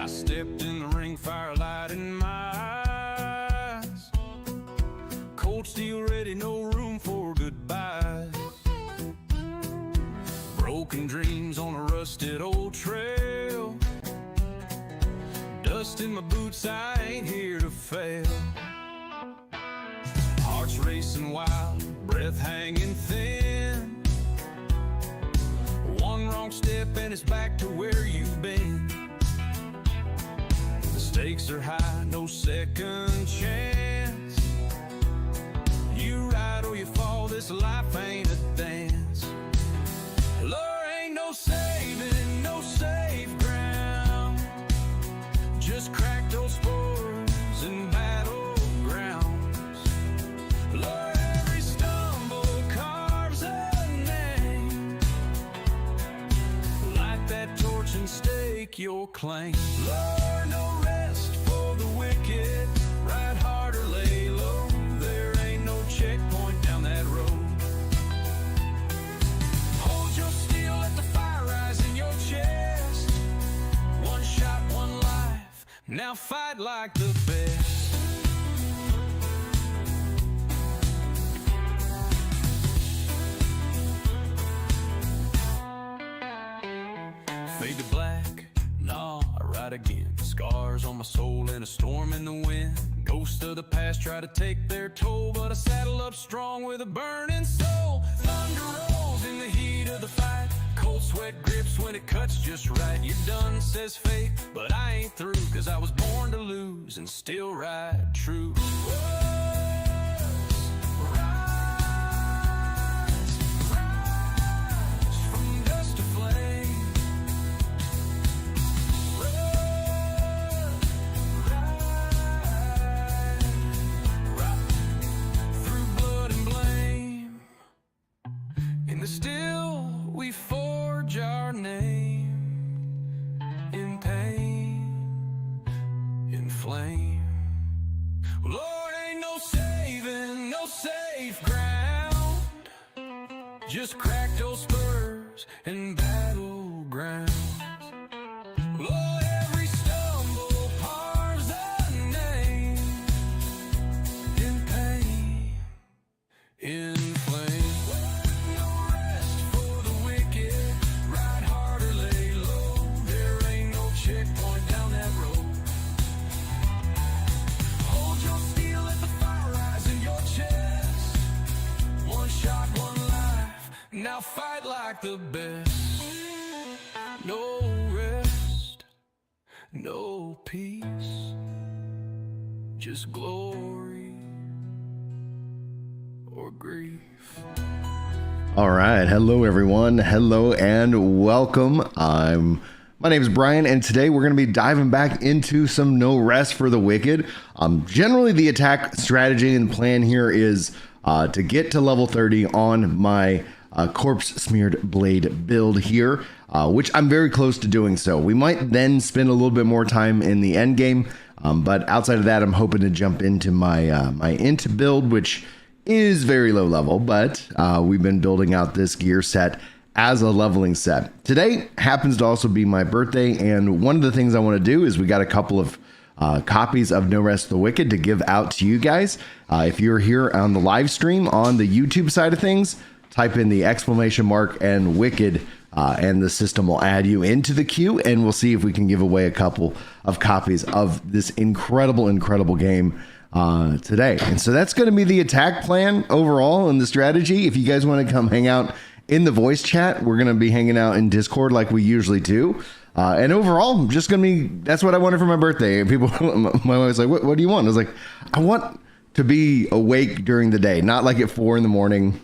I stepped in the ring, firelight in my eyes. Cold steel ready, no room for goodbyes. Broken dreams on a rusted old trail. Dust in my boots, I ain't here to fail. Hearts racing wild, breath hanging thin. One wrong step and it's back to where you've been. The stakes are high, no second chance. You ride or you fall, this life ain't a dance. There ain't no saving, no safe ground. Just crack those spores and battlegrounds. Lord, every stumble carves a name. Light that torch and stake your claim. Lord, no rest for the wicked. Ride hard or lay low. There ain't no checkpoint down that road. Hold your steel, let the fire rise in your chest. One shot, one life. Now fight like the best. Fade to black, nah, I ride again. Scars on my soul and a storm in the wind. Ghosts of the past try to take their toll, but I saddle up strong with a burning soul. Thunder rolls in the heat of the fight. Cold sweat grips when it cuts just right. You're done, says fate, but I ain't through. Cause I was born to lose and still ride true. Rise from dust to flame. Through blood and blame. In the still we forge our name. In pain, in flame. Lord, ain't no saving, no safe ground. Just crack those spurs and battlegrounds. Lord, every stumble carves a name. In pain, in flame. No rest for the wicked. Ride hard or lay low. There ain't no checkpoint down that road. Hold your steel, let the fire rise in your chest. One shot, one life. Now fight like the best. No rest, no peace. Just glory or grief. All right. Hello, everyone. Hello and welcome. My name is Brian, and today we're going to be diving back into some No Rest for the Wicked. Generally, the attack strategy and plan here is to get to level 30 on my corpse smeared blade build here, which I'm very close to doing so. We might then spend a little bit more time in the end game, but outside of that, I'm hoping to jump into my my int build, which is very low level, but we've been building out this gear set as a leveling set. Today happens to also be my birthday, and one of the things I want to do is we got a couple of copies of No Rest for the Wicked to give out to you guys. If you're here on the live stream on the YouTube side of things, type in the exclamation mark and Wicked, and the system will add you into the queue, and we'll see if we can give away a couple of copies of this incredible game today. And so that's going to be the attack plan overall and the strategy. If you guys want to come hang out in the voice chat, we're going to be hanging out in Discord like we usually do. And overall, I'm just going to be, that's what I wanted for my birthday. And people, my wife was like, what do you want? I was like, I want to be awake during the day, not like at 4 a.m.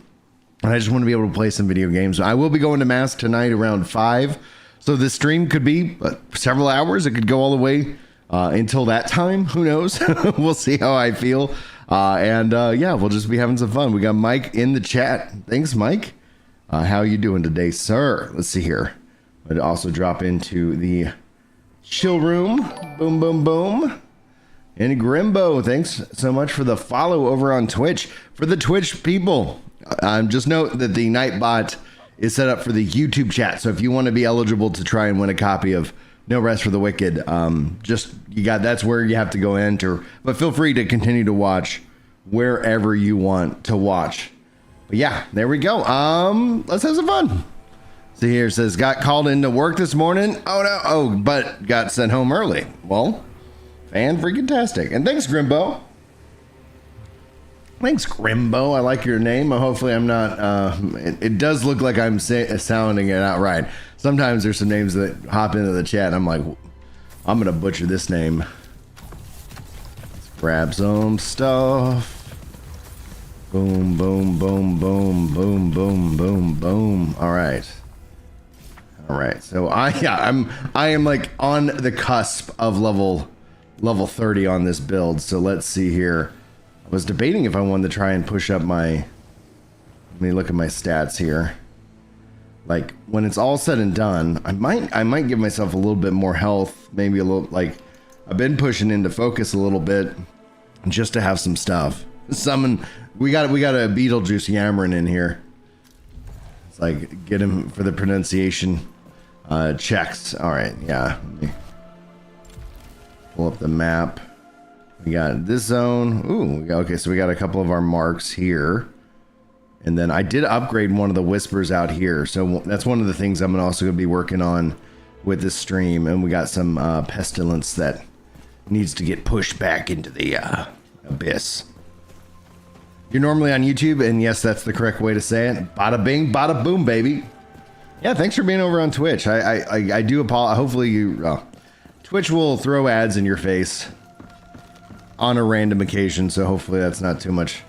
And I just want to be able to play some video games. I will be going to mass tonight around 5. So this stream could be several hours. It could go all the way until that time. Who knows? We'll see how I feel. Yeah, we'll just be having some fun. We got Mike in the chat. Thanks, Mike. How you doing today, sir? Let's see here. I'd also drop into the chill room. Boom, boom, boom. And Grimbo, thanks so much for the follow over on Twitch. For the Twitch people, just note that the Nightbot is set up for the YouTube chat. So if you want to be eligible to try and win a copy of No Rest for the Wicked. Just that's where you have to go enter. But feel free to continue to watch wherever you want to watch. But yeah, there we go. Let's have some fun. So here it says, got called into work this morning. Oh no, but got sent home early. Well, fan-freaking-tastic. And thanks, Grimbo. Thanks, Grimbo. I like your name. Hopefully I'm not, it does look like I'm sounding it out right. Sometimes there's some names that hop into the chat and I'm like, I'm going to butcher this name. Let's grab some stuff. Boom, boom, boom, boom, boom, boom, boom, boom. All right. All right. So I am like on the cusp of level 30 on this build. So let's see here. I was debating if I wanted to try and push up my, let me look at my stats here. Like when it's all said and done, I might give myself a little bit more health, maybe a little, like I've been pushing into focus a little bit just to have some stuff. Summon, we got a Beetlejuice yammering in here. It's like get him for the pronunciation checks. All right, yeah. Let me pull up the map. We got this zone. Ooh, okay, so we got a couple of our marks here. And then I did upgrade one of the whispers out here. So that's one of the things I'm also going to be working on with this stream. And we got some pestilence that needs to get pushed back into the abyss. You're normally on YouTube, and yes, that's the correct way to say it. Bada bing, bada boom, baby. Yeah, thanks for being over on Twitch. I do apologize. Hopefully you... Twitch will throw ads in your face on a random occasion, so hopefully that's not too much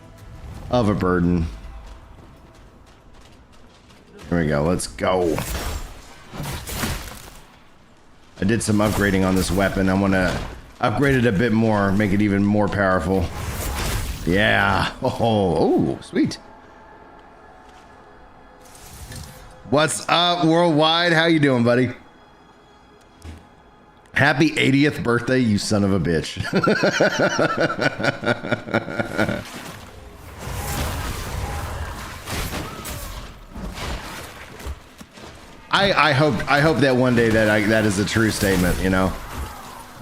of a burden. Here we go. Let's go. I did some upgrading on this weapon. I want to upgrade it a bit more, make it even more powerful. Yeah. Oh, sweet. What's up, Worldwide? How you doing, buddy? Happy 80th birthday, you son of a bitch. I hope that one day that is a true statement, you know.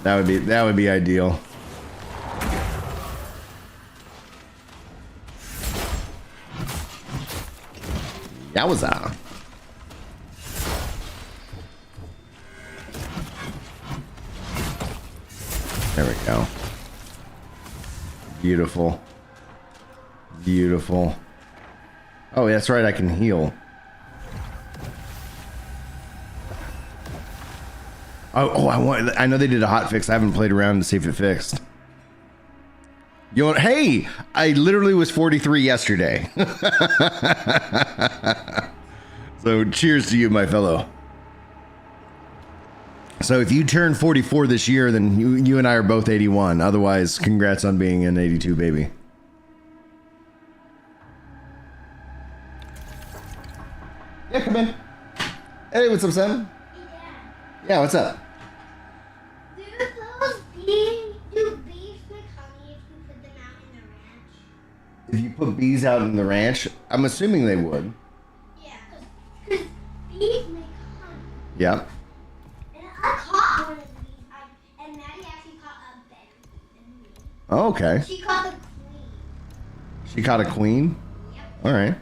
That would be ideal. Yowza. There we go. Beautiful. Beautiful. Oh, that's right, I can heal. I know they did a hot fix. I haven't played around to see if it fixed. You know, hey, I literally was 43 yesterday. So cheers to you, my fellow. So if you turn 44 this year, then you and I are both 81. Otherwise, congrats on being an 82 baby. Yeah, come in. Hey, what's up, Sam? Yeah, what's up? Do those bees make honey if you put them out in the ranch? If you put bees out in the ranch, I'm assuming they would. Yeah, because bees make honey. Yeah. And I caught one of the bees, and Maddie actually caught a better bee than me. Oh, okay. She caught the queen. She caught a queen? Yep. All right.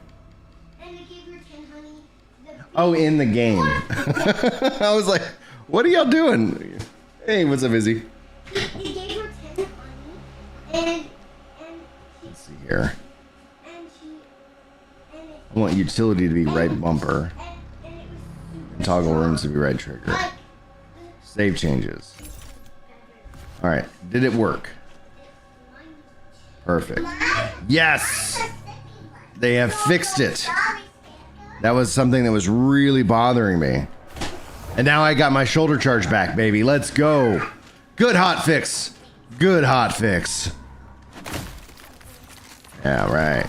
And it gave her 10 honey. Oh, in the game. I was like, what are y'all doing? Hey, what's up, Izzy? It gave her 10 honey, and Let's see here. and I want utility to be right bumper. it was And toggle rooms to be right trigger. like Save changes. All right. Did it work? Perfect. Yes! They have fixed it. That was something that was really bothering me. And now I got my shoulder charge back, baby. Let's go. Good hot fix. Good hot fix. Yeah, right.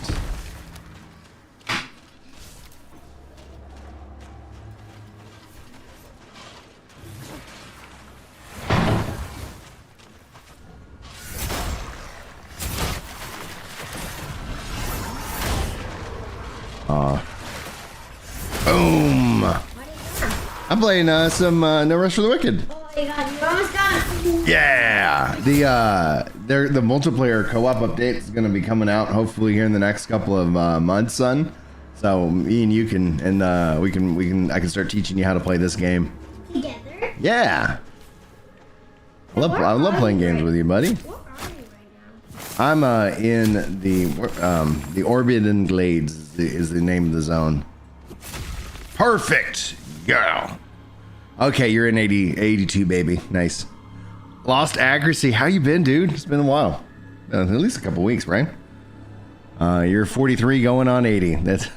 Boom. I'm playing some No Rest for the Wicked. Oh, my god, you almost got it. Yeah, the multiplayer co-op update is going to be coming out hopefully here in the next couple of months, son. So me and you can, and I can start teaching you how to play this game. Together? Yeah. I love playing games with you, buddy. Where are you right now? I'm in the Orbitan Glades is the name of the zone. Perfect, girl. Okay, you're in 82, baby. Nice. Lost accuracy. How you been, dude? It's been a while. At least a couple weeks, right? You're 43 going on 80. That's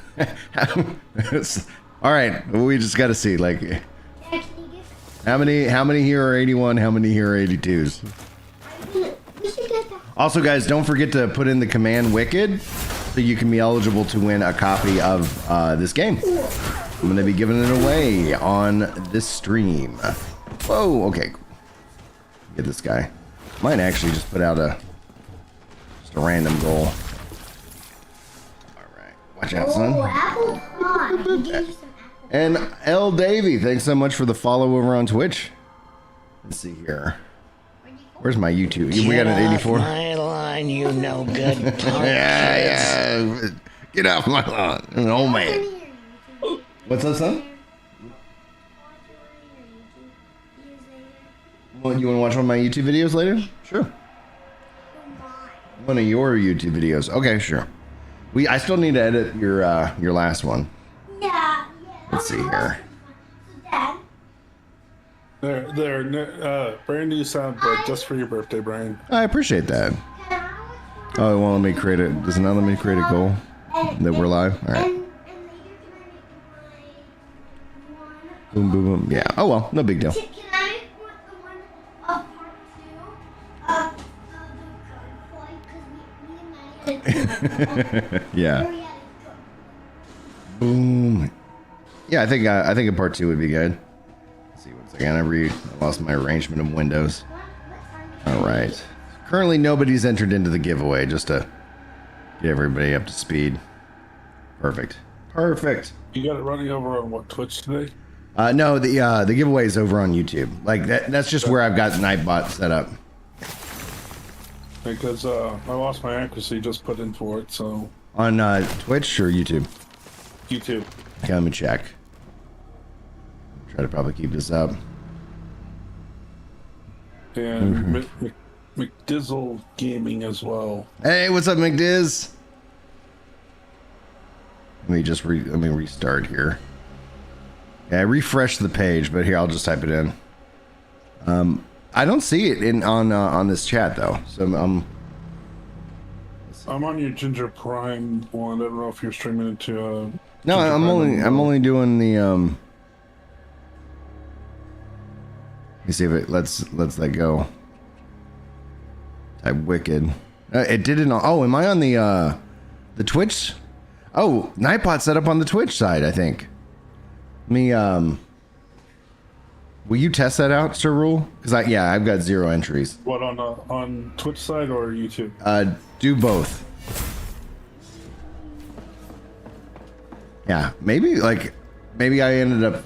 all right. We just got to see, like, Yeah, can you how many here are 81? How many here are 82s? we should get that. Also, guys, don't forget to put in the command Wicked so you can be eligible to win a copy of this game. I'm going to be giving it away on this stream. Whoa, okay. Get this guy. Might actually just put out just a random goal. All right. Watch out, Oh, son. apple pie. He gave you some apple. And L. Davey, thanks so much for the follow over on Twitch. Let's see here. Where's my YouTube? We got an 84. My line, you no good punk. Yeah. Get off my lawn. An old man. What's that, son? Well, you want to watch one of my YouTube videos later? Sure. One of your YouTube videos. Okay, sure. I still need to edit your last one. Yeah. Let's see here. Dad, Brand new soundboard just for your birthday, Brian. I appreciate that. can I Oh, it won't let me create it. Does it not let me create a goal that we're live? All right. and later can I make my one? Boom, boom, boom. Yeah. Oh well, no big deal. Can I make the one of part 2 of the card flight? Because me and Maddie Yeah. Boom. Yeah, I think a part 2 would be good. Let's see one second. I lost my arrangement of windows. All right. Currently, nobody's entered into the giveaway. Just to get everybody up to speed. Perfect. Perfect. You got it running over on what, Twitch today? No, the giveaway is over on YouTube. Like that's just where I've got Nightbot set up. Because I lost my accuracy, just put in for it, so On Twitch or YouTube? YouTube. Okay, let me check. Try to probably keep this up. And McDizzle Gaming as well. Hey, what's up, McDiz? Let me restart here. Yeah, I refreshed the page, but here I'll just type it in. I don't see it on this chat though, so I'm on your Ginger Prime one. I don't know if you're streaming it to. no, I'm only doing the Let me see if it lets that go. Type Wicked. It did it on. Oh, am I on the Twitch? Oh, Nightbot set up on the Twitch side, I think. Will you test that out, Sir Rule? Because I've got 0 entries. What, on Twitch side or YouTube? Do both. Yeah, maybe I ended up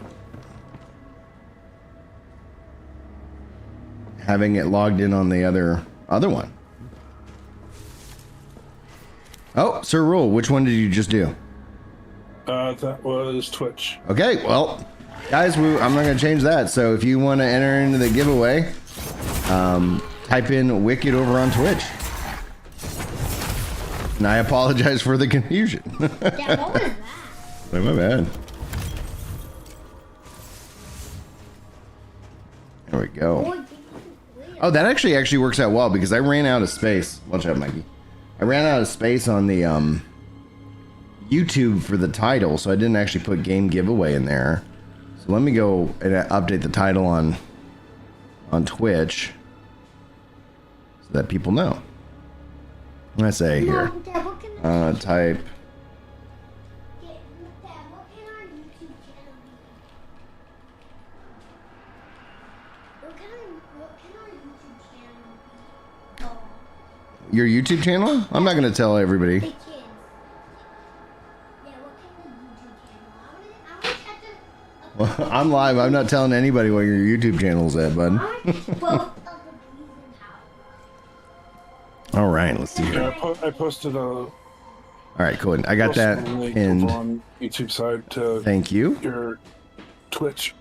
having it logged in on the other one. Oh, Sir Rule, which one did you just do? That was Twitch. Okay, well, guys, I'm not going to change that. So if you want to enter into the giveaway, type in Wicked over on Twitch. And I apologize for the confusion. Dad, what was that? Wait, my bad. There we go. Oh, that actually works out well because I ran out of space. Watch out, Mikey. I ran out of space on the YouTube for the title, so I didn't actually put game giveaway in there. So let me go and update the title on Twitch so that people know. What I say here? Mom, Dad, what can Type. Dad, what can our YouTube channel be? What can our YouTube channel be? Oh, Your YouTube channel? I'm not gonna tell everybody. the kids. Yeah, what can the YouTube channel? I want to catch Well, I'm live. I'm not telling anybody what your YouTube channel's at, bud. Both of the bees and how. All right, let's see Yeah, here. I posted a All right, cool. I got that link pinned. over on YouTube side to Thank you. your Twitch.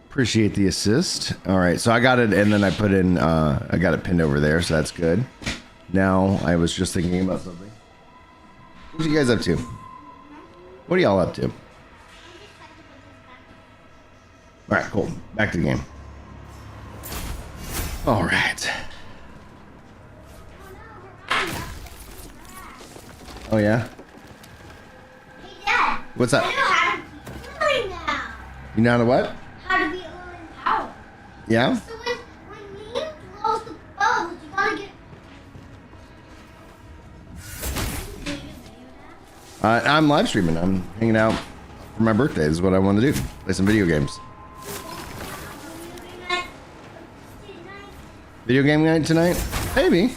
Appreciate the assist. All right, so I got it, and then I put in, I got it pinned over there, so that's good. Now, I was just thinking about something. What you guys up to? What are y'all up to? All right, cool. Back to the game. All right. Oh, yeah? Hey, Dad. What's I up? know how to be healing now. You know how to what? How to be low in power. Yeah? So when Liam blows the bubbles, you gotta get. I'm live streaming. I'm hanging out for my birthday. This is what I want to do. Play some video games. Video game night tonight? Maybe.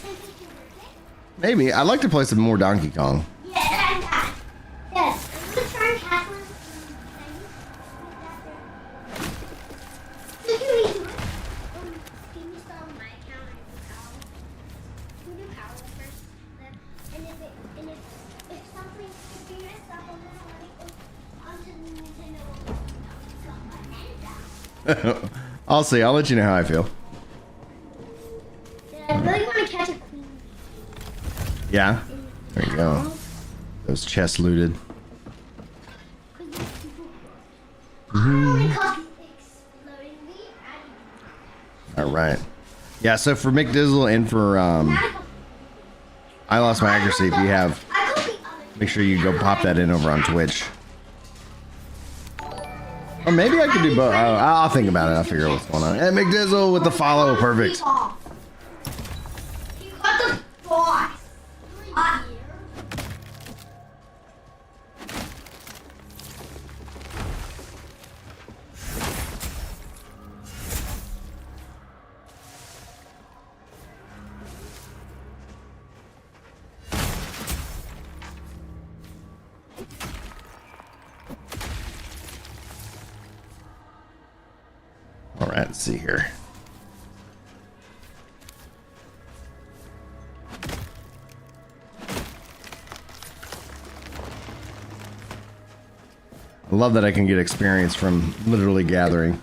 Maybe. I'd like to play some more Donkey Kong. Yeah, Dad. Dad, I'm gonna try and catch one. So can we do it? Can you start on my account and do power? Can we do power first? And if something, if you mess up, I'm gonna let it go onto the Nintendo. I'll see. I'll let you know how I feel. Dad, I really want to catch a queen. Yeah? There you go. Those chests looted. All right. Yeah, so for McDizzle and for I Lost My Accuracy, if you have, make sure you go pop that in over on Twitch. Or maybe I could do both. I'll think about it. I'll figure out what's going on. And McDizzle with the follow. Perfect. You got the boss. All right, let's see here. I love that I can get experience from literally gathering.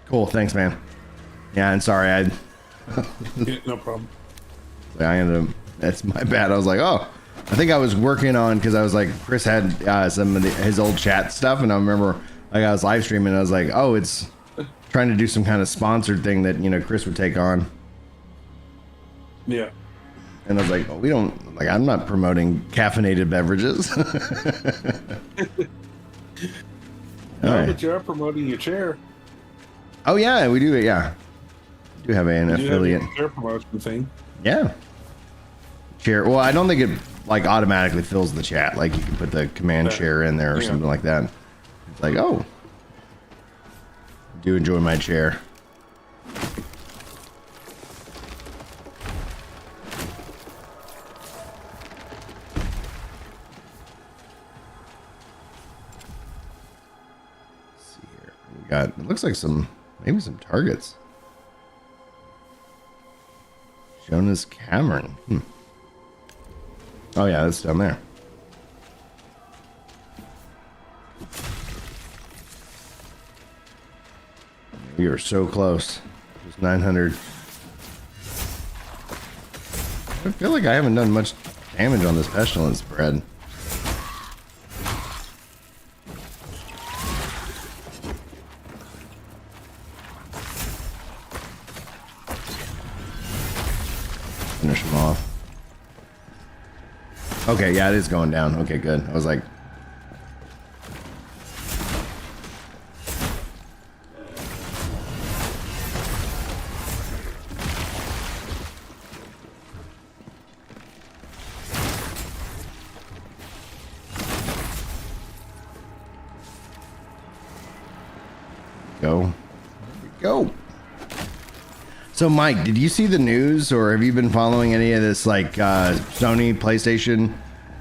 Cool, thanks, man. Yeah, and sorry, Yeah, no problem. I ended up, that's my bad. I was like, oh, I think I was working on, because I was like, Chris had some of his old chat stuff, and I remember like I was live streaming, and I was like, oh, it's trying to do some kind of sponsored thing that, you know, Chris would take on. Yeah. And I was like, oh, we don't, like, I'm not promoting caffeinated beverages. No, All right. but you are promoting your chair. Oh, yeah, we do it, yeah. We do have an You have affiliate. your chair promotion thing. Yeah. Chair. Well, I don't think it like automatically fills the chat. Like you can put the command chair in there or Yeah. something like that. It's like, oh, do enjoy my chair. Let's see here. We got. It looks like maybe some targets. Jonas Cameron. Oh yeah, that's down there. We are so close. Just 900. I feel like I haven't done much damage on this pestilence spread. Finish him off. Okay, yeah, it is going down. Okay, good. I was like, So, Mike, did you see the news, or have you been following any of this, like Sony, PlayStation,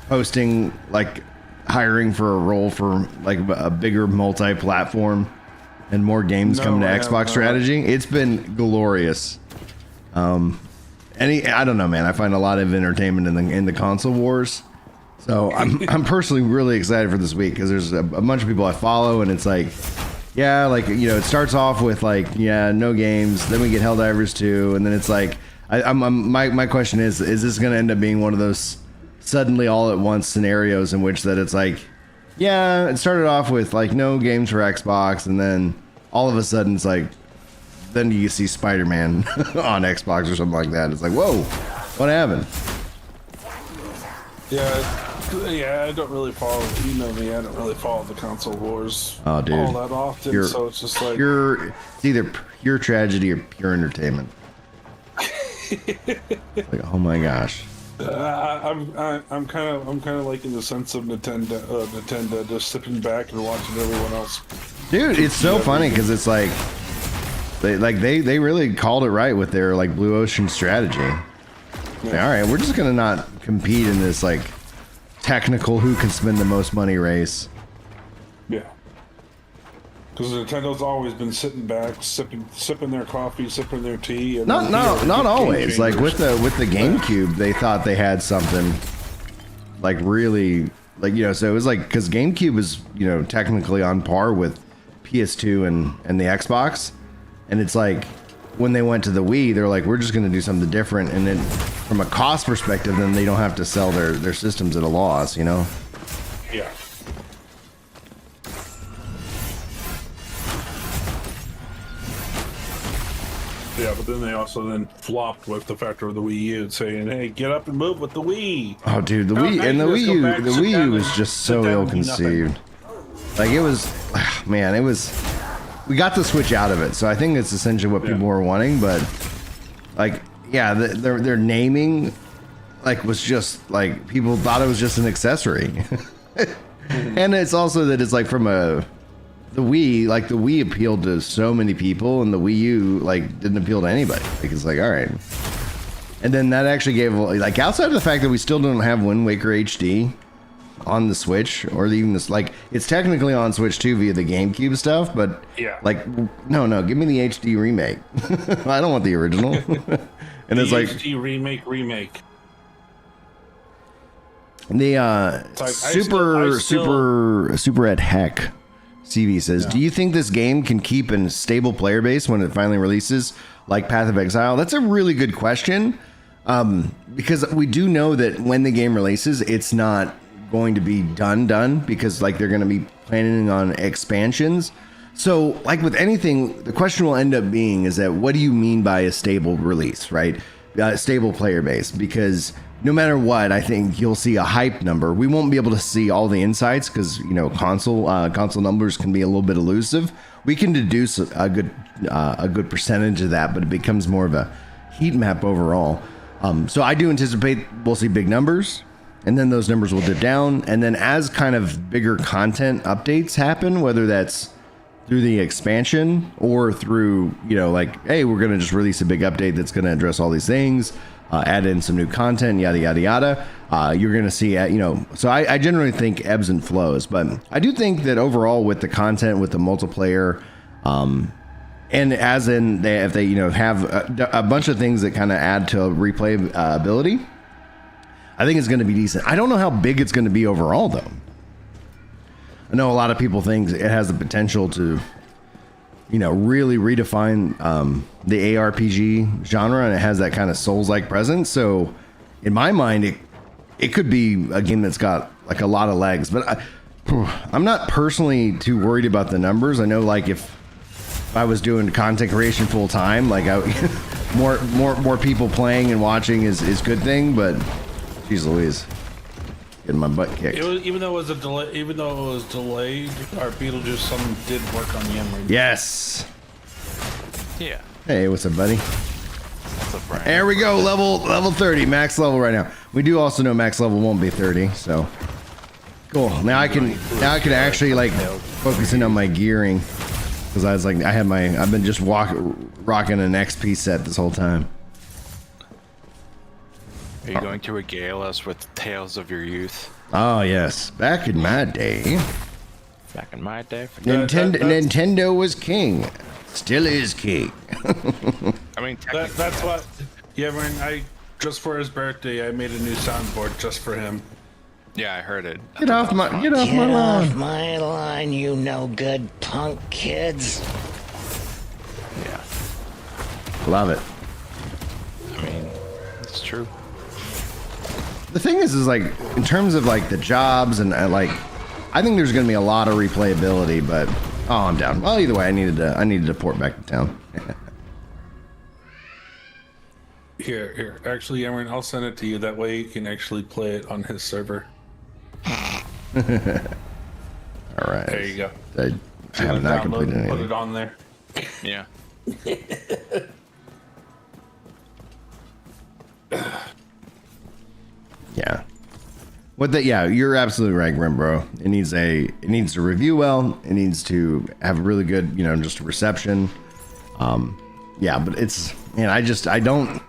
posting like hiring for a role for like a bigger multi-platform and more games coming to Xbox strategy? It's been glorious. I don't know, man. I find a lot of entertainment in the console wars. So I'm personally really excited for this week because there's a bunch of people I follow, and it's like, yeah, like, you know, it starts off with like, yeah, no games. Then we get Helldivers 2, and then it's like, my question is this going to end up being one of those suddenly all at once scenarios in which that it's like, yeah, it started off with like no games for Xbox, and then all of a sudden it's like, then you see Spider-Man on Xbox or something like that. It's like, whoa, what happened? Yeah, I don't really follow. You know me, I don't really follow the console wars all that often. So it's just like it's either pure tragedy or pure entertainment. Like, oh my gosh. I'm kind of like in the sense of Nintendo just sitting back and watching everyone else. Dude, it's so funny because it's like they really called it right with their like blue ocean strategy. Like, all right, we're just gonna not compete in this like technical who can spend the most money race. Yeah, because Nintendo's always been sitting back, sipping their coffee, sipping their tea. And not always. Like with the GameCube, they thought they had something like really like, you know. So it was like, because GameCube is, you know, technically on par with PS2 and the Xbox, and it's like when they went to the Wii, they're like, we're just going to do something different, and then from a cost perspective, then they don't have to sell their systems at a loss, you know. Yeah. Yeah, but then they also then flopped with the factor of the Wii U, saying, "Hey, get up and move with the Wii." Oh, dude, the Wii and the Wii U was just so ill-conceived. Like, it was, man, it was. We got the Switch out of it, so I think it's essentially what people were wanting. But like, yeah, their naming, like, was just like, people thought it was just an accessory, and it's also that it's like from the Wii, like the Wii appealed to so many people, and the Wii U like didn't appeal to anybody. Like, it's like, all right. And then that actually gave, like, outside of the fact that we still don't have Wind Waker HD on the Switch, or even this, like, it's technically on Switch 2 via the GameCube stuff, but like, no, give me the HD remake. I don't want the original. And it's like HD remake. The super at heck CV says, do you think this game can keep a stable player base when it finally releases, like Path of Exile? That's a really good question, because we do know that when the game releases, it's not going to be done, because like they're going to be planning on expansions. So like with anything, the question will end up being is that, what do you mean by a stable release, right? Stable player base, because no matter what, I think you'll see a hype number. We won't be able to see all the insights because, you know, console numbers can be a little bit elusive. We can deduce a good percentage of that, but it becomes more of a heat map overall. So I do anticipate we'll see big numbers, and then those numbers will dip down. And then as kind of bigger content updates happen, whether that's through the expansion or through, you know, like, hey, we're going to just release a big update that's going to address all these things, add in some new content, yada, yada, yada. You're going to see, you know, so I generally think ebbs and flows, but I do think that overall with the content, with the multiplayer, and as in if they, you know, have a bunch of things that kind of add to replay ability, I think it's going to be decent. I don't know how big it's going to be overall, though. I know a lot of people think it has the potential to, you know, really redefine the ARPG genre, and it has that kind of Souls-like presence. So, in my mind, it could be a game that's got like a lot of legs. But I'm not personally too worried about the numbers. I know, like, if I was doing content creation full time, like, more people playing and watching is a good thing. But, geez Louise. Getting my butt kicked. Even though it was delayed, our Beetlejuice summon did work on the Emery. Yes. Yeah. Hey, what's up, buddy? What's up, Brian? There we go. Level 30, max level right now. We do also know max level won't be 30, so cool. Now I can actually like focus in on my gearing. Because I was like, I've been just rocking an XP set this whole time. Are you going to regale us with tales of your youth? Oh yes, back in my day, Back in my day? Nintendo was king, still is king. I mean, That's what. Yeah, man. Just for his birthday, I made a new soundboard just for him. yeah, I heard it. Get off my Get lawn. off my line, you no good punk kids. Yeah, Love it. I mean, it's true. The thing is like in terms of like the jobs and like, I think there's gonna be a lot of replayability. But I'm down. Well, either way, I needed to port back to town. Here. Actually, Aaron, I'll send it to you. That way you can actually play it on his server. All right. There you go. I have not completed Put anything. it on there. Yeah. Yeah. Yeah, you're absolutely right, Grim Bro. It needs to review well. It needs to have a really good, just a reception. Yeah, but I don't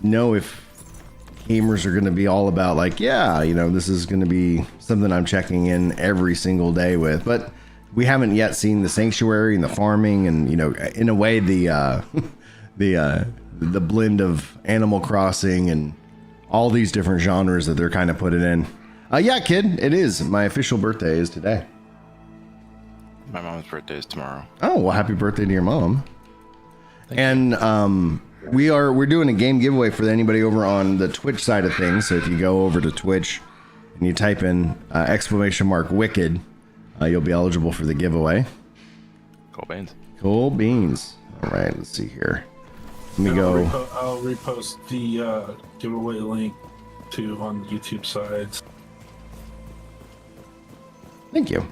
know if gamers are going to be all about like, this is going to be something I'm checking in every single day with. But we haven't yet seen the sanctuary and the farming and, in a way the the blend of Animal Crossing and all these different genres that they're kind of putting in. Yeah, kid, it is. My official birthday is today. My mom's birthday is tomorrow. Oh, well, happy birthday to your mom. And we're doing a game giveaway for anybody over on the Twitch side of things. So if you go over to Twitch and you type in !Wicked, you'll be eligible for the giveaway. Cool beans. Cool beans. All right, let's see here. Let me go. I'll repost the giveaway link to on the YouTube sides. Thank you.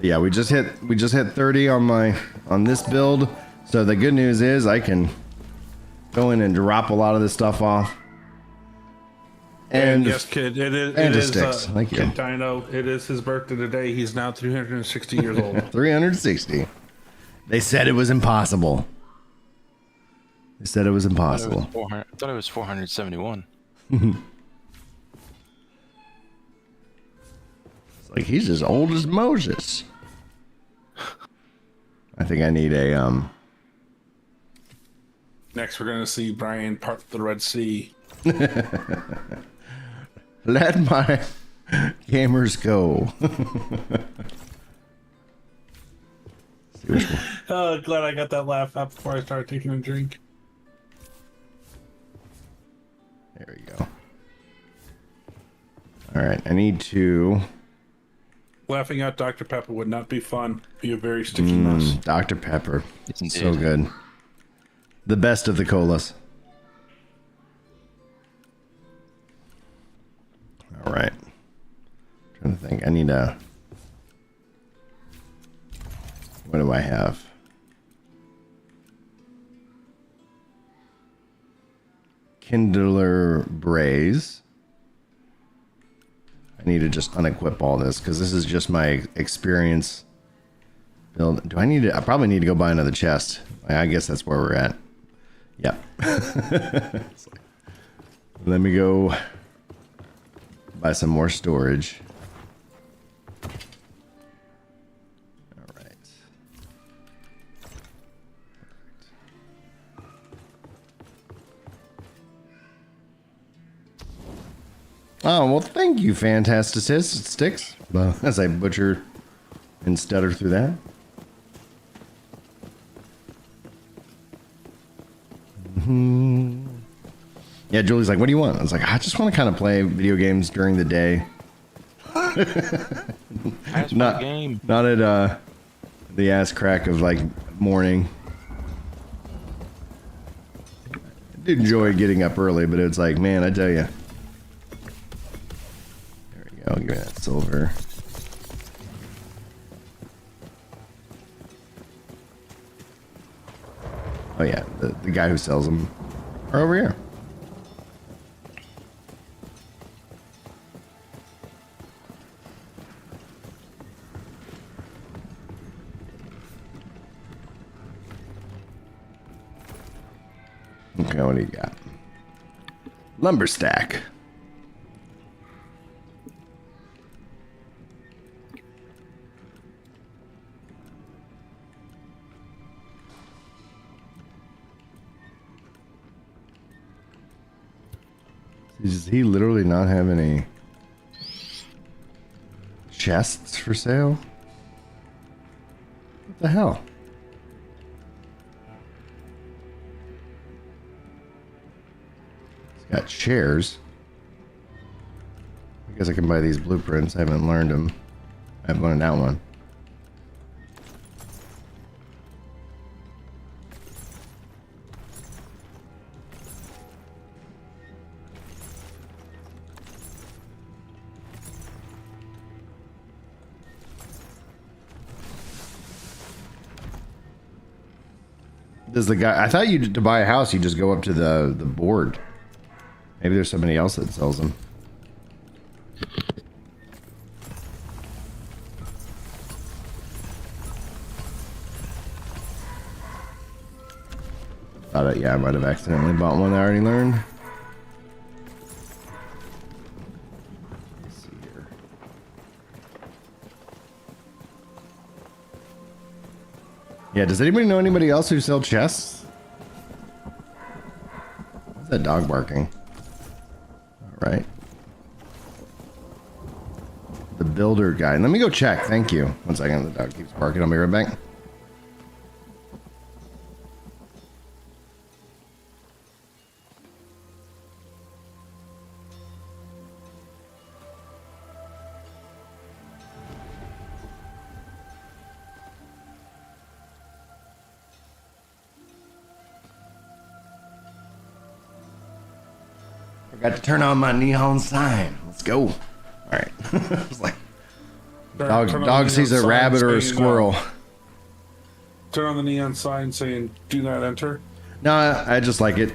Yeah, we just hit 30 on this build. So the good news is I can go in and drop a lot of this stuff off. And yes, kid, it is sticks. Thank you. Kid Dino, it is his birthday today. He's now 360 years old. 360. They said it was impossible. They said it was impossible. I thought it was 471. It's like he's as old as Moses. I think I need a Next, we're gonna see Brian part the Red Sea. let my gamers go. See which one. Oh, glad I got that laugh out before I started taking a drink. There we go. All right, I need to. Laughing out Dr. Pepper would not be fun. Be a very sticky mess. Dr. Pepper. Yes, So indeed. good. The best of the colas. All right. Trying to think. I need a. What do I have? Kindler Braze. I need to just unequip all this because this is just my experience build. Do I need to? I probably need to go buy another chest. I guess that's where we're at. Yep. Let me go buy some more storage. All right. Oh, well, thank you, Fantastic Well, as I butcher and stutter through that. Yeah, Julie's like, what do you want? I was like, I just want to kind of play video games during the day. That's my game. Not at the ass crack of like morning. I did enjoy getting up early, but it's like, man, I tell you. There we go. Give me that silver. Oh yeah, the guy who sells them are over here. Okay, what do you got? Lumber stack. Does he literally not have any chests for sale? What the hell? He's got chairs. I guess I can buy these blueprints. I haven't learned them. I haven't learned that one. Does the guy? I thought you to buy a house, you just go up to the board. Maybe there's somebody else that sells them. Thought yeah, I might have accidentally bought one I already learned. Let's see here. Yeah, does anybody know anybody else who sells chests? What's that dog barking? All right. The builder guy. Let me go check. Thank you. 1 second. The dog keeps barking. I'll be right back. Forgot to turn on my neon sign. Let's go. All right. I was like, dog sees a rabbit or a squirrel. Turn on the neon sign saying "Do not enter." No, I just like it.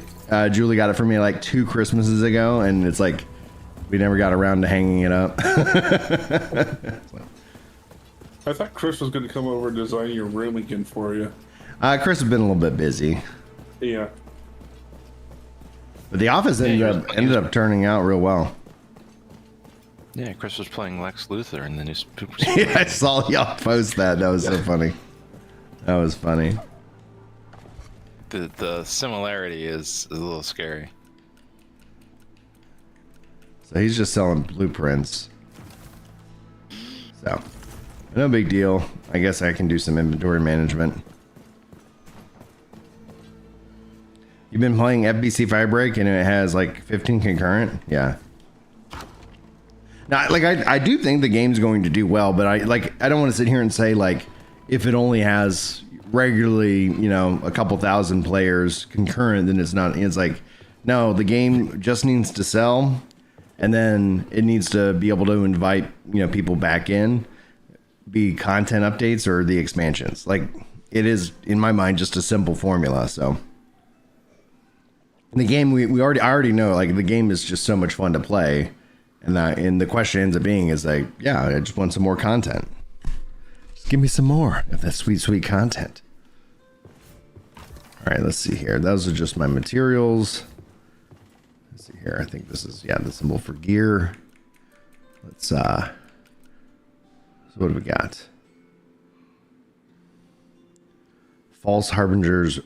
Julie got it for me like 2 Christmases ago, and it's like we never got around to hanging it up. I thought Chris was going to come over and design your room again for you. Chris has been a little bit busy. Yeah. But the office ended up turning out real well. Yeah, Chris was playing Lex Luthor in the new Super. Yeah, I saw y'all post that. That was so funny. That was funny. The similarity is a little scary. So he's just selling blueprints. So, no big deal. I guess I can do some inventory management. You've been playing FBC Firebreak and it has like 15 concurrent? Yeah. Now, like I do think the game's going to do well, but I don't want to sit here and say like if it only has regularly, you know, a couple thousand players concurrent, then it's not. It's like no, the game just needs to sell, and then it needs to be able to invite, you know, people back in, be content updates or the expansions. Like it is in my mind just a simple formula. So the game I already know, like the game is just so much fun to play. And the question ends up being is like, yeah, I just want some more content. Just give me some more of that sweet, sweet content. All right, let's see here. Those are just my materials. Let's see here. I think this is, yeah, the symbol for gear. Let's, so what do we got? False Harbinger's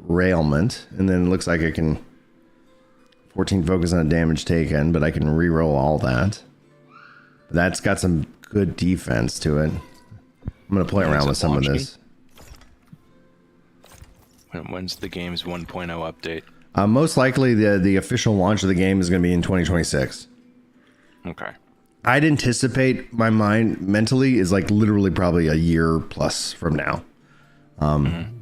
Railment. And then it looks like I can 14 focus on damage taken, but I can reroll all that. That's got some good defense to it. I'm going to play around with some of this. When's the game's 1.0 update? Most likely the official launch of the game is going to be in 2026. Okay. I'd anticipate my mind mentally is like literally probably a year plus from now.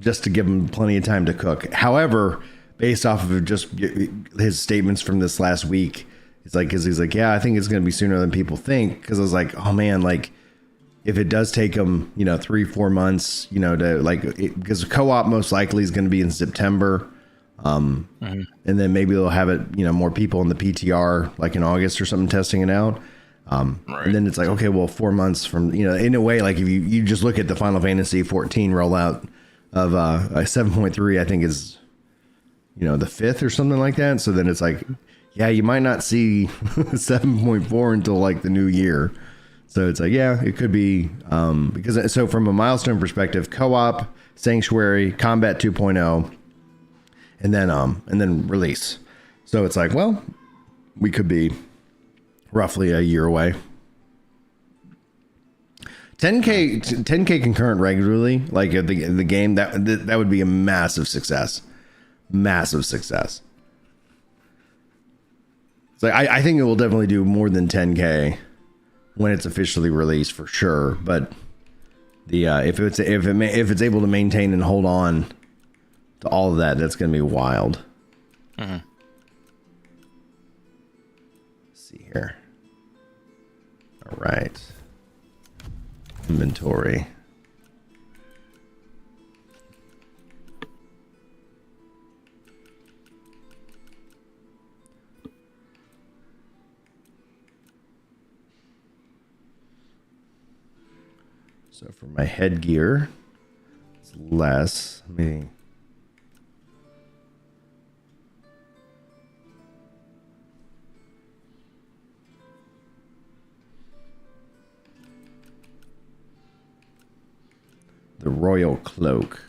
Just to give him plenty of time to cook. However, based off of just his statements from this last week, he's like, yeah, I think it's going to be sooner than people think. Cause I was like, oh man, like if it does take him, you know, 3-4 months, you know, to like, because co-op most likely is going to be in September. And then maybe they'll have it, you know, more people in the PTR, like in August or something, testing it out. Right. And then it's like, okay, well, 4 months from, you know, in a way, like if you just look at the Final Fantasy 14 rollout of 7.3, I think is, the 5th or something like that. So then it's like, yeah, you might not see 7.4 until like the new year. So it's like, yeah, it could be because so from a milestone perspective, co-op, Sanctuary, Combat 2.0, and then release. So it's like, well, we could be roughly a year away. 10K concurrent regularly, like the game, that would be a massive success. Massive success. So I think it will definitely do more than 10K when it's officially released for sure. But the if it's able to maintain and hold on to all of that, that's going to be wild. Mm-hmm. Let's see here. All right. Inventory. So for my headgear, it's less. Let me. The Royal Cloak.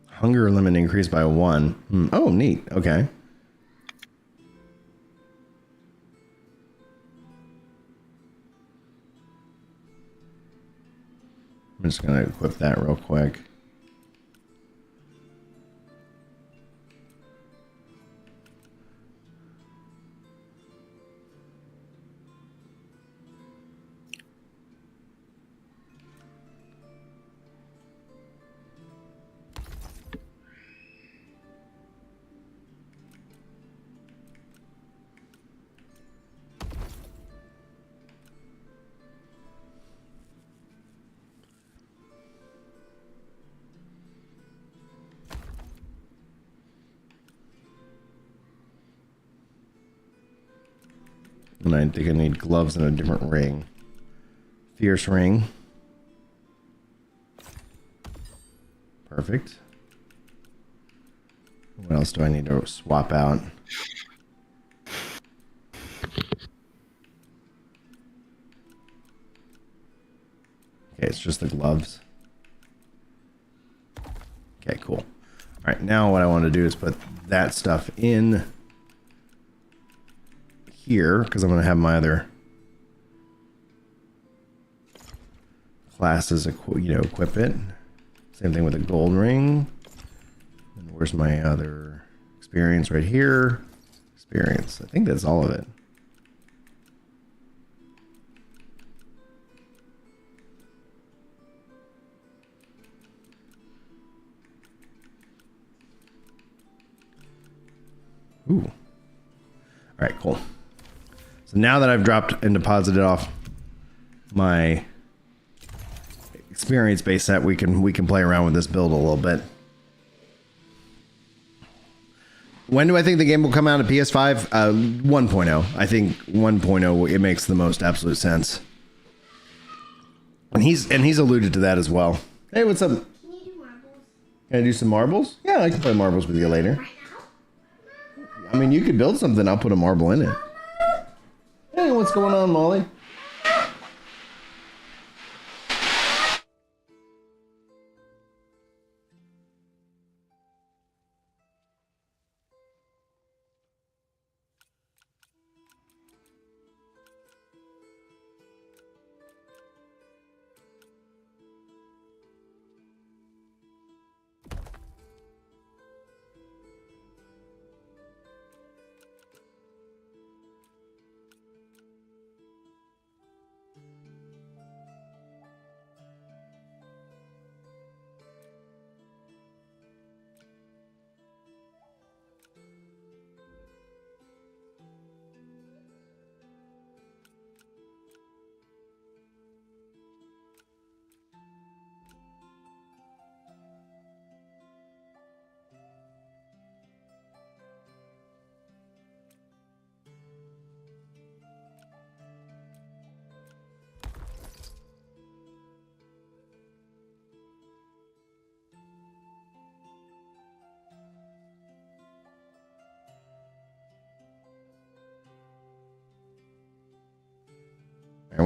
Hunger limit increased by 1. Oh, neat. Okay. I'm just going to equip that real quick. And I think I need gloves and a different ring. Fierce ring. Perfect. What else do I need to swap out? Okay, it's just the gloves. Okay, cool. All right, now what I want to do is put that stuff in here because I'm going to have my other classes equip it. Same thing with a gold ring. And where's my other experience right here? Experience. I think that's all of it. Ooh. All right, cool. So now that I've dropped and deposited off my experience base set, we can play around with this build a little bit. When do I think the game will come out at PS5? 1.0. I think 1.0 it makes the most absolute sense. And he's alluded to that as well. Hey, what's up? Can you do marbles? Can I do some marbles? Yeah, I can play marbles with you later. Right now? I mean, you could build something. I'll put a marble in it. Hey, what's going on, Molly?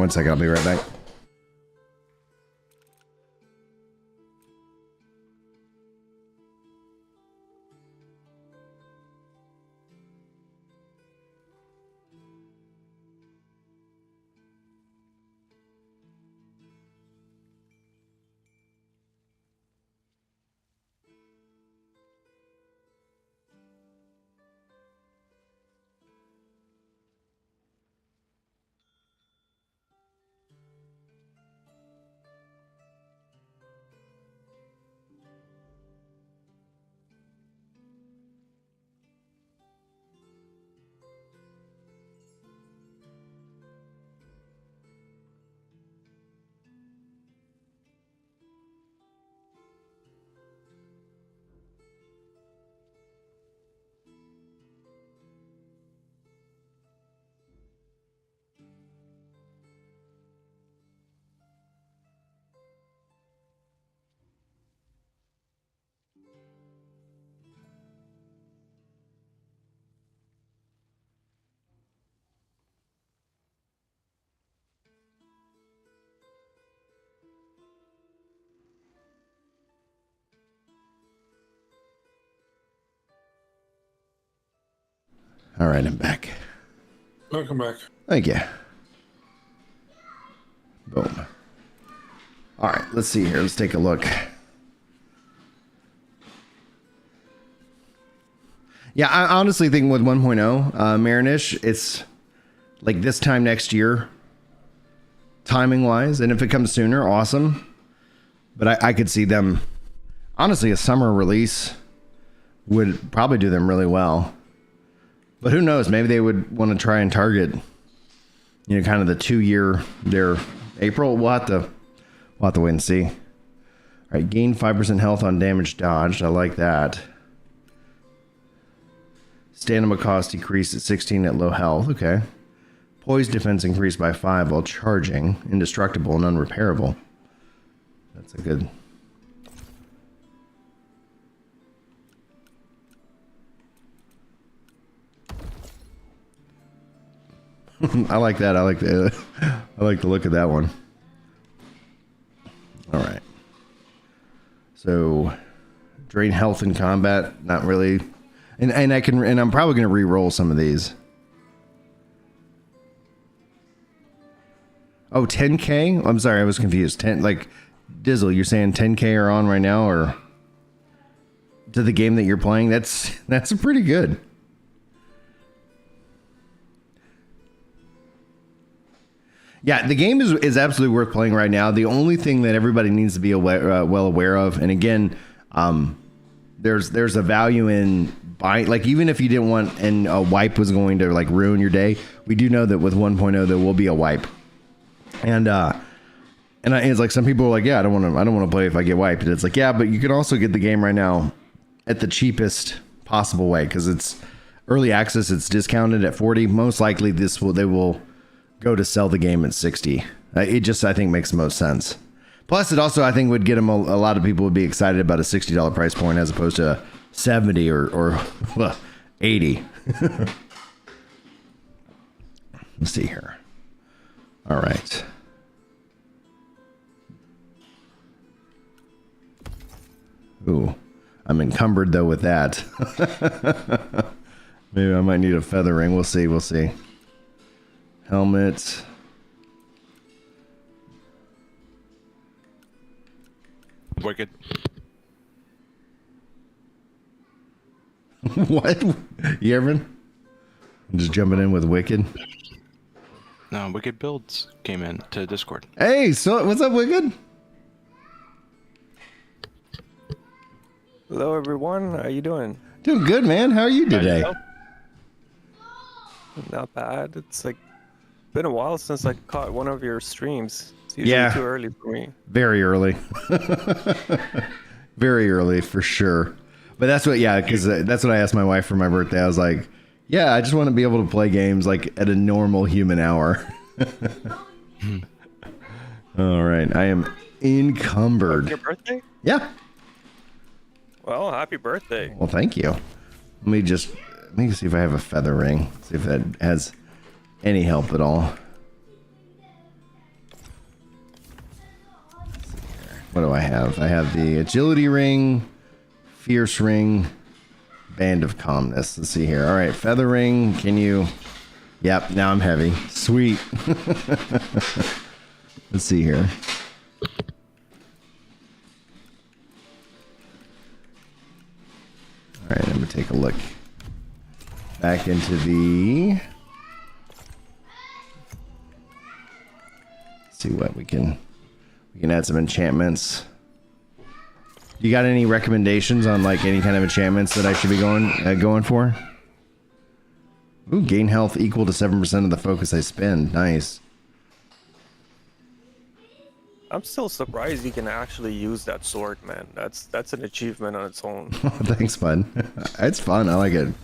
1 second. I'll be right back. All right, I'm back. Welcome back. Thank you. Boom. All right, let's see here. Let's take a look. Yeah, I honestly think with 1.0, Marinish, it's like this time next year, timing-wise. And if it comes sooner, awesome. But I could see them, honestly, a summer release would probably do them really well. But who knows? Maybe they would want to try and target, you know, kind of the 2-year, their April. We'll have to wait and see. All right, gain 5% health on damage dodged. I like that. Stamina cost decreased at 16 at low health. Okay. Poise defense increased by 5 while charging. Indestructible and unrepairable. That's a good... I like that. I like the look of that one. All right. So, drain health in combat. Not really. And I'm probably going to re-roll some of these. Oh, 10K? I'm sorry, I was confused. 10, like, Dizzle, you're saying 10K are on right now, or to the game that you're playing? That's pretty good. Yeah, the game is absolutely worth playing right now. The only thing that everybody needs to be well aware of, and again, there's a value in buying. Like, even if you didn't want, and a wipe was going to like ruin your day, we do know that with 1.0 there will be a wipe, and it's like some people are like, yeah, I don't want to play if I get wiped. And it's like, yeah, but you can also get the game right now at the cheapest possible way because it's early access. It's discounted at 40. Most likely they will go to sell the game at 60. It just, I think, makes the most sense. Plus, it also, I think, would get them a lot of people would be excited about a $60 price point as opposed to 70 or 80. Let's see here. All right. Ooh, I'm encumbered though with that. Maybe I might need a feather ring. We'll see. We'll see. Helmet. Wicked. What? You ever? Just jumping in with Wicked? No, Wicked Builds came in to Discord. Hey, so what's up, Wicked? Hello, everyone. How you doing? Doing good, man. How are you today? Not bad. It's like been a while since I caught one of your streams. It's usually too early for me. Very early. Very early for sure. But that's what, yeah, because that's what I asked my wife for my birthday. I was like, yeah, I just want to be able to play games like at a normal human hour. All right. I am encumbered. Your birthday? Yeah. Well, happy birthday. Well, thank you. Let me see if I have a feather ring. See if that has any help at all. What do I have? I have the agility ring, fierce ring, band of calmness. Let's see here. All right, feather ring. Can you? Yep. Now I'm heavy. Sweet. Let's see here. All right, I'm gonna take a look back into the. See what we can add some enchantments. You got any recommendations on like any kind of enchantments that I should be going for? Ooh, gain health equal to 7% of the focus I spend. Nice. I'm still surprised you can actually use that sword, man. That's an achievement on its own. Thanks, bud. It's fun. I like it.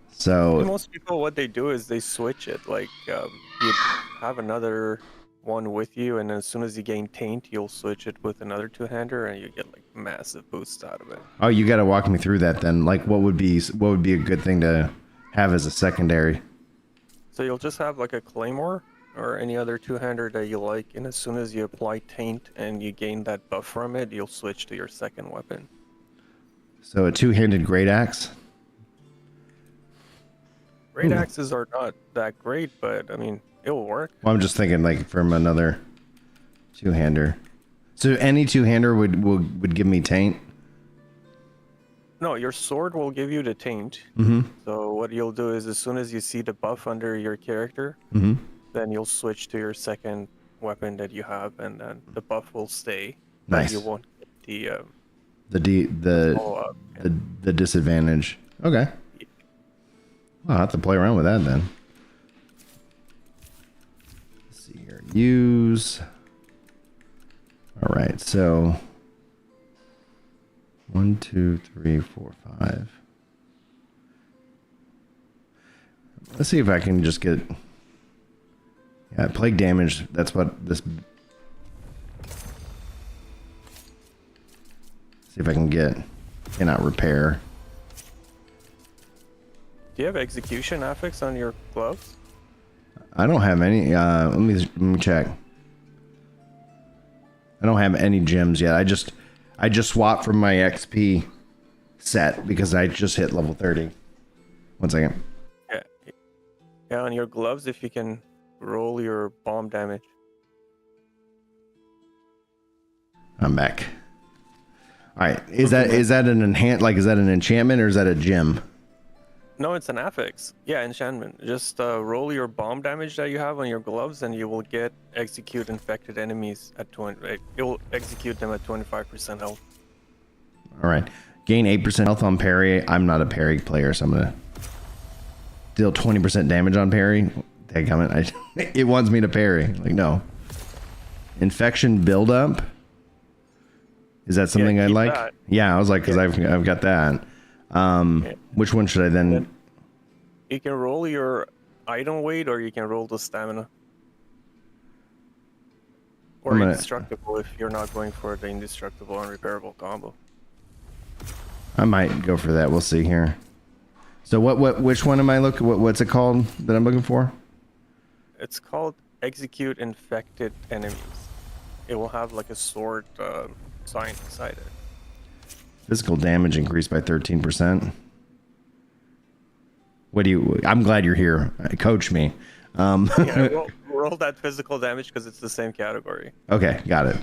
So Most people, what they do is they switch it. Like you have another one with you, and as soon as you gain taint, you'll switch it with another two-hander, and you get like massive boosts out of it. oh, you got to walk me through that then. Like, what would be a good thing to have as a secondary? So you'll just have like a claymore or any other two-hander that you like, and as soon as you apply taint and you gain that buff from it, you'll switch to your second weapon. So a two-handed great axe. Great axes are not that great, but I mean, it'll work. Well, I'm just thinking like from another two-hander. So any two-hander would give me taint. No, your sword will give you the taint. Mm-hmm. So what you'll do is as soon as you see the buff under your character, Mm-hmm. then you'll switch to your second weapon that you have, and then the buff will stay. Nice. But you won't get the disadvantage. Okay. I'll have to play around with that then. Let's see here. Use. All right. So 1, 2, 3, 4, 5. Let's see if I can just get. Yeah, plague damage. That's what this. See if I can get. Cannot repair. Do you have execution affix on your gloves? I don't have any. Let me check. I don't have any gems yet. I just swapped from my XP set because I just hit level 30. 1 second. Yeah, on your gloves, if you can roll your bomb damage. I'm back. All right. Is that an enchantment or is that a gem? No, it's an affix. Yeah, enchantment. Just roll your bomb damage that you have on your gloves, and you will get execute infected enemies at 20. It will execute them at 25% health. All right. Gain 8% health on parry. I'm not a parry player, so I'm gonna deal 20% damage on parry. It wants me to parry. Like, no. Infection buildup. Is that something I like? That. Yeah, I was like, because I've got that. Which one should I then? You can roll your item weight, or you can roll the stamina. Or indestructible if you're not going for the indestructible unrepairable combo. I might go for that. We'll see here. So which one am I looking? What's it called that I'm looking for? It's called execute infected enemies. It will have like a sword sign inside it. Physical damage increased by 13%. I'm glad you're here. Coach me. Yeah, roll that physical damage because it's the same category. Okay, got it.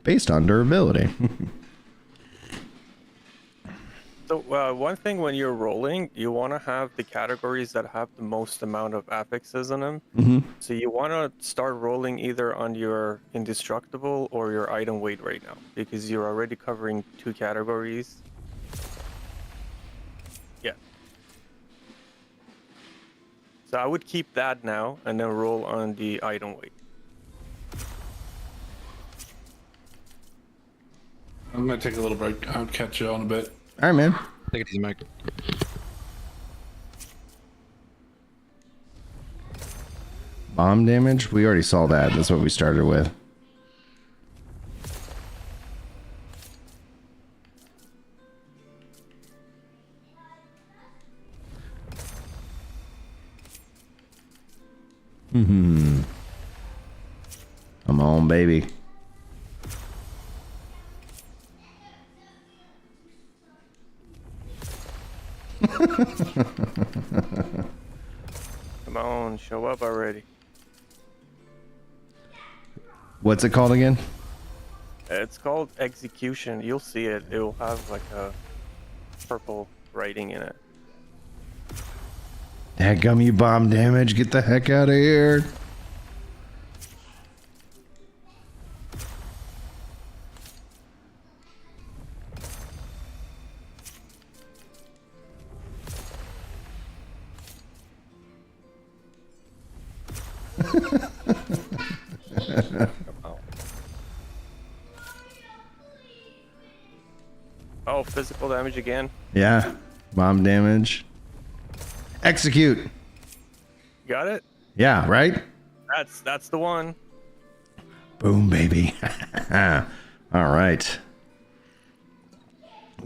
Based on durability. So one thing when you're rolling, you want to have the categories that have the most amount of affixes in them. Mm-hmm. So you want to start rolling either on your indestructible or your item weight right now, because you're already covering 2 categories. Yeah. So I would keep that now and then roll on the item weight. I'm gonna take a little break. I'll catch you on a bit. All right, man. Take it easy, Mike. Bomb damage? We already saw that. That's what we started with. Come on, baby. Come on, show up already. What's it called again? It's called execution. You'll see it. It will have like a purple writing in it. Dadgum, you bomb damage. Get the heck out of here. Oh, physical damage again. Yeah. Bomb damage. Execute. Got it? Yeah, right? That's the one. Boom, baby. All right.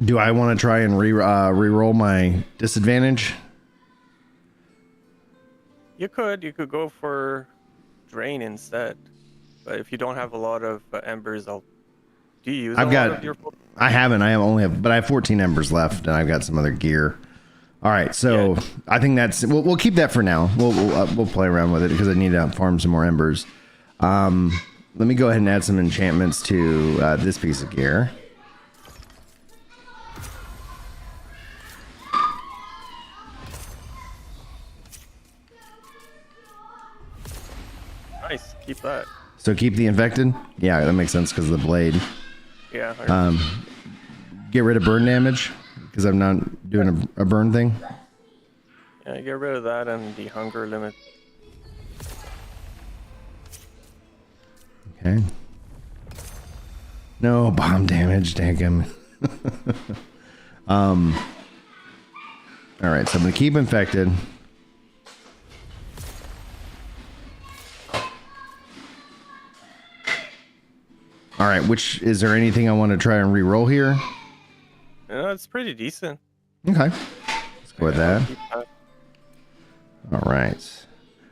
Do I want to try and re-roll my disadvantage? You could go for drain instead. But if you don't have a lot of embers, do you use I've a got lot of your... I haven't. I only have, but I have 14 embers left, and I've got some other gear. All right, so Yeah. I think we'll keep that for now. We'll play around with it because I need to farm some more embers. Let me go ahead and add some enchantments to this piece of gear. Nice, keep that. So keep the infected. Yeah, that makes sense because of the blade. Yeah. Get rid of burn damage because I'm not doing a burn thing. Yeah, get rid of that and the hunger limit. Okay. No bomb damage, dang. All right, so I'm gonna keep infected. All right, is there anything I want to try and re-roll here? Yeah, it's pretty decent. Okay, let's go with that. Keep that. All right.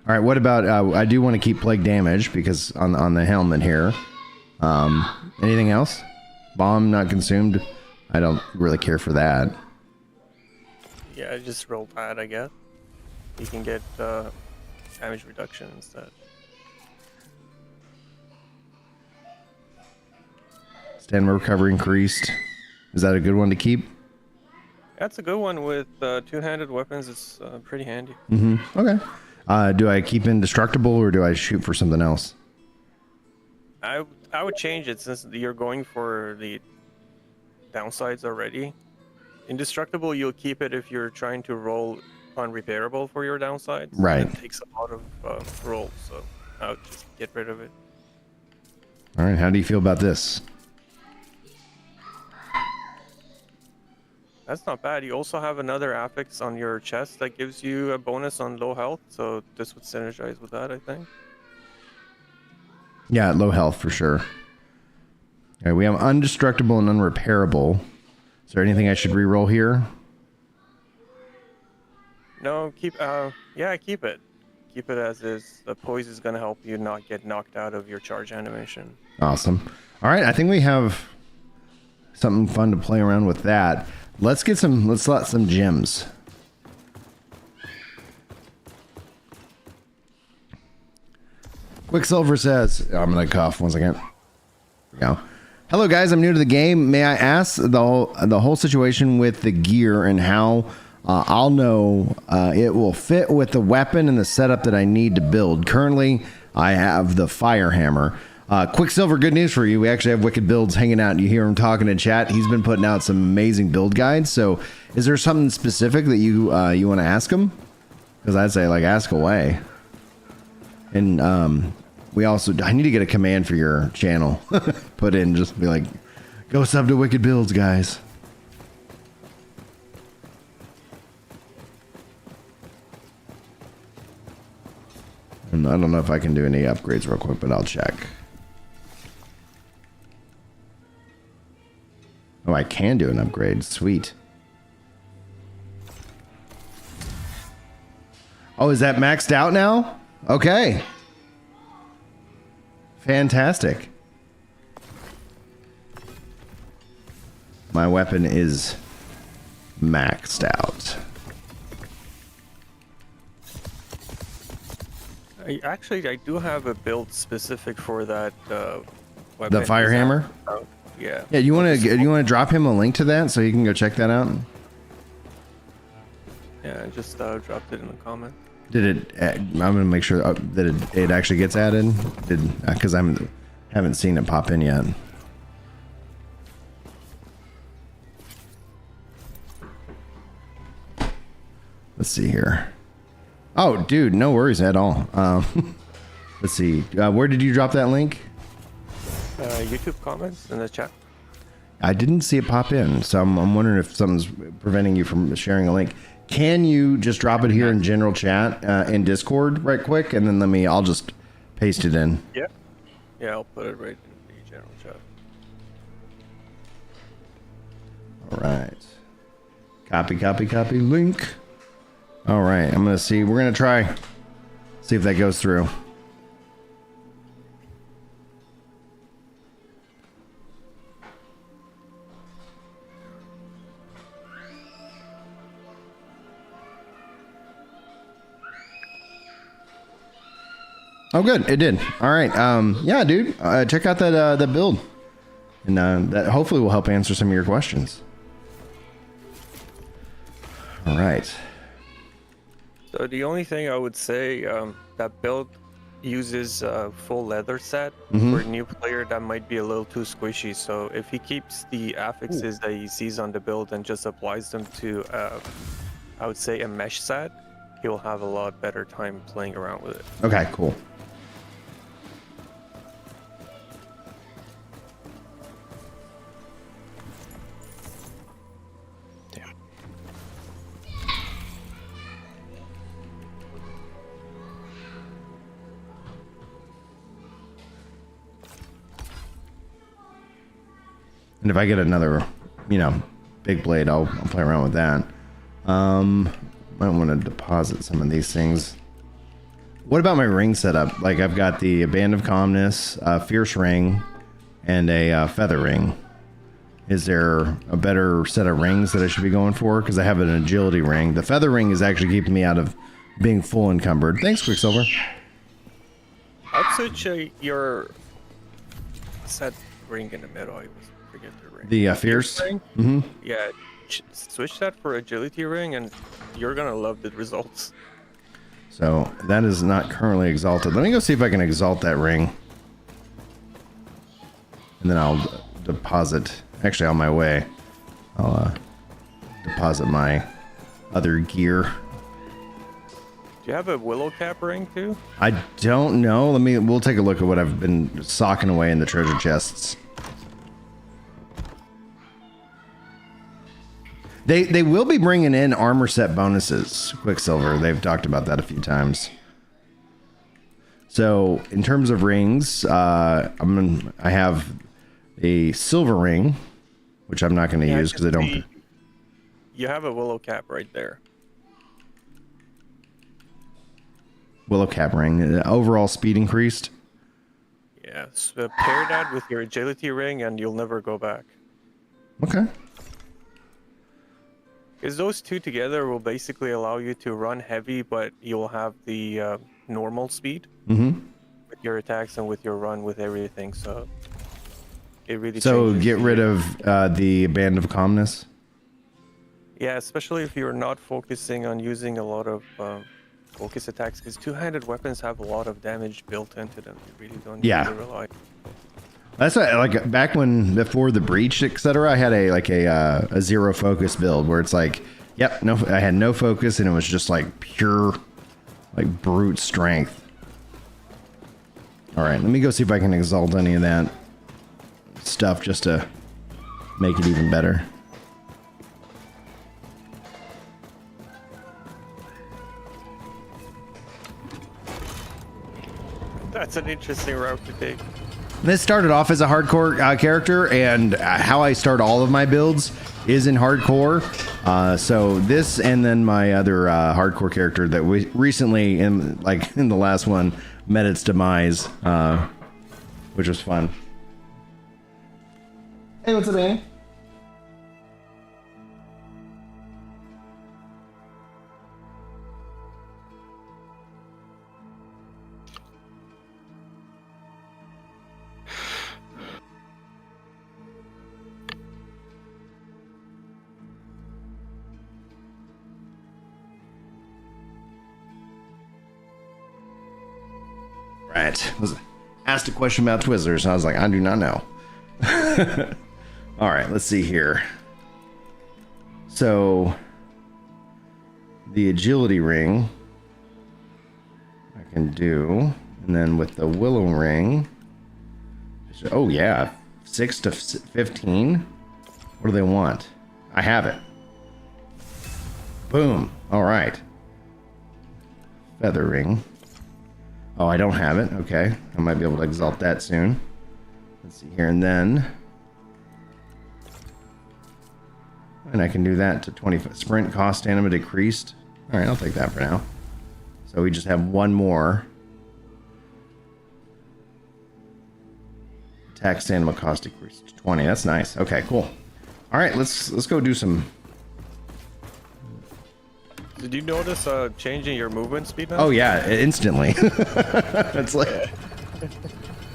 All right, what about, I do want to keep plague damage because on the helmet here. Anything else? Bomb not consumed. I don't really care for that. Yeah, just roll that, I guess. You can get damage reduction instead. Stand recovery increased. Is that a good one to keep? That's a good one with two-handed weapons. It's pretty handy. Okay. Do I keep indestructible or do I shoot for something else? I would change it since you're going for the downsides already. Indestructible, you'll keep it if you're trying to roll unrepairable for your downsides. Right. It takes a lot of rolls, so I would just get rid of it. All right. How do you feel about this? That's not bad. You also have another affix on your chest that gives you a bonus on low health, so this would synergize with that, I think. Yeah, low health for sure. All right, we have undestructible and unrepairable. Is there anything I should re-roll here? No, keep it. Keep it as is. The poise is gonna help you not get knocked out of your charge animation. Awesome. All right, I think we have something fun to play around with that. Let's slot some gems. Quicksilver says, I'm gonna cough 1 second. There we go. Hello guys, I'm new to the game. May I ask the whole situation with the gear and how I'll know it will fit with the weapon and the setup that I need to build. Currently, I have the fire hammer. Quicksilver, good news for you. We actually have Wicked Builds hanging out. You hear him talking in chat. He's been putting out some amazing build guides. So is there something specific that you want to ask him? Because I'd say, like, ask away. And I need to get a command for your channel. Put in, just be like, go sub to Wicked Builds, guys. And I don't know if I can do any upgrades real quick, but I'll check. Oh, I can do an upgrade. Sweet. Oh, is that maxed out now? Okay. Fantastic. My weapon is maxed out. I do have a build specific for that weapon. The fire hammer? Yeah. Yeah, you want to drop him a link to that so he can go check that out? Yeah, I just dropped it in the comment. Did it? I'm gonna make sure that it actually gets added. Because I haven't seen it pop in yet. Let's see here. Oh, dude, no worries at all. Let's see. Where did you drop that link? YouTube comments in the chat. I didn't see it pop in, so I'm wondering if something's preventing you from sharing a link. Can you just drop it here in general chat in Discord right quick, and then I'll just paste it in. Yeah. Yeah, I'll put it right in the general chat. All right. Copy, link. All right, I'm gonna see. We're gonna try. See if that goes through. Oh, good. It did. All right. Yeah, dude. Check out that build, and that hopefully will help answer some of your questions. All right. So the only thing I would say, that build uses a full leather set. For a new player that might be a little too squishy. So if he keeps the affixes that he sees on the build and just applies them to, I would say, a mesh set, he'll have a lot better time playing around with it. Okay, cool. And if I get another, big blade, I'll play around with that. Might want to deposit some of these things. What about my ring setup? Like, I've got the Band of Calmness, Fierce Ring, and a Feather Ring. Is there a better set of rings that I should be going for? Because I have an Agility Ring. The Feather Ring is actually keeping me out of being full encumbered. Thanks, Quicksilver. I'd switch your set ring in the middle. I forget the ring. The Fierce? Ring? Mm-hmm. Yeah, switch that for Agility Ring, and you're gonna love the results. So that is not currently exalted. Let me go see if I can exalt that ring. And then I'll deposit, actually on my way, I'll deposit my other gear. Do you have a willow cap ring too? I don't know. We'll take a look at what I've been socking away in the treasure chests. They will be bringing in armor set bonuses, Quicksilver. They've talked about that a few times. So in terms of rings, I have a silver ring, which I'm not going to use because I don't. You have a willow cap right there. Willow cap ring. Overall speed increased. Yeah, so pair that with your agility ring, and you'll never go back. Okay. Because those two together will basically allow you to run heavy, but you'll have the normal speed with your attacks and with your run with everything. So it really. So get rid of the Band of Calmness. Yeah, especially if you're not focusing on using a lot of focus attacks, because two-handed weapons have a lot of damage built into them. You really don't need to rely. That's like back before the breach, etc. I had a zero focus build where it's like, yep, no, I had no focus and it was just like pure, like brute strength. All right, let me go see if I can exalt any of that stuff just to make it even better. That's an interesting route to take. This started off as a hardcore character, and how I start all of my builds is in hardcore. So this, and then my other hardcore character that we recently, in the last one, met its demise, which was fun. Hey, what's up, Annie? Right. Was asked a question about Twizzlers. I was like, I do not know. All right, let's see here. So the agility ring I can do, and then with the willow ring. Oh yeah, 6 to 15. What do they want? I have it. Boom. All right. Feather ring. Oh, I don't have it. Okay. I might be able to exalt that soon. Let's see here. And then... and I can do that to 25. Sprint cost stamina decreased. All right, I'll take that for now. So we just have one more. Attack stamina cost decreased to 20. That's nice. Okay, cool. All right, let's go do some... Did you notice changing your movement speed now? Oh yeah, instantly. It's like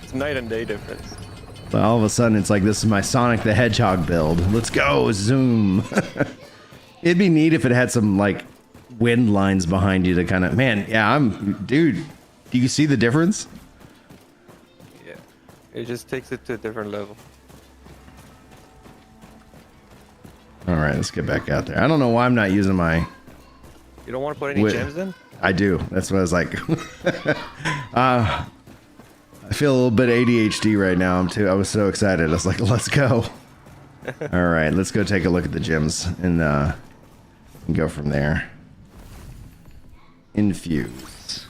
it's night and day difference. But all of a sudden it's like, this is my Sonic the Hedgehog build. Let's go, zoom. It'd be neat if it had some like wind lines behind you to kind of, man, yeah, dude, do you see the difference? Yeah, it just takes it to a different level. All right, let's get back out there. I don't know why I'm not using my... You don't want to put any gems in? I do. That's what I was like. I feel a little bit ADHD right now. I was so excited. I was like, let's go. All right, let's go take a look at the gems and go from there. Infuse.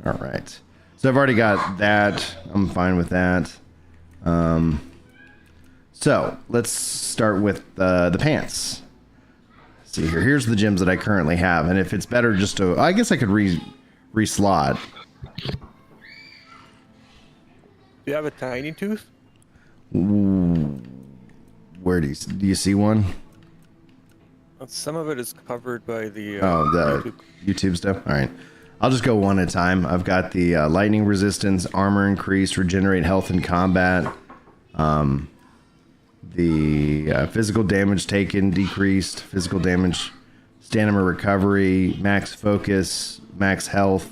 All right. So I've already got that. I'm fine with that. So let's start with the pants. Let's see here. Here's the gems that I currently have, and if it's better just to, I guess I could re-slot. Do you have a tiny tooth? Ooh, where do you see one? Some of it is covered by the the YouTube stuff. All right, I'll just go one at a time. I've got the lightning resistance, armor increase, regenerate health in combat. The physical damage taken decreased, physical damage, stamina recovery, max focus, max health,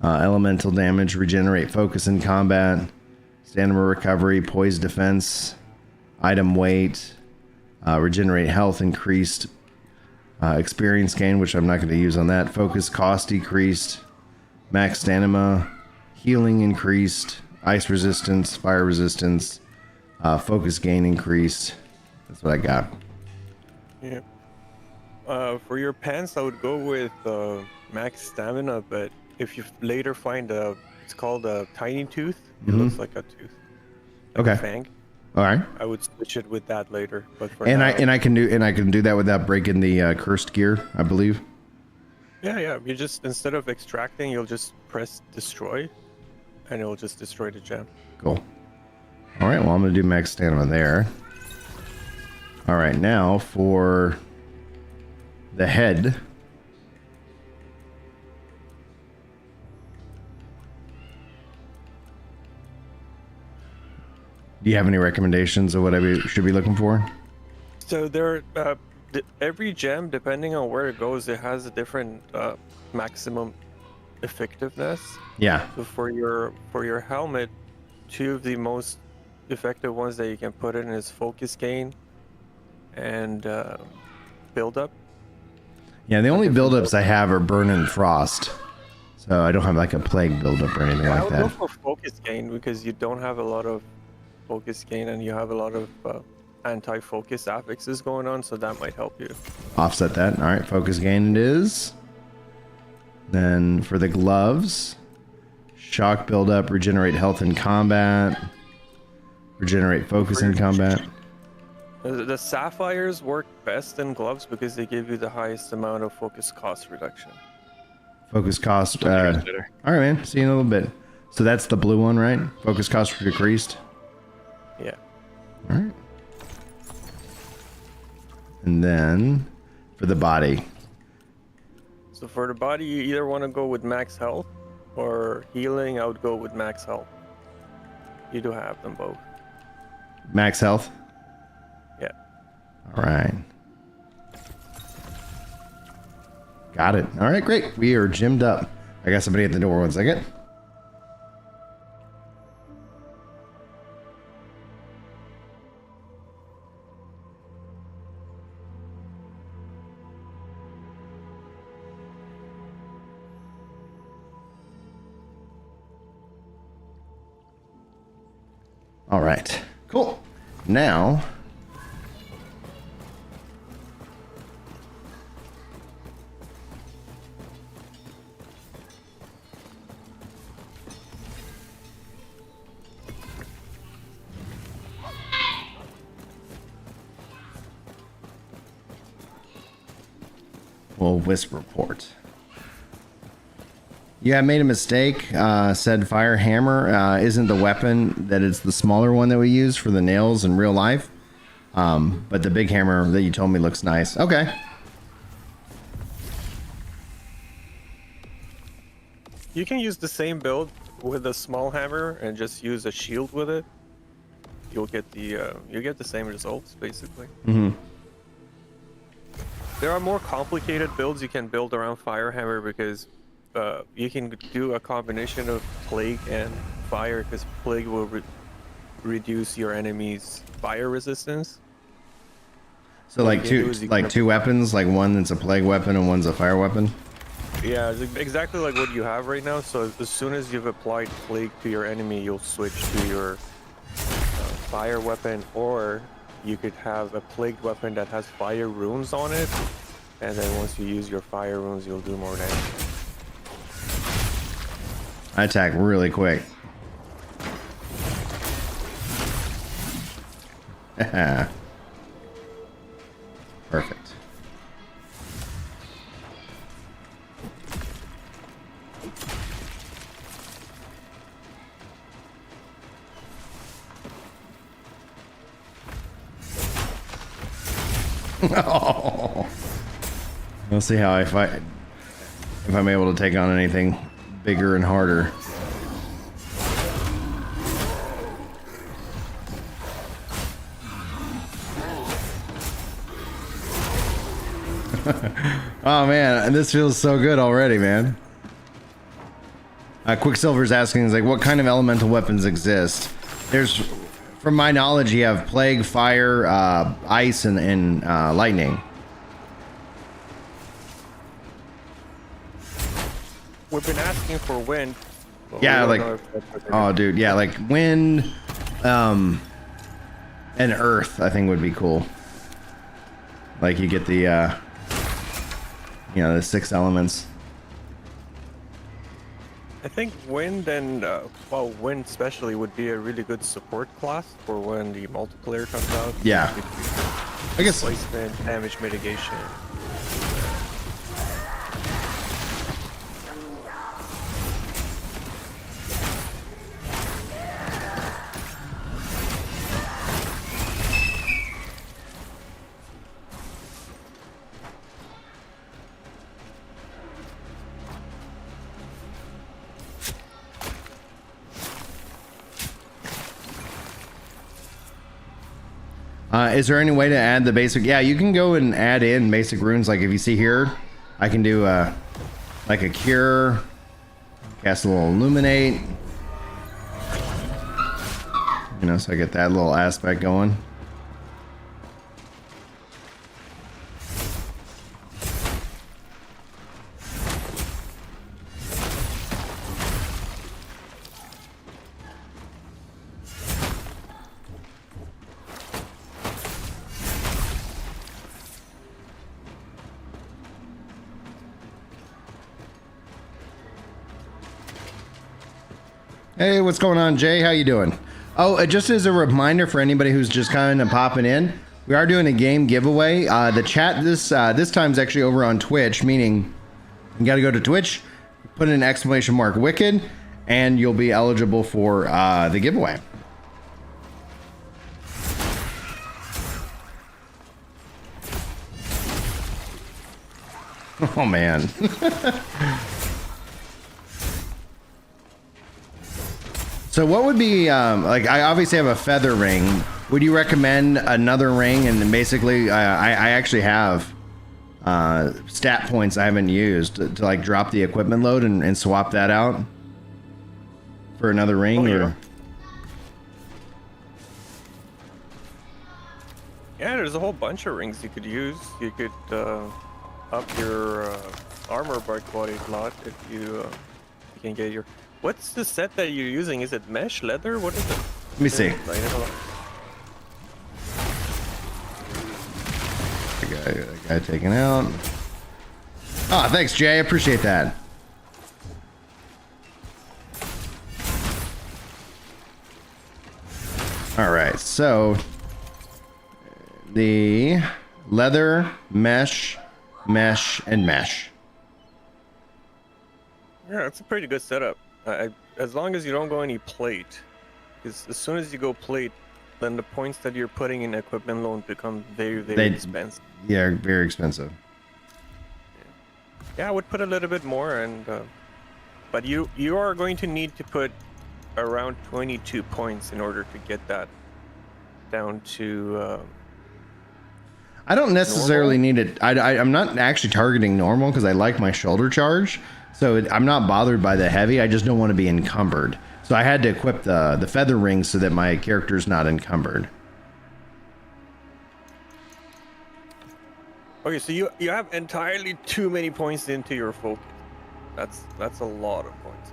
elemental damage, regenerate focus in combat, stamina recovery, poise defense, item weight, regenerate health increased, experience gain, which I'm not going to use on that, focus cost decreased, max stamina, healing increased, ice resistance, fire resistance, focus gain increased. That's what I got. Yeah. For your pants, I would go with max stamina, but if you later find it's called a tiny tooth. It looks like a tooth. Like Okay. a fang. All right. I would switch it with that later. But for And now, I can do that without breaking the cursed gear, I believe. yeah. You just, instead of extracting, you'll just press destroy, and it'll just destroy the gem. Cool. All right, well, I'm going to do max stamina there. All right, now for the head. Do you have any recommendations of what I should be looking for? So every gem, depending on where it goes, it has a different maximum effectiveness. Yeah. So for your helmet, two of the most effective ones that you can put in is focus gain and build up. Yeah, the only buildups I have are burn and frost. So I don't have like a plague buildup or anything I like would go that. for focus gain because you don't have a lot of focus gain and you have a lot of anti-focus affixes going on, so that might help you. Offset that. All right, focus gain it is. Then for the gloves, Shock buildup, regenerate health in combat, regenerate focus in combat. The sapphires work best in gloves because they give you the highest amount of focus cost reduction. Focus cost. All right, man. See you in a little bit. So that's the blue one, right? Focus cost decreased. Yeah. All right. And then for the body. So for the body, you either want to go with max health or healing. I would go with max health. You do have them both. Max health. Yeah. All right. Got it. All right, great. We are gymmed up. I got somebody at the door. 1 second. All right. Cool. Now... We'll whisper report. Yeah, I made a mistake. Said fire hammer isn't the weapon, that it's the smaller one that we use for the nails in real life. But the big hammer that you told me looks nice. Okay. You can use the same build with a small hammer and just use a shield with it. You'll get the same results basically. Mm-hmm. There are more complicated builds you can build around Firehammer because you can do a combination of Plague and Fire because Plague will reduce your enemy's fire resistance. So like two weapons, like one that's a plague weapon and one's a fire weapon? Yeah, it's exactly like what you have right now. So as soon as you've applied Plague to your enemy, you'll switch to your fire weapon, or you could have a plagued weapon that has fire runes on it, and then once you use your fire runes, you'll do more damage. I attack really quick. Perfect. Oh. We'll see how I fight, if I'm able to take on anything bigger and harder. Oh man, this feels so good already, man. Quicksilver's asking, is like, what kind of elemental weapons exist? There's, from my knowledge, you have plague, fire, ice, and lightning. We've been asking for wind. Yeah, like, oh dude, yeah, like wind, and earth, I think would be cool. Like you get the, you know, the 6 elements. I think wind and well, wind especially would be a really good support class for when the multiplayer comes out. Yeah, I guess. Placement, damage mitigation. Is there any way to add the basic? Yeah, you can go and add in basic runes. Like if you see here, I can do like a cure, cast a little illuminate. You know, so I get that little aspect going. Hey, what's going on, Jay? How you doing? Oh, just as a reminder for anybody who's just kind of popping in, we are doing a game giveaway. The chat this time's actually over on Twitch, meaning you got to go to Twitch, put in ! Wicked, and you'll be eligible for the giveaway. Oh man. So what would be like? I obviously have a feather ring. Would you recommend another ring? And basically, I actually have stat points I haven't used to like drop the equipment load and swap that out for another ring. Or yeah, there's a whole bunch of rings you could use. You could up your armor by quite a lot if you can get your. What's the set that you're using? Is it mesh, leather? What is it? Let me see. The guy taken out. Oh, thanks, Jay. I appreciate that. All right, so the leather, mesh, and mesh. Yeah, it's a pretty good setup. As long as you don't go any plate, because as soon as you go plate, then the points that you're putting in equipment loan become very expensive. Yeah, very expensive. Yeah, I would put a little bit more, and but you are going to need to put around 22 points in order to get that down to. I don't necessarily need it. I'm not actually targeting normal because I like my shoulder charge. So I'm not bothered by the heavy. I just don't want to be encumbered. So I had to equip the feather ring so that my character's not encumbered. Okay, so you have entirely too many points into your focus. That's a lot of points.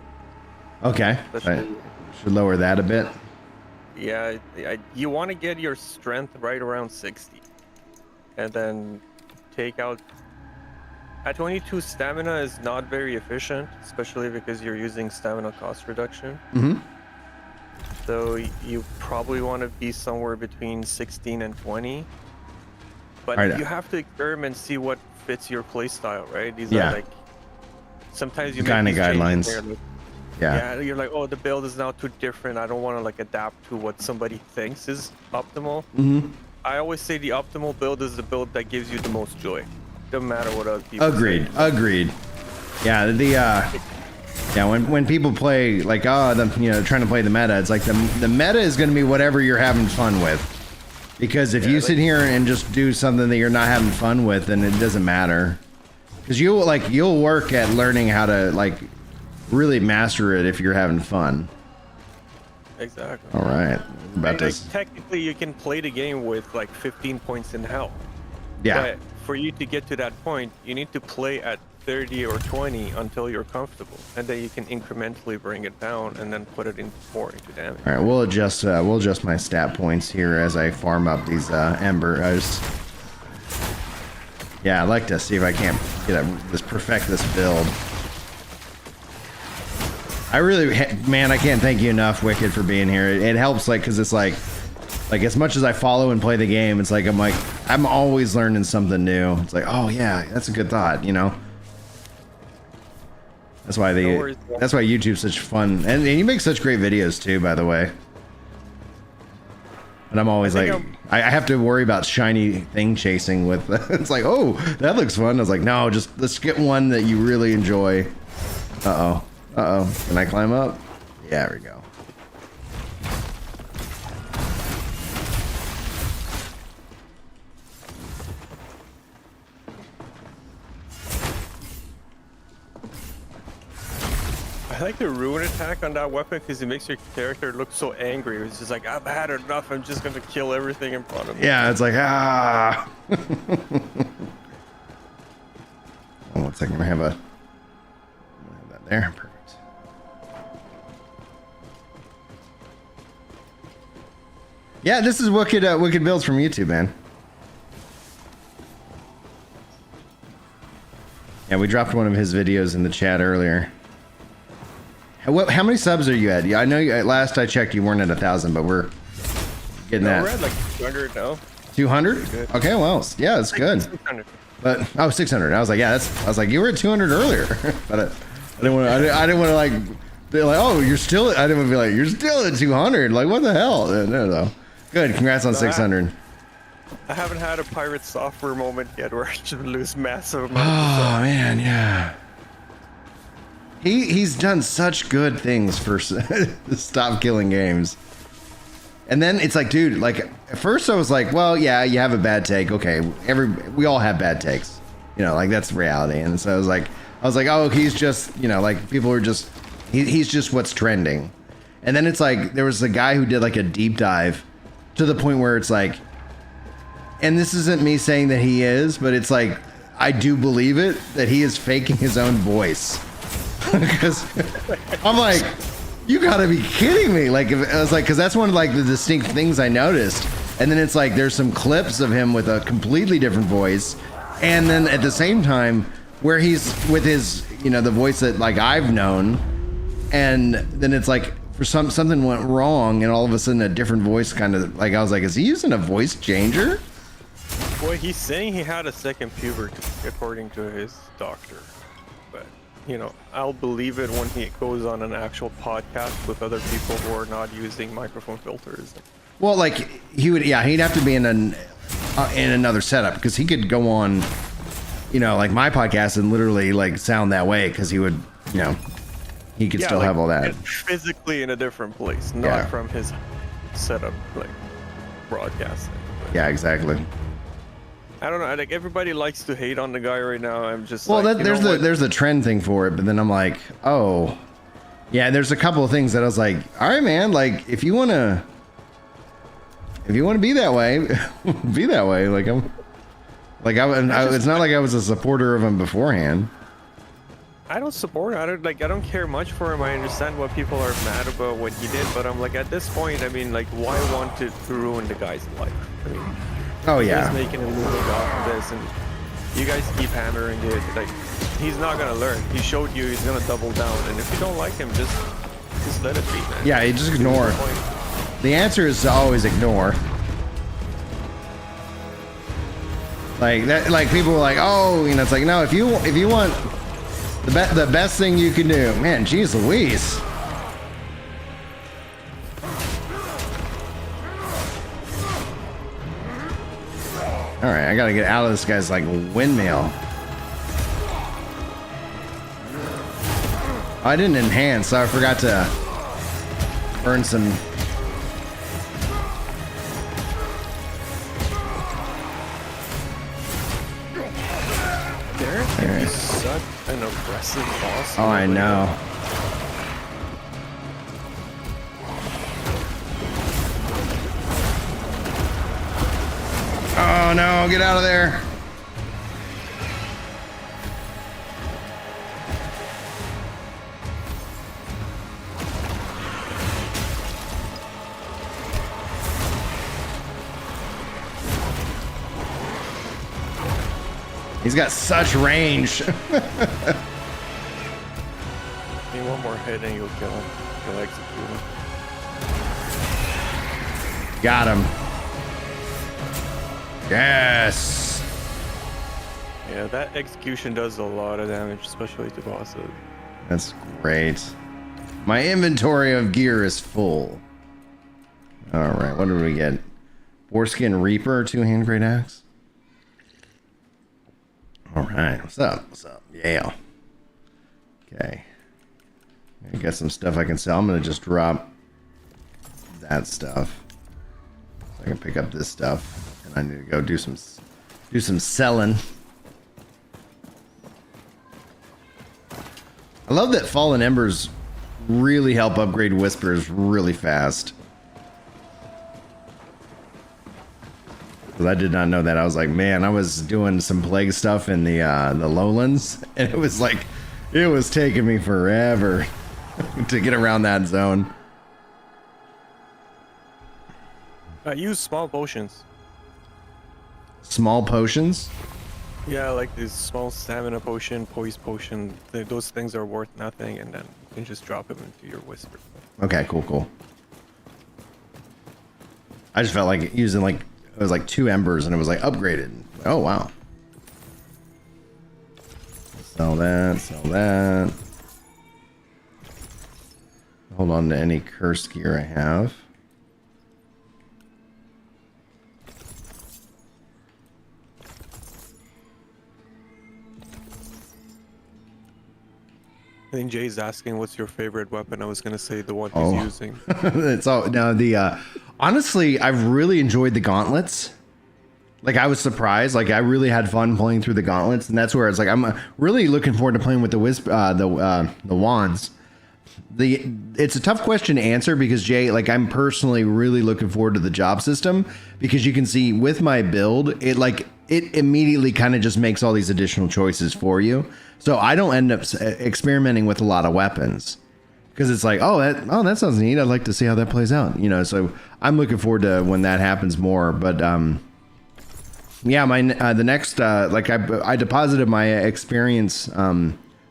Okay, I should lower that a bit. Yeah, you want to get your strength right around 60, and then take out. At 22, stamina is not very efficient, especially because you're using stamina cost reduction. Mm-hmm. So you probably want to be somewhere between 16 and 20. But right. You have to experiment, see what fits your playstyle, right? These Yeah. are like sometimes you Kind make of these guidelines. changes there, Yeah. yeah, you're like, oh, the build is now too different. I don't want to like adapt to what somebody thinks is optimal. Mm-hmm. I always say the optimal build is the build that gives you the most joy. Doesn't matter what other people Agreed. say. Agreed. Yeah. When people play like trying to play the meta, it's like the meta is going to be whatever you're having fun with. Because if you sit here and just do something that you're not having fun with, then it doesn't matter. Because you'll work at learning how to like really master it if you're having fun. Exactly. All right. About this. Technically, you can play the game with like 15 points in health. Yeah. But for you to get to that point, you need to play at 30 or 20 until you're comfortable, and then you can incrementally bring it down and then put it in more into damage. All right. We'll adjust my stat points here as I farm up these ember. Yeah, I'd like to see if I can't perfect this build. I really, man, I can't thank you enough, Wicked, for being here. It helps, because it's like as much as I follow and play the game, it's like I'm always learning something new. It's like, oh yeah, that's a good thought, That's why that's why YouTube's such fun, and you make such great videos too, by the way. And I'm always I have to worry about shiny thing chasing with. It's like, oh, that looks fun. I was like, no, just let's get one that you really enjoy. Uh oh. Can I climb up? Yeah, there we go. I like the ruin attack on that weapon because it makes your character look so angry. It's just like, I've had enough. I'm just gonna kill everything in front of me. Yeah, it's like, ah. Oh, looks like I'm gonna have that there. Perfect. Yeah, this is Wicked builds from YouTube, man. Yeah, we dropped one of his videos in the chat earlier. How many subs are you at? Yeah, I know last I checked you weren't at 1,000, but we're getting No, that. we're at like 200 now. 200? Okay, well, yeah, it's good. 600. But 600. I was like, yeah, I was like, you were at 200 earlier. But I didn't want to. I didn't want to like be like, oh, you're still. I didn't want to be like, you're still at 200. Like, what the hell? No. Good. Congrats on 600. I haven't had a pirate software moment yet where I should lose massive amounts. Oh man, yeah. He's done such good things for stop killing games. And then it's like, dude, like at first I was like, well, yeah, you have a bad take. Okay, we all have bad takes. You know, like that's reality. And so I was like, oh, he's just, you know, like people are just he's just what's trending. And then it's like there was a guy who did like a deep dive to the point where it's like, and this isn't me saying that he is, but it's like I do believe it that he is faking his own voice. Because I'm like, you gotta be kidding me. Like, I was like, because that's one of like the distinct things I noticed. And then it's like there's some clips of him with a completely different voice, and then at the same time where he's with his, you know, the voice that like I've known, and then it's like for something went wrong, and all of a sudden a different voice kind of like I was like, is he using a voice changer? Well, he's saying he had a second puberty according to his doctor. But, you know, I'll believe it when he goes on an actual podcast with other people who are not using microphone filters. Well, like he'd have to be in another setup because he could go on, you know, like my podcast and literally like sound that way because he would, you know, he could still like, have all that physically in a different place, not from his setup, like broadcasting. But yeah, exactly. I don't know. Like everybody likes to hate on the guy right now. I'm just well, like, there's the trend thing for it, but then I'm like, oh, yeah. There's a couple of things that I was like, all right, man. Like if you want to be that way, be that way. Like it's not like I was a supporter of him beforehand. I don't support him. I don't care much for him. I understand what people are mad about what he did, but I'm like at this point, I mean, like why want to ruin the guy's life? I mean. Oh yeah. He's making a living off of this, and you guys keep hammering it. Like he's not gonna learn. He showed you he's gonna double down, and if you don't like him, just let it be, man. Yeah, you just ignore. The answer is to always ignore. Like that. Like people are like, oh, you know, it's like no. If you want the best thing you can do, man. Jeez Louise. All right, I gotta get out of this guy's like windmill. I didn't enhance, so I forgot to burn some. Derek, you such an aggressive boss. Oh, I know. Oh no, get out of there. He's got such range. Need one more hit and you'll kill him. You'll execute him. Got him. Yes. Yeah, that execution does a lot of damage, especially to bosses. That's great. My inventory of gear is full. All right, what did we get? Foreskin Reaper, 2-hand great axe. All right, what's up? What's up? Yeah. Okay. I got some stuff I can sell. I'm gonna just drop that stuff. So I can pick up this stuff. I need to go do some selling. I love that Fallen Embers really help upgrade Whispers really fast. Because I did not know that. I was like, man, I was doing some plague stuff in the lowlands, and it was like, it was taking me forever to get around that zone. I use small potions. Small potions? Yeah, like this small stamina potion, poise potion. Those things are worth nothing, and then can just drop him into your whisper. Okay, cool. I just felt like using like it was like 2 embers and it was like upgraded. Oh wow. Sell that. Hold on to any cursed gear I have. I think Jay's asking what's your favorite weapon. I was gonna say the one he's using. It's all now the honestly, I've really enjoyed the gauntlets. Like I was surprised. Like I really had fun playing through the gauntlets, and that's where it's like I'm really looking forward to playing with the wands. It's a tough question to answer because Jay, like I'm personally really looking forward to the job system because you can see with my build, it immediately kind of just makes all these additional choices for you. So I don't end up experimenting with a lot of weapons because it's like, that sounds neat. I'd like to see how that plays out, you know. So I'm looking forward to when that happens more. But yeah, my the next like I deposited my experience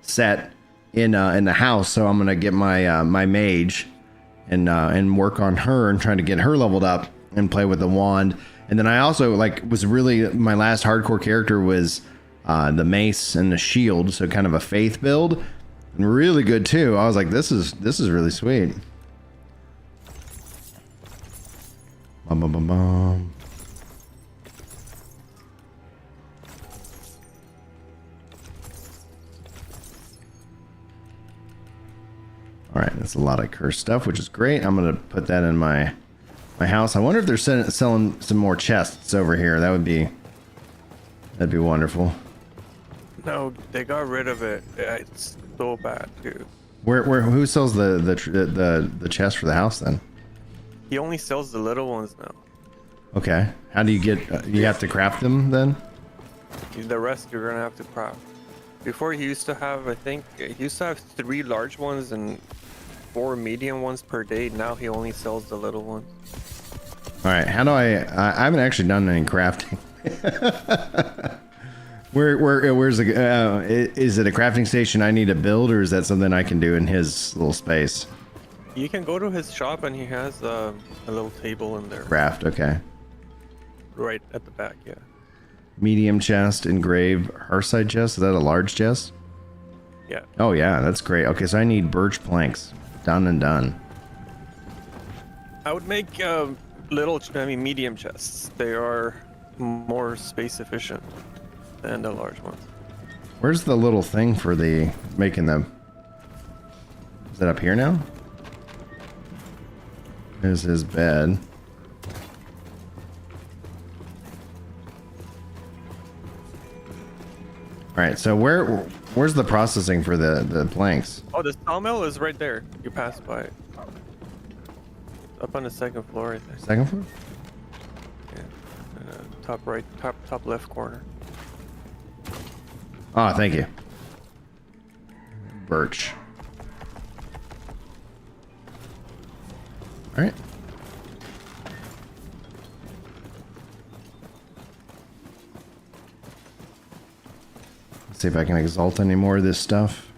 set in the house, so I'm gonna get my my mage and work on her and trying to get her leveled up and play with the wand. And then I also was really my last hardcore character was the mace and the shield, so kind of a faith build, and really good too. I was like, this is really sweet. Bum, bum, bum, bum. All right, that's a lot of cursed stuff, which is great. I'm gonna put that in my house. I wonder if they're selling some more chests over here. That'd be wonderful. No, they got rid of it. Yeah, it's so bad, dude. Who sells the chest for the house then? He only sells the little ones now. Okay. How do you get? You have to craft them then? The rest you're gonna have to craft. Before he used to have, I think, he used to have 3 large ones and 4 medium ones per day. Now he only sells the little ones. All right. How do I haven't actually done any crafting. Where's the is it a crafting station I need to build, or is that something I can do in his little space? You can go to his shop and he has a little table in there. Craft, okay. Right at the back, yeah. Medium chest, engraved hearthside chest. Is that a large chest? Yeah. Oh yeah, that's great. Okay, so I need birch planks. Done and done. I would make medium chests. They are more space efficient than the large ones. Where's the little thing for the making them? Is that up here now? There's his bed. All right, so where's the processing for the planks? Oh, the sawmill is right there. You pass by it. Up on the 2nd floor right there. 2nd floor? Yeah. Top right, top left corner. Oh, thank you. Birch. All right. Let's see if I can exalt any more of this stuff.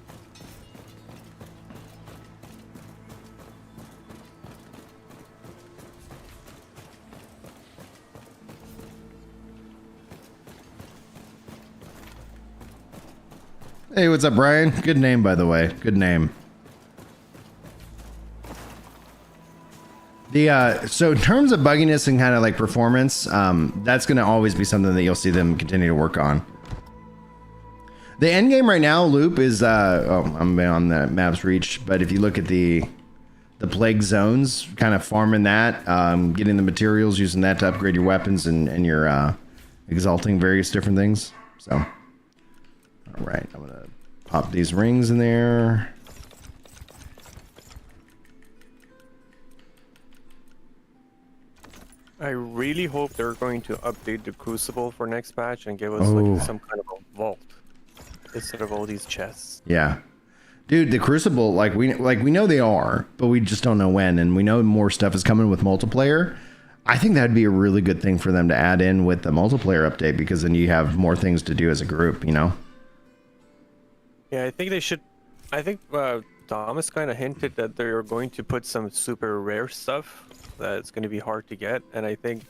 Hey, what's up, Brian? Good name, by the way. Good name. So in terms of bugginess and kind of like performance, that's going to always be something that you'll see them continue to work on. The end game right now, loop is I'm on the map's reach, but if you look at the plague zones, kind of farming that, getting the materials, using that to upgrade your weapons and your exalting various different things. So, all right, I'm gonna pop these rings in there. I really hope they're going to update the Crucible for next patch and give us some kind of a vault instead of all these chests. Yeah, dude, the Crucible, we know they are, but we just don't know when, and we know more stuff is coming with multiplayer. I think that'd be a really good thing for them to add in with the multiplayer update, because then you have more things to do as a group, you know? Yeah, I think they should. I think Thomas kind of hinted that they're going to put some super rare stuff that's going to be hard to get, and I think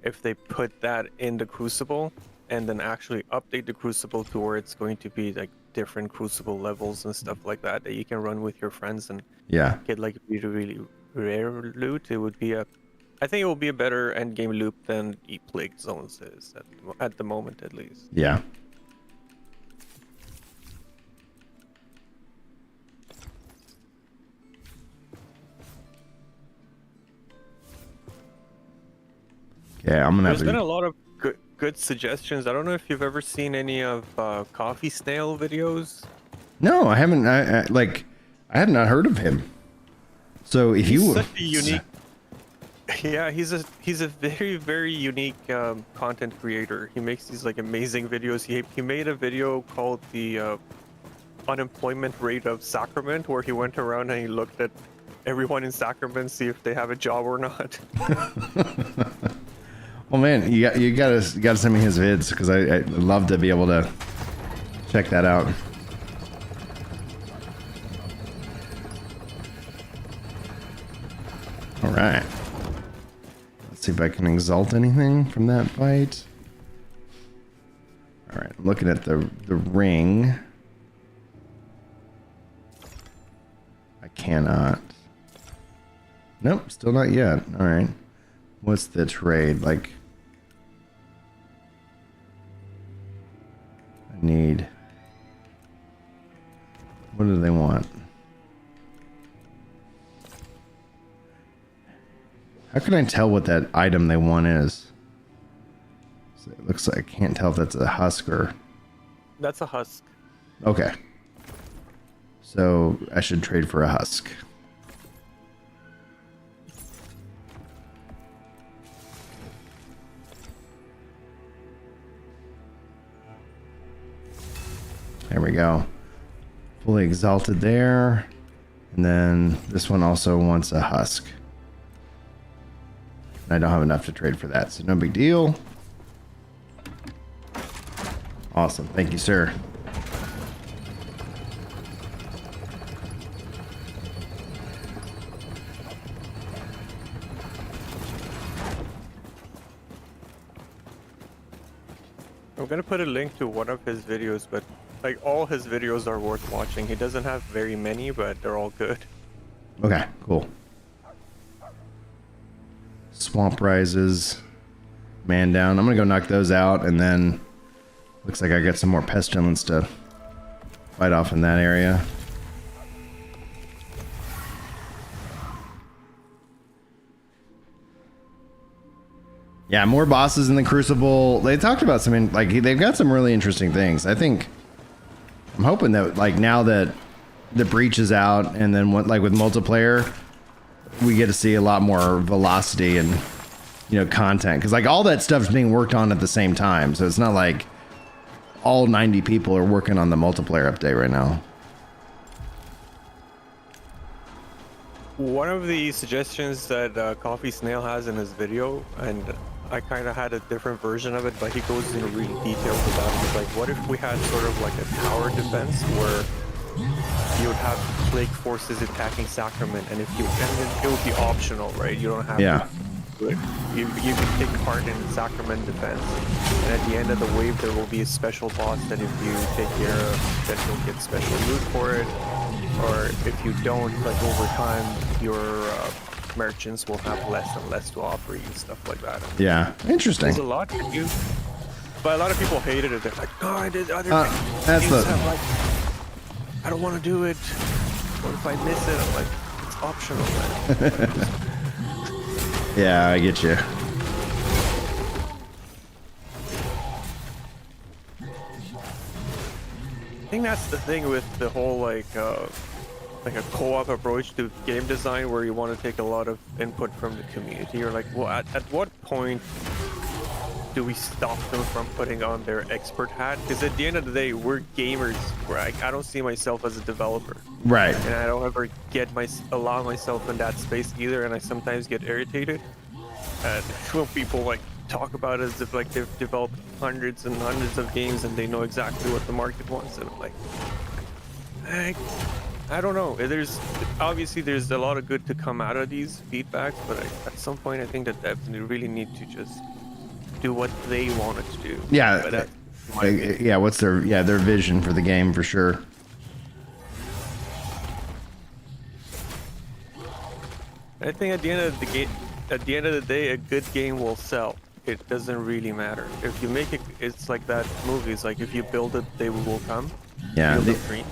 if they put that in the Crucible and then actually update the Crucible to where it's going to be like different Crucible levels and stuff like that that you can run with your friends and Yeah. get like really, really rare loot, it would be I think it will be a better endgame loop than the Plague Zones is at the moment, at least. Yeah. Yeah, I'm gonna have There's been a to. lot of good suggestions. I don't know if you've ever seen any of Coffee Snail videos. No, I haven't. I had not heard of him. So if He's you such a unique. Yeah, he's a very, very unique content creator. He makes these like amazing videos. He made a video called the unemployment rate of Sacrament, where he went around and he looked at everyone in Sacrament, see if they have a job or not. Well, man, you gotta send me his vids because I'd love to be able to check that out. All right. Let's see if I can exalt anything from that fight. All right, looking at the ring. I cannot. Nope, still not yet. All right. What's the trade? Like, I need. What do they want? How can I tell what that item they want is? So it looks like I can't tell if that's a husk or. That's a husk. Okay. So I should trade for a husk. There we go. Fully exalted there. And then this one also wants a husk. And I don't have enough to trade for that, so no big deal. Awesome. Thank you, sir. I'm gonna put a link to one of his videos, but like all his videos are worth watching. He doesn't have very many, but they're all good. Okay, cool. Swamp rises. Man down. I'm gonna go knock those out, and then looks like I got some more pestilence to fight off in that area. Yeah, more bosses in the Crucible. They talked about some, like, they've got some really interesting things. I think, I'm hoping that, like, now that the Breach is out, and then what, like with multiplayer, we get to see a lot more velocity and, you know, content. Because, like, all that stuff's being worked on at the same time. So it's not like all 90 people are working on the multiplayer update right now. One of the suggestions that Coffee Snail has in his video, and I kind of had a different version of it, but he goes into really detailed about it. He's like, what if we had sort of like a tower defense where you would have plague forces attacking Sacrament, and it would be optional, right? You don't have to do it. You can take part in Sacrament defense, and at the end of the wave there will be a special boss that if you take care of, then you'll get special loot for it, or if you don't, like over time your merchants will have less and less to offer you, stuff like that. Yeah, interesting. There's a lot to do, but a lot of people hated it. They're like, no, I did other that's games the have, like, I don't want to do it. What if I miss it? I'm like, it's optional, man. yeah, I get you. I think that's the thing with the whole like a co-op approach to game design, where you want to take a lot of input from the community. Or like, well, at what point do we stop them from putting on their expert hat? Because at the end of the day, we're gamers. Right? I don't see myself as a developer, Right. and I don't ever allow myself in that space either. And I sometimes get irritated when people like talk about it as if like they've developed hundreds and hundreds of games and they know exactly what the market wants. And I'm like, I don't know. There's obviously there's a lot of good to come out of these feedbacks, but at some point I think that devs really need to just do what they wanted to do. Yeah, But that's my like, opinion. yeah. What's their vision for the game for sure? I think at the end of the day, a good game will sell. It doesn't really matter if you make it. It's like that movie. It's like if you build it, they will come. Yeah. Build a dream.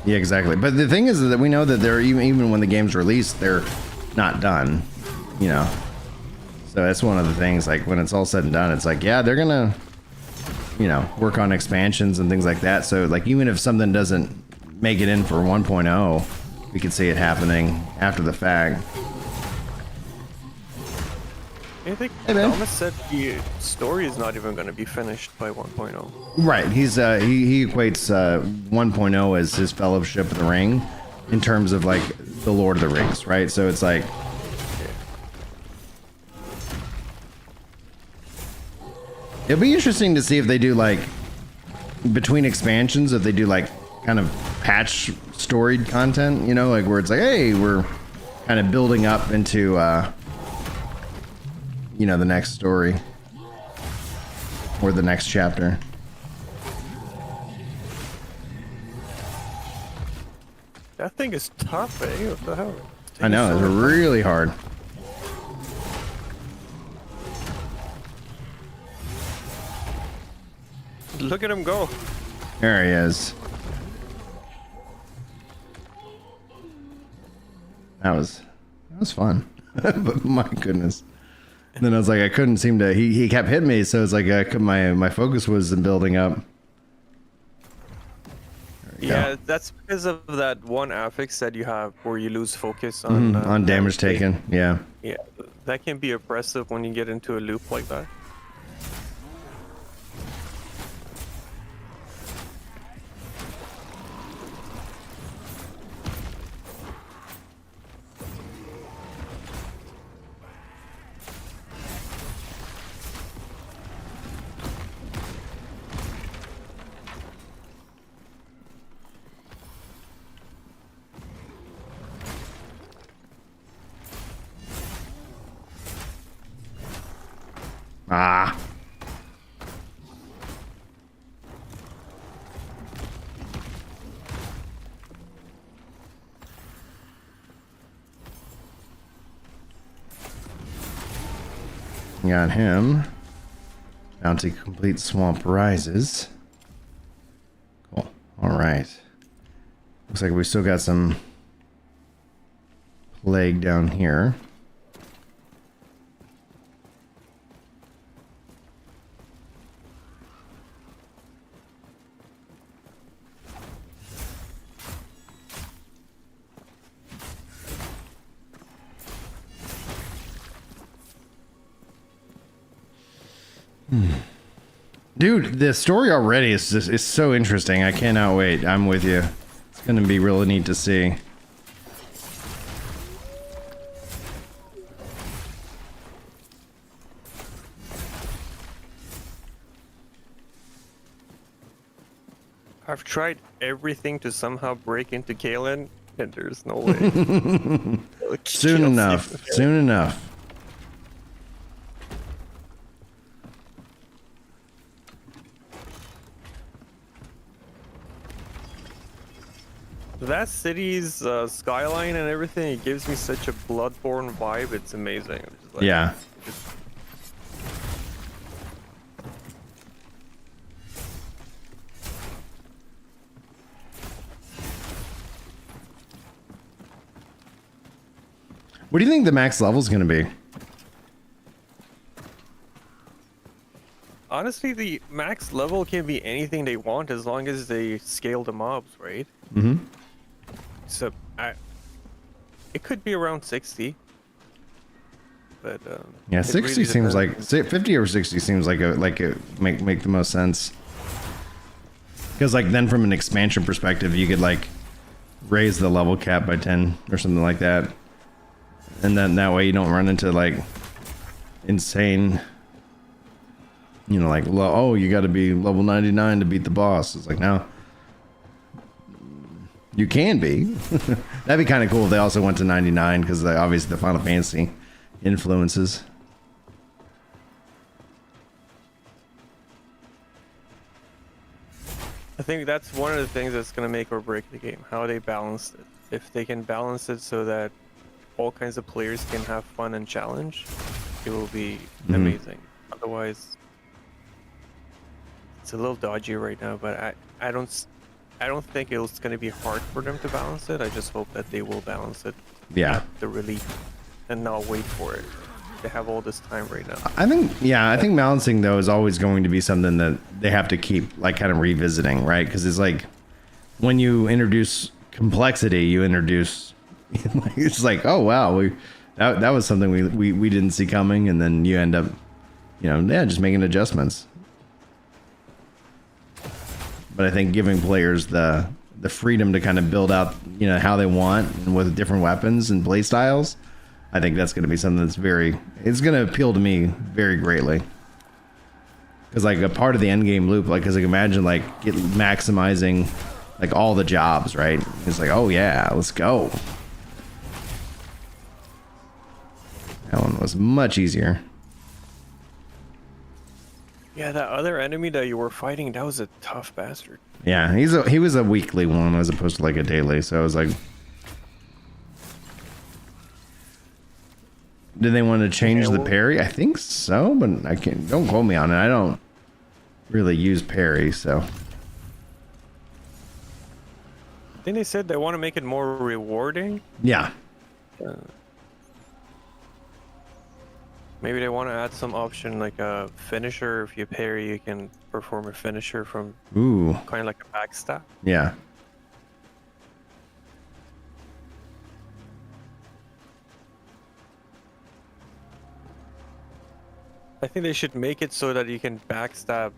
Yeah, exactly. But the thing is that we know that they're even when the game's released, they're not done. You know. So that's one of the things. Like when it's all said and done, it's like, yeah, they're gonna, you know, work on expansions and things like that. So like even if something doesn't make it in for 1.0, we could see it happening after the fact. I think Hey, man. Thomas said the story is not even going to be finished by 1.0. Right. He's he equates 1.0 as his Fellowship of the Ring in terms of like the Lord of the Rings, right? So it's like it'll be interesting to see if they do like between expansions, if they do like kind of patch storied content, you know, like where it's like, hey, we're kind of building up into you know, the next story or the next chapter. That thing is tough, eh? What the hell? I know, it's really hard. Look at him go. There he is. That was fun. But my goodness. And then I was like, I couldn't seem to. He kept hitting me, so it's like my focus was in building up. Yeah, that's because of that one affix that you have where you lose focus on On damage taken. Yeah. Yeah, that can be oppressive when you get into a loop like that. Ah. Got him. Bounty complete swamp rises. Cool. All right. Looks like we still got some plague down here. Dude, the story already is just is so interesting. I cannot wait. I'm with you. It's gonna be really neat to see. I've tried everything to somehow break into Kalen, and there's no way. Soon enough. Soon enough. That city's skyline and everything, it gives me such a Bloodborne vibe. It's amazing. I'm just like, Yeah. What do you think the max level is going to be? Honestly, the max level can be anything they want as long as they scale the mobs, right? Mm-hmm. So it could be around 60. But Yeah, it 60 really seems depends. like 50 or 60 seems like it make the most sense. Because like then from an expansion perspective, you could like raise the level cap by 10 or something like that. And then that way you don't run into like insane, you know, like, oh, you got to be level 99 to beat the boss. It's like, no. You can be. That'd be kind of cool if they also went to 99 because obviously the Final Fantasy influences. I think that's one of the things that's going to make or break the game, how they balance it. If they can balance it so that all kinds of players can have fun and challenge, it will be amazing. Otherwise, it's a little dodgy right now, but I don't think it's going to be hard for them to balance it. I just hope that they will balance it Yeah. at the release and not wait for it. They have all this time right now. I think balancing though is always going to be something that they have to keep like kind of revisiting, right? Because it's like when you introduce complexity, you introduce it's like, oh wow, that was something we didn't see coming, and then you end up, just making adjustments. But I think giving players the freedom to kind of build out, how they want and with different weapons and play styles, I think that's going to be something that's it's going to appeal to me very greatly. Because like a part of the endgame loop, like, because like imagine like maximizing like all the jobs, right? It's like, oh yeah, let's go. That one was much easier. Yeah, that other enemy that you were fighting, that was a tough bastard. Yeah, he was a weekly one as opposed to like a daily. So I was like, did they want to change the parry? I think so, but I can't. Don't quote me on it. I don't really use parry, so. I think they said they want to make it more rewarding. Yeah. Maybe they want to add some option like a finisher. If you parry, you can perform a finisher from kind of like a backstab. Yeah. I think they should make it so that you can backstab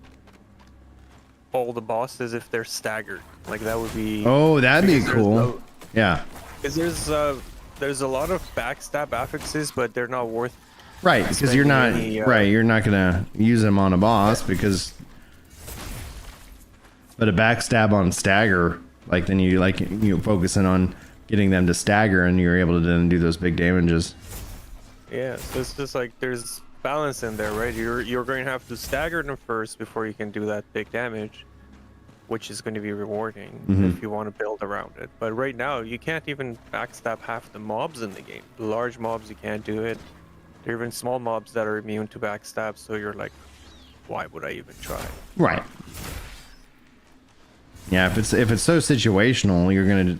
all the bosses if they're staggered. Like that would be. Oh, that'd be cool. Yeah. Because there's a lot of backstab affixes, but they're not worth. Right, because you're not you're not gonna use them on a boss because. But a backstab on stagger, like then you focusing on getting them to stagger, and you're able to then do those big damages. Yeah, so it's just like there's balance in there, right? You're going to have to stagger them first before you can do that big damage, which is going to be rewarding if you want to build around it. But right now, you can't even backstab half the mobs in the game. The large mobs, you can't do it. There are even small mobs that are immune to backstab, so you're like, why would I even try? Right. Yeah, if it's so situational, you're gonna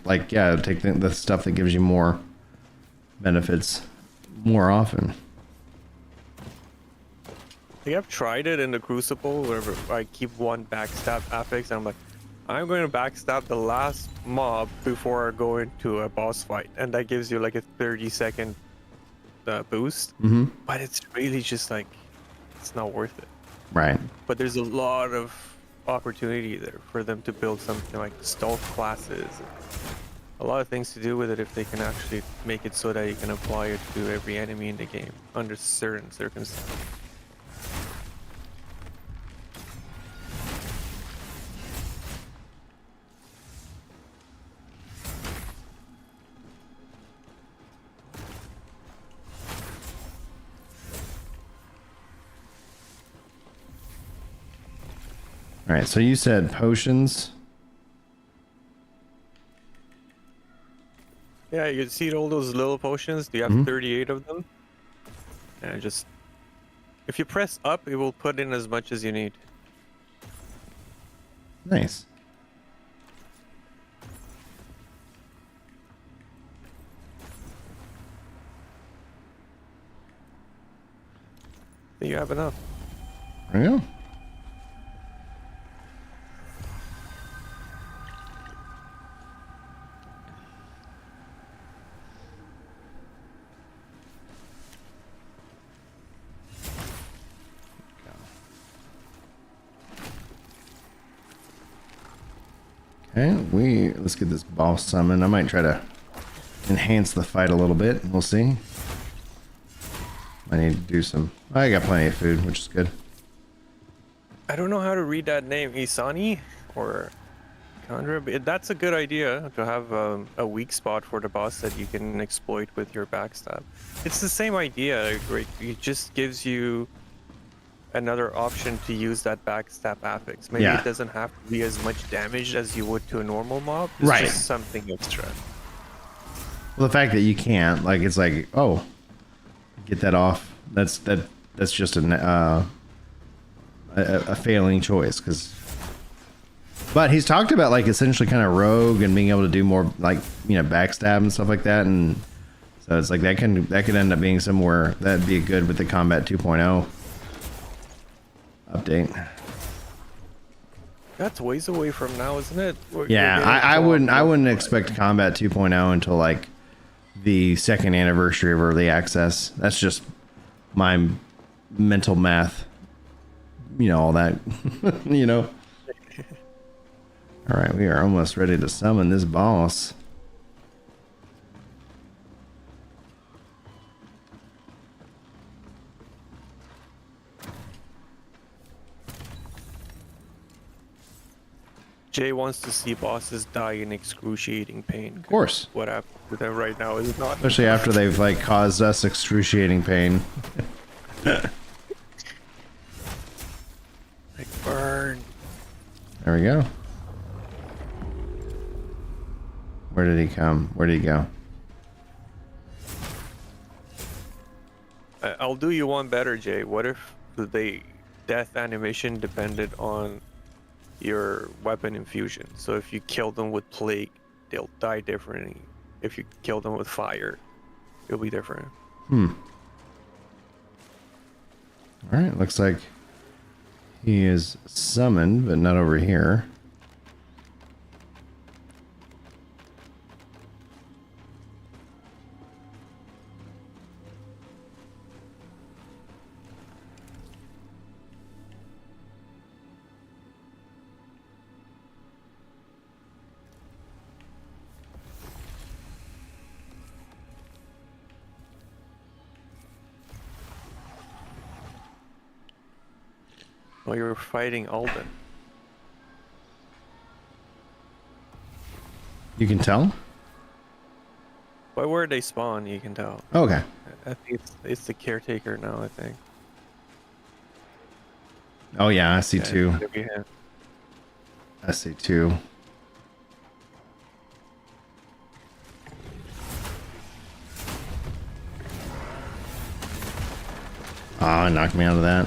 take the stuff that gives you more benefits more often. Like I've tried it in the Crucible, wherever I keep one backstab affix, and I'm like, I'm going to backstab the last mob before I go into a boss fight, and that gives you like a 30-second boost. But it's really just like, it's not worth it. Right. But there's a lot of opportunity there for them to build something like stealth classes. A lot of things to do with it if they can actually make it so that you can apply it to every enemy in the game under certain circumstances. All right, so you said potions. Yeah, you can see all those little potions. You have 38 of them. And just, if you press up, it will put in as much as you need. Nice. Then you have enough. There you go. Okay, let's get this boss summoned. I might try to enhance the fight a little bit. We'll see. I need to do some. I got plenty of food, which is good. I don't know how to read that name. Isani or 300. But that's a good idea to have a weak spot for the boss that you can exploit with your backstab. It's the same idea, right? It just gives you another option to use that backstab affix. Maybe Yeah. it doesn't have to be as much damage as you would to a normal mob. It's Right. just something extra. Well, the fact that you can't, like, it's like, oh, get that off. That's just a failing choice, because. But he's talked about like essentially kind of rogue and being able to do more like, you know, backstab and stuff like that, and so it's like that could end up being somewhere that'd be good with the Combat 2.0 update. That's ways away from now, isn't it? Yeah, I wouldn't expect Combat 2.0 until like the second anniversary of early access. That's just my mental math. You know, all that. You know. All right, we are almost ready to summon this boss. Jay wants to see bosses die in excruciating pain. Of course. What happened to them right now is not. Especially after they've like caused us excruciating pain. Like burn. There we go. Where did he come? Where did he go? I'll do you one better, Jay. What if the death animation depended on your weapon infusion? So if you kill them with plague, they'll die differently. If you kill them with fire, it'll be different. All right, looks like he is summoned, but not over here. Well, you're fighting Alden. You can tell? By where they spawn, you can tell. Okay. I think it's the caretaker now, I think. Oh yeah, I see Yeah, two. yeah. I see two. Ah, knocked me out of that.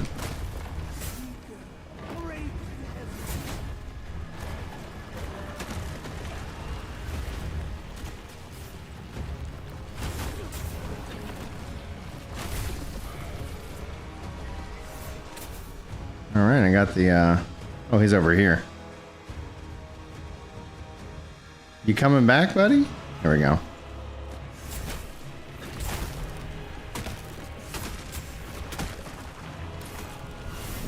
All right, I got the, oh, he's over here. You coming back, buddy? There we go.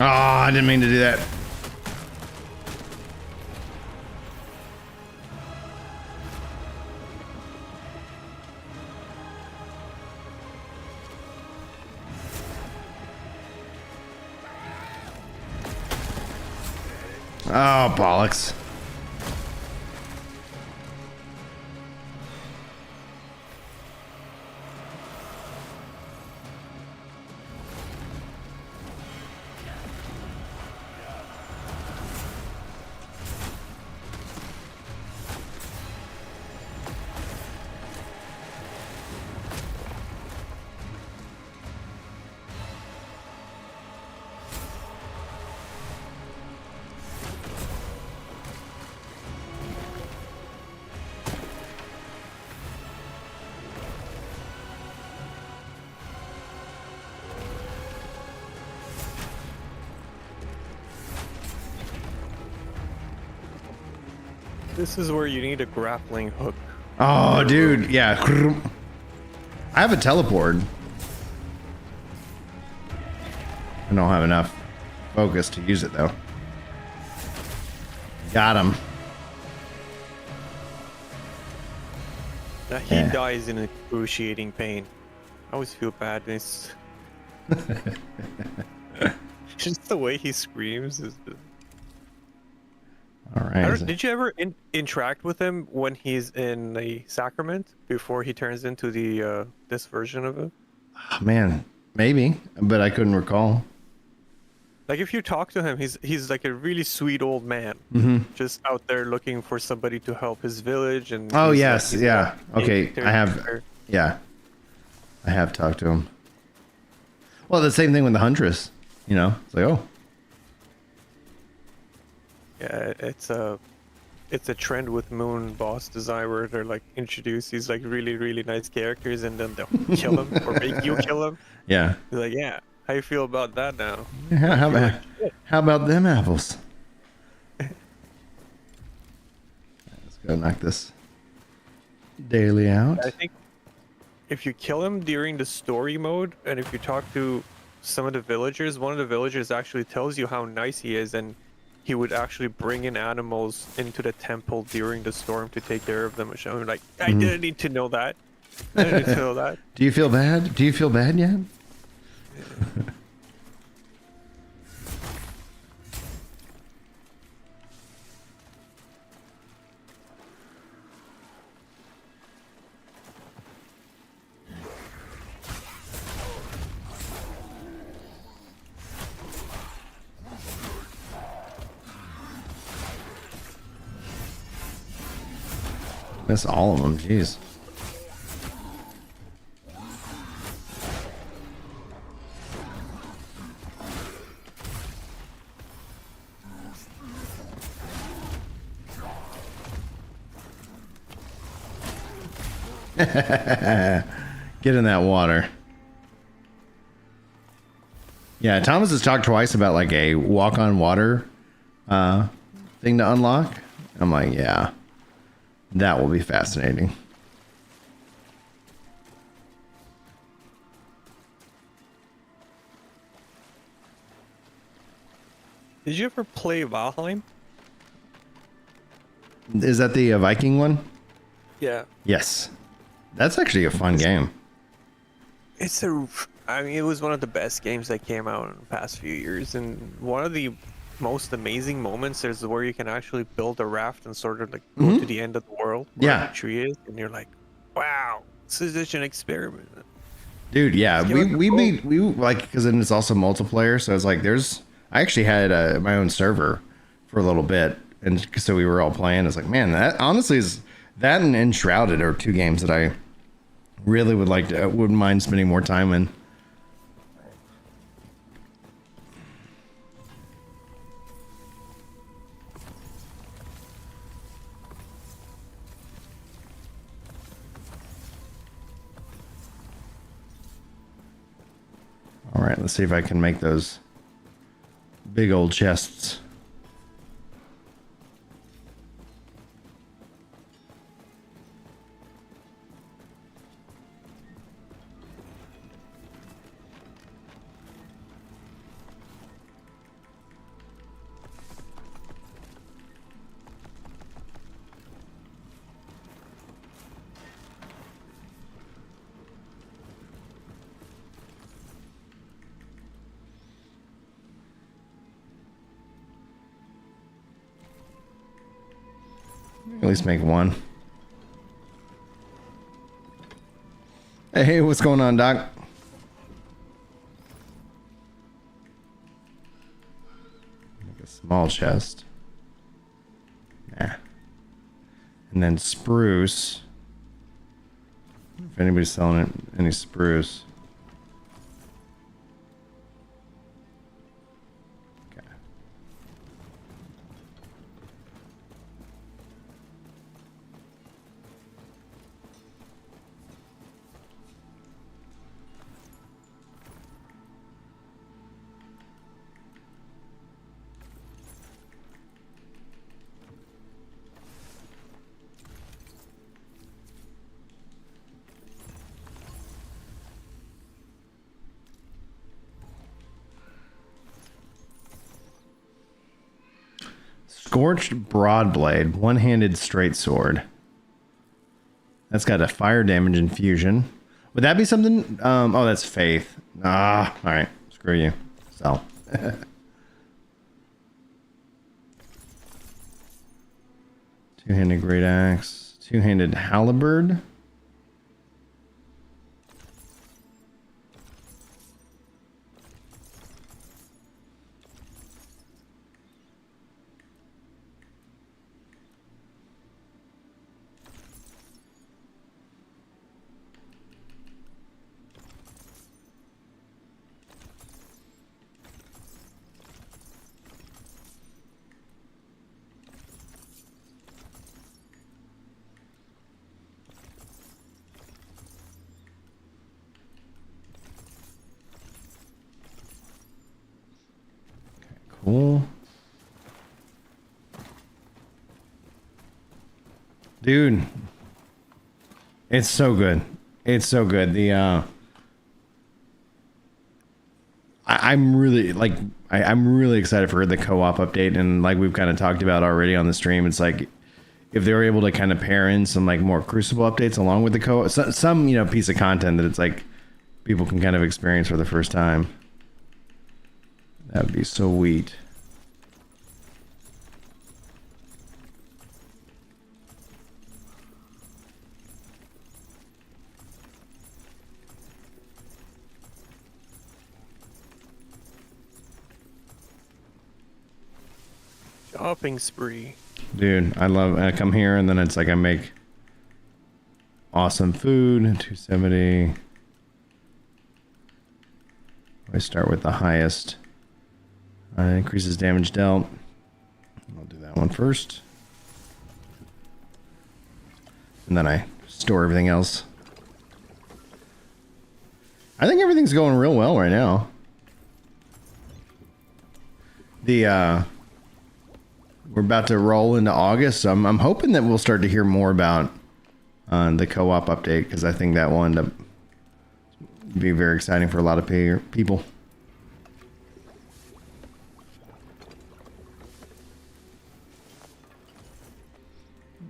Oh, I didn't mean to do that. Oh, bollocks. This is where you need a grappling hook. Oh, dude. Yeah. I have a teleport. I don't have enough focus to use it, though. Got him. Now he Yeah. dies in excruciating pain. I always feel bad. It's just the way he screams is. All right. Did you ever interact with him when he's in the sacrament before he turns into the this version of him? Oh, man, maybe, but I couldn't recall. Like if you talk to him, he's like a really sweet old man, just out there looking for somebody to help his village. And Oh he's, yes, he's yeah. Okay, taking I have. care- Yeah, I have talked to him. Well, the same thing with the Huntress. You know, it's like, oh, Yeah, it's a trend with Moon Boss Design where they're like introduce these like really nice characters and then they'll kill them or make you kill them. yeah. You're like, yeah, how you feel about that now? How about them apples? Let's go knock this daily out. I think if you kill him during the story mode and if you talk to some of the villagers, one of the villagers actually tells you how nice he is and he would actually bring in animals into the temple during the storm to take care of them. Which I'm like, I didn't need to know that. I didn't need to know that. Do you feel bad? Do you feel bad yet? Miss all of them, jeez. Get in that water. Yeah, Thomas has talked twice about like a walk on water thing to unlock. I'm like, yeah. That will be fascinating. Did you ever play Valheim? Is that the Viking one? Yeah. Yes. That's actually a fun game. I mean, it was one of the best games that came out in the past few years, and one of the most amazing moments is where you can actually build a raft and sort of like go to the end of the world where Yeah. the tree is, and you're like, wow, this is just an experiment. Dude, yeah, Let's give it a we like, because then it's also multiplayer, so it's like I actually had my own server for a little bit, and so we were all playing. It's like, man, that honestly is that and Enshrouded are two games that I really wouldn't mind spending more time in. All right, let's see if I can make those big old chests. At least make one. Hey, what's going on, Doc? Make a small chest. Nah. And then spruce. If anybody's selling it, any spruce. Okay. Scorched Broadblade, one-handed straight sword. That's got a fire damage infusion. Would that be something? Oh, that's faith. Ah, all right. Screw you. Sell. Two-handed great axe. Two-handed halberd. Cool. Dude. It's so good. It's so good. I'm really like I'm really excited for the co-op update, and like we've kind of talked about already on the stream, it's like if they were able to kind of pair in some like more Crucible updates along with the co-op, some you know piece of content that it's like people can kind of experience for the first time. That would be so sweet. Shopping spree. Dude, I come here and then it's like I make awesome food. 270. I start with the highest. Increases damage dealt. I'll do that one first. And then I store everything else. I think everything's going real well right now. We're about to roll into August, so I'm hoping that we'll start to hear more about the co-op update, because I think that will end up be very exciting for a lot of people.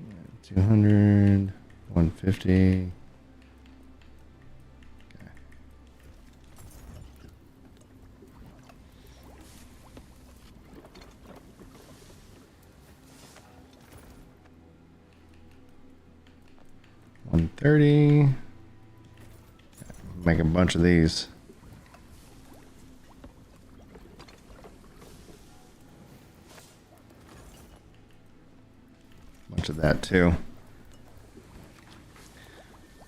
Yeah, 200, 150. Okay. $130. Make a bunch of these. Bunch of that too.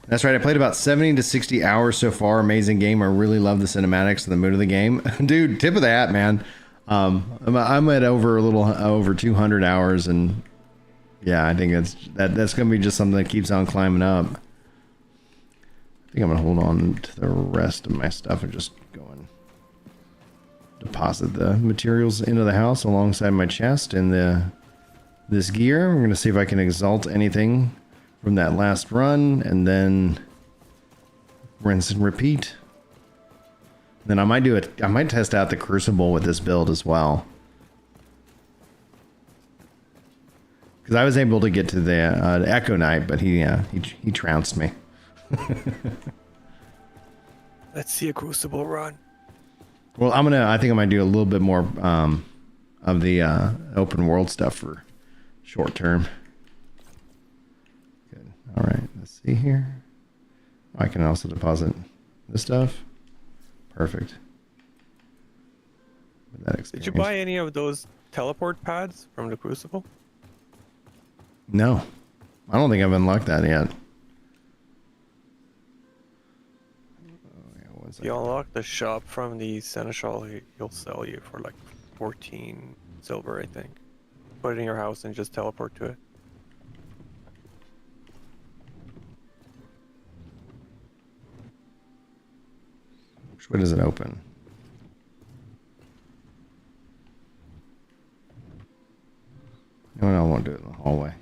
That's right. I played about 70 to 60 hours so far. Amazing game. I really love the cinematics and the mood of the game. Dude, tip of the hat, man. I'm at over 200 hours, and yeah, I think that's gonna be just something that keeps on climbing up. I think I'm gonna hold on to the rest of my stuff and just go and deposit the materials into the house alongside my chest and this gear. We're gonna see if I can exalt anything from that last run, and then rinse and repeat. Then I might test out the Crucible with this build as well, because I was able to get to the Echo Knight, but he trounced me. Let's see a Crucible run. Well, I think I might do a little bit more of the open world stuff for short term. Good. All right. Let's see here. I can also deposit this stuff. Perfect. Did you buy any of those teleport pads from the Crucible? No, I don't think I've unlocked that yet. If you unlock the shop from the Seneschal, he'll sell you for like 14 silver, I think. Put it in your house and just teleport to it. Which way does it open? No, I won't do it in the hallway.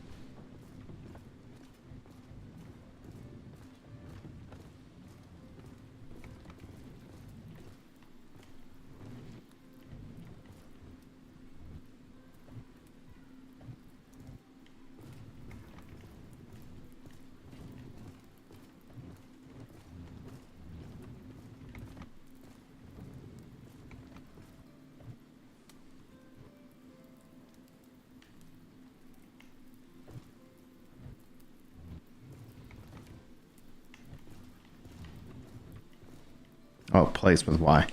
Oh, place with Y.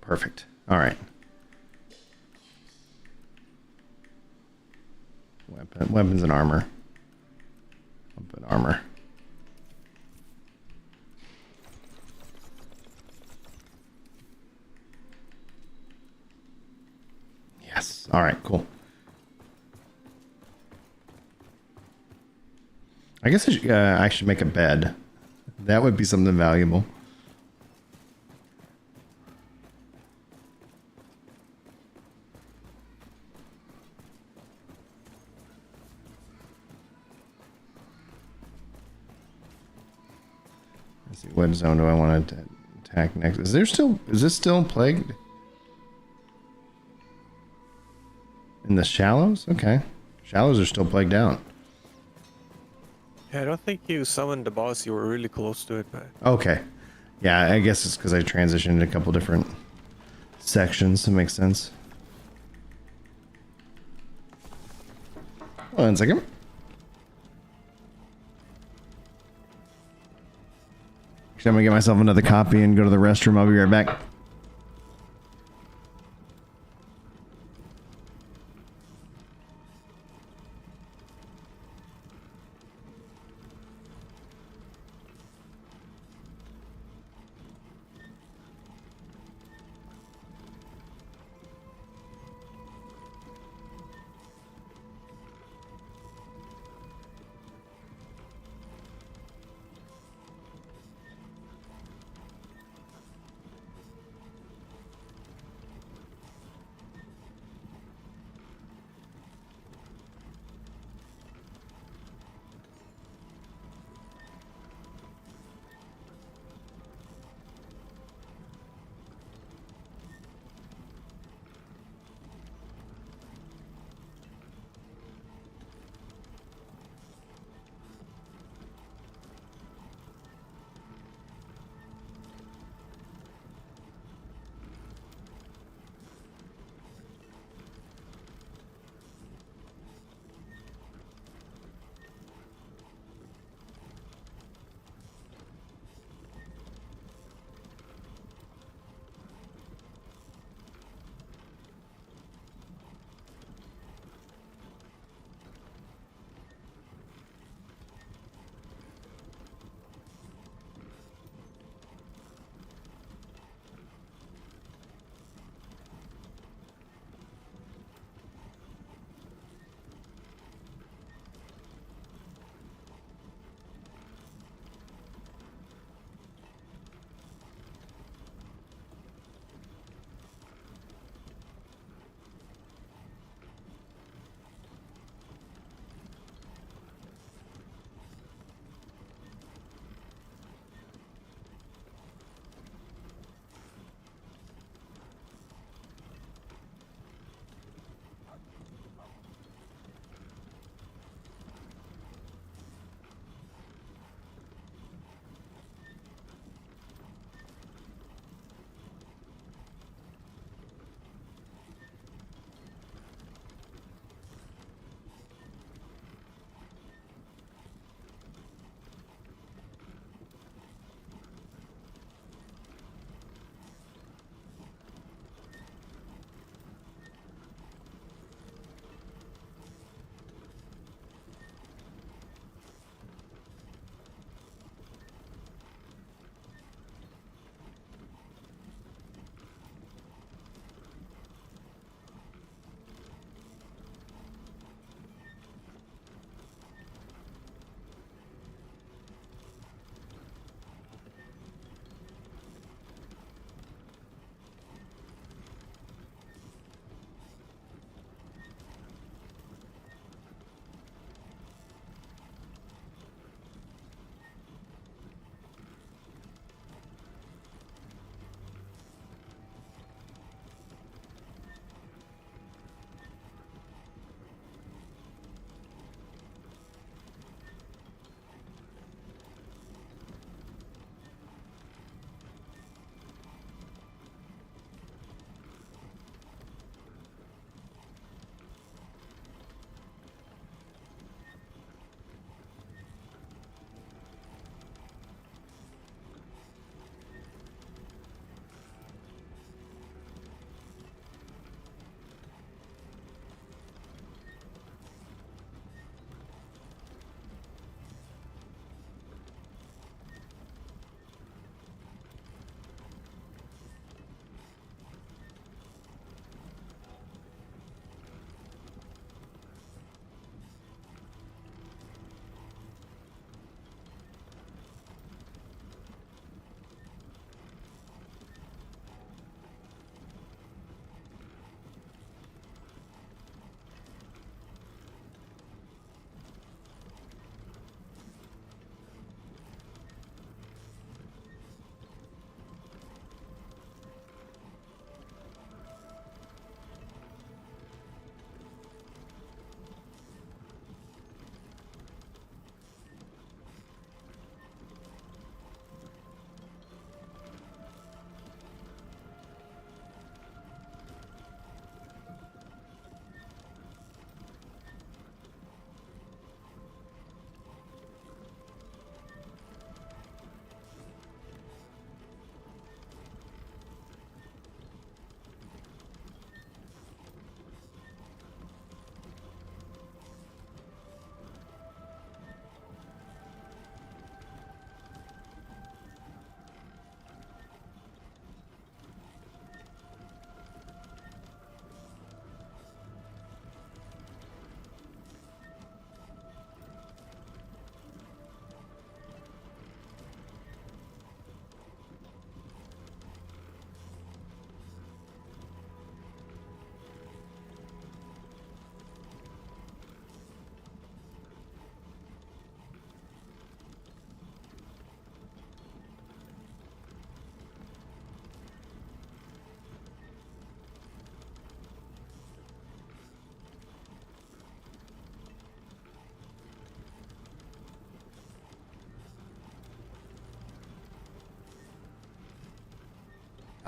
Perfect. All right. Weapons and armor. Weapon armor. Yes. All right. Cool. I guess I should make a bed. That would be something valuable. Let's see, what zone do I want to attack next? Is this still plagued? In the shallows? Okay. Shallows are still plagued out. Yeah, I don't think you summoned the boss. You were really close to it, man. Okay. Yeah, I guess it's because I transitioned a couple different sections. That makes sense. One second. Actually, I'm gonna get myself another copy and go to the restroom. I'll be right back.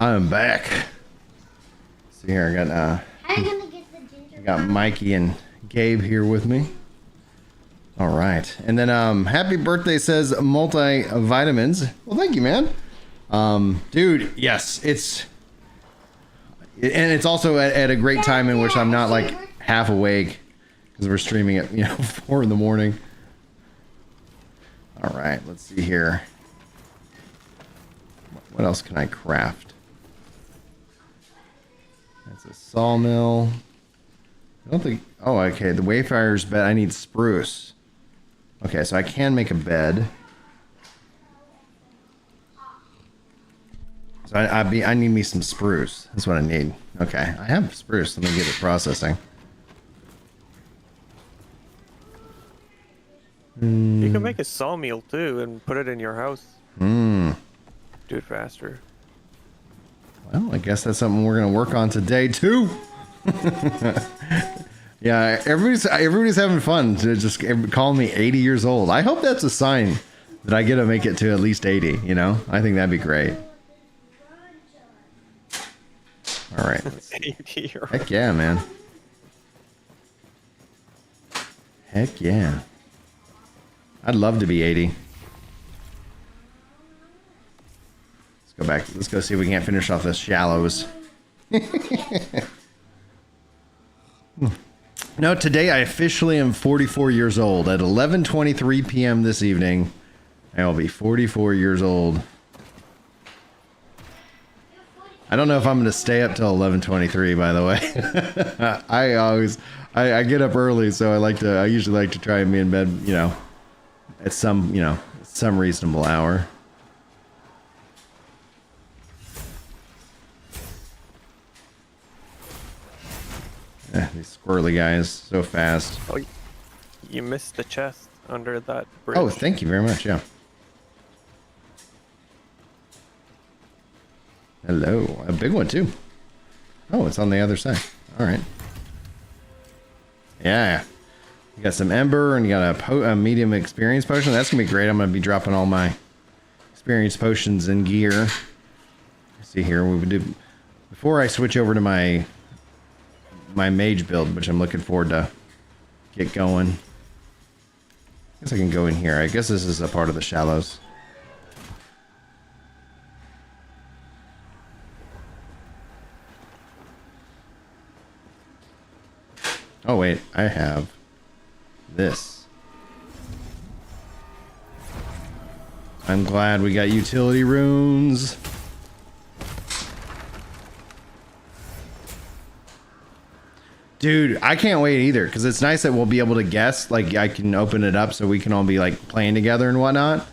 I'm back. See here, I got I'm gonna get the ginger. got Mikey and Gabe here with me. All right, and then happy birthday says multivitamins. Well, thank you, man. Dude, yes, it's also at a great time in which I'm not like half awake because we're streaming at 4 in the morning. All right, let's see here. What else can I craft? That's a sawmill. I don't think. Oh, okay. The Wayfarer's bed. I need spruce. Okay, so I can make a bed. So I need me some spruce. That's what I need. Okay, I have spruce. Let me get it processing. You can make a sawmill too and put it in your house. Do it faster. Well, I guess that's something we're gonna work on today too. Yeah, everybody's having fun to just call me 80 years old. I hope that's a sign that I get to make it to at least 80. I think that'd be great. All right. 80 or Heck yeah, man. Heck yeah. I'd love to be 80. Let's go back. Let's go see if we can't finish off this shallows. No, today I officially am 44 years old. At 11:23 p.m. this evening, I will be 44 years old. I don't know if I'm going to stay up till 11:23, by the way. I get up early, so I usually like to try and be in bed, at some reasonable hour. These squirrely guys, so fast. Oh, you missed the chest under that bridge. Oh, thank you very much, yeah. Hello, a big one too. Oh, it's on the other side. All right. Yeah. You got some ember and you got a medium experience potion. That's gonna be great. I'm gonna be dropping all my experience potions in gear. Let's see here, we would do before I switch over to my mage build, which I'm looking forward to get going. I guess I can go in here. I guess this is a part of the shallows. Oh wait, I have this. I'm glad we got utility runes. Dude, I can't wait either, because it's nice that we'll be able to guess. Like, I can open it up so we can all be, like, playing together and whatnot.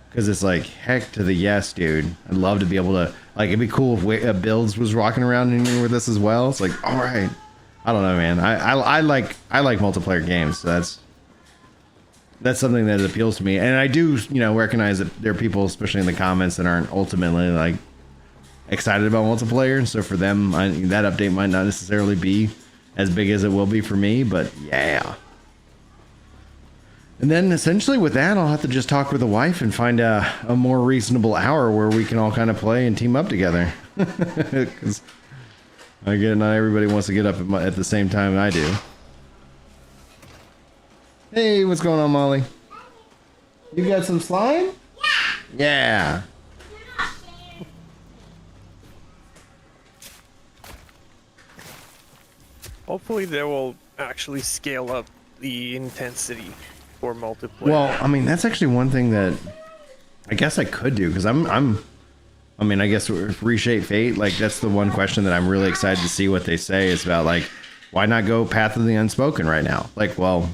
Because it's like, heck to the yes, dude. I'd love to be able to, like, it'd be cool if Builds was walking around in here with us as well. It's like, all right. I don't know, man. I like multiplayer games, so that's something that appeals to me. And I do, recognize that there are people, especially in the comments, that aren't ultimately, like, excited about multiplayer. So for them, that update might not necessarily be as big as it will be for me, but yeah. And then essentially with that, I'll have to just talk with the wife and find a more reasonable hour where we can all kind of play and team up together. Because again, not everybody wants to get up at the same time I do. Hey, what's going on, Molly? You got some slime? Yeah. Hopefully they will actually scale up the intensity for multiplayer. Well, I mean, that's actually one thing that I guess I could do, because I guess Reshape Fate, like, that's the one question that I'm really excited to see what they say is about, like, why not go Path of the Unspoken right now? Like, well,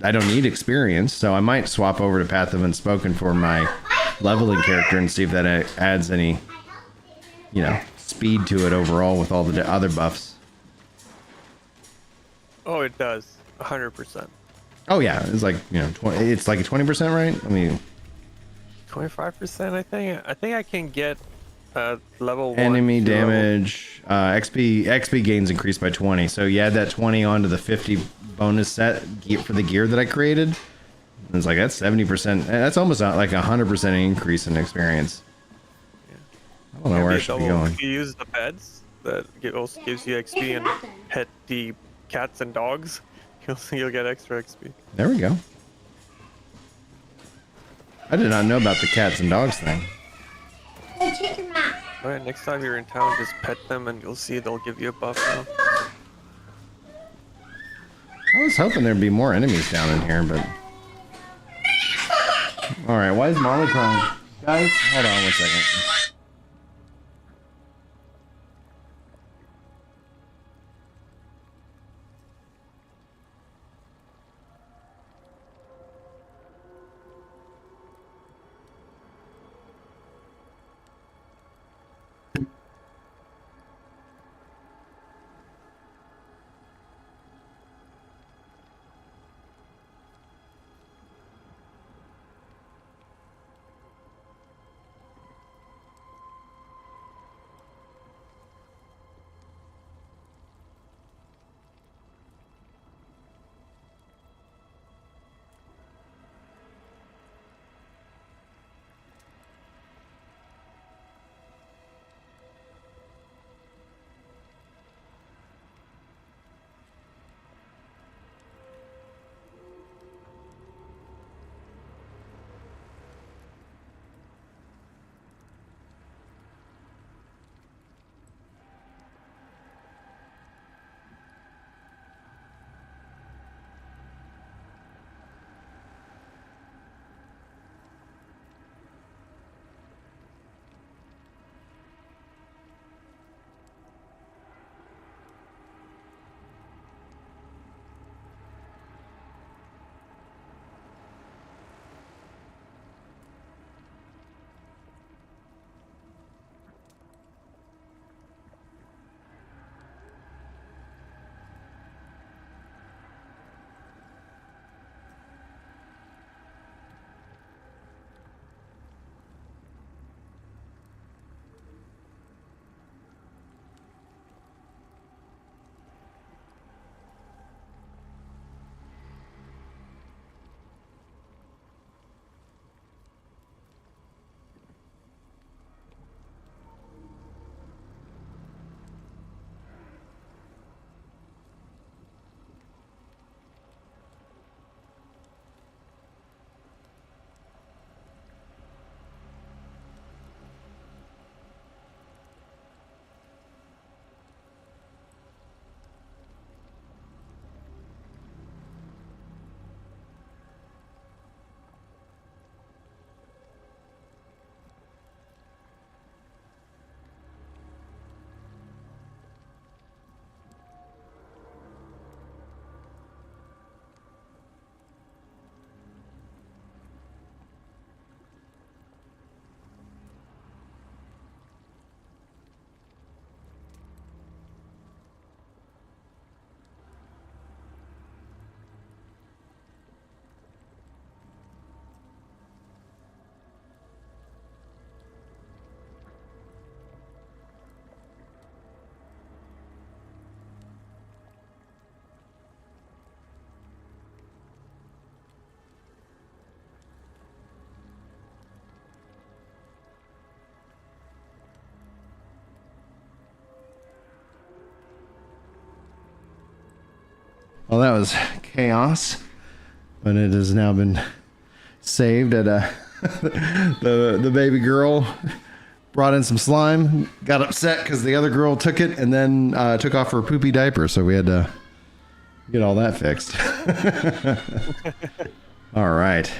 I don't need experience, so I might swap over to Path of Unspoken for my leveling character and see if that adds any, speed to it overall with all the other buffs. Oh, it does. 100%. Oh yeah, it's like, it's like a 20%, right? I mean, 25%, I think. I think I can get level 1 enemy hero. damage, XP gains increased by 20. So you add that 20 onto the 50 bonus set for the gear that I created. And it's like, that's 70%. That's almost like 100% increase in experience. Yeah. I don't know Can where be I a should be double. going. If you use the beds, also gives you XP, and pet the cats and dogs, you'll get extra XP. There we go. I did not know about the cats and dogs thing. Hey, check your map. Alright, next time you're in town, just pet them and you'll see they'll give you a buff now. I was hoping there'd be more enemies down in here, but... Alright, why is Molly crying? Guys, hold on one second. Well, that was chaos, but it has now been saved at the baby girl brought in some slime, got upset because the other girl took it and then took off her poopy diaper, so we had to get all that fixed. All right,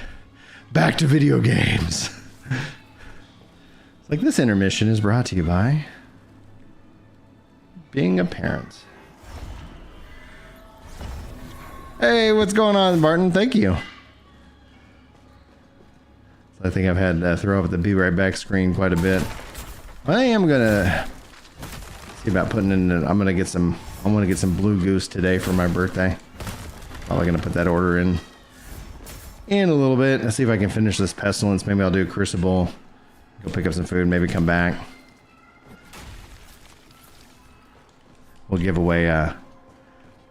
back to video games. It's like this intermission is brought to you by being a parent. Hey, what's going on, Martin? Thank you. So I think I've had to throw up the be right back screen quite a bit. I am gonna see about putting in. I'm gonna get some Blue Goose today for my birthday. Probably gonna put that order in a little bit. Let's see if I can finish this pestilence. Maybe I'll do a Crucible. Go pick up some food. Maybe come back. We'll give away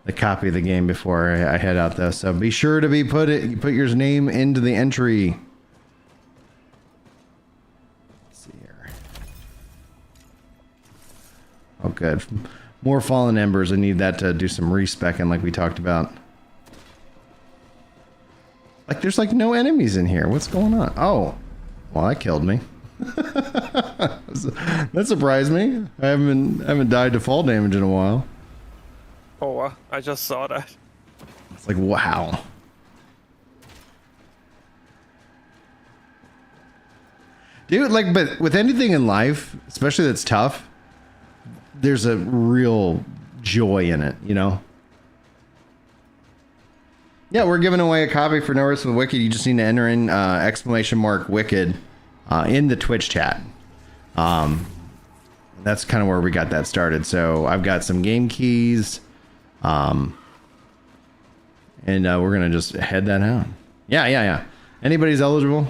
the copy of the game before I head out though. So be sure to put your name into the entry. Let's see here. Oh, good. More fallen embers. I need that to do some respecking like we talked about. Like, there's like no enemies in here. What's going on? Oh, well, that killed me. That surprised me. I haven't died to fall damage in a while. Oh, wow. I just saw that. It's like, wow. Dude, like, but with anything in life, especially that's tough, there's a real joy in it, you know? Yeah, we're giving away a copy for No Rest for the Wicked. You just need to enter in !Wicked in the Twitch chat. That's kind of where we got that started. So I've got some game keys. And we're going to just head that out. Yeah. Anybody's eligible.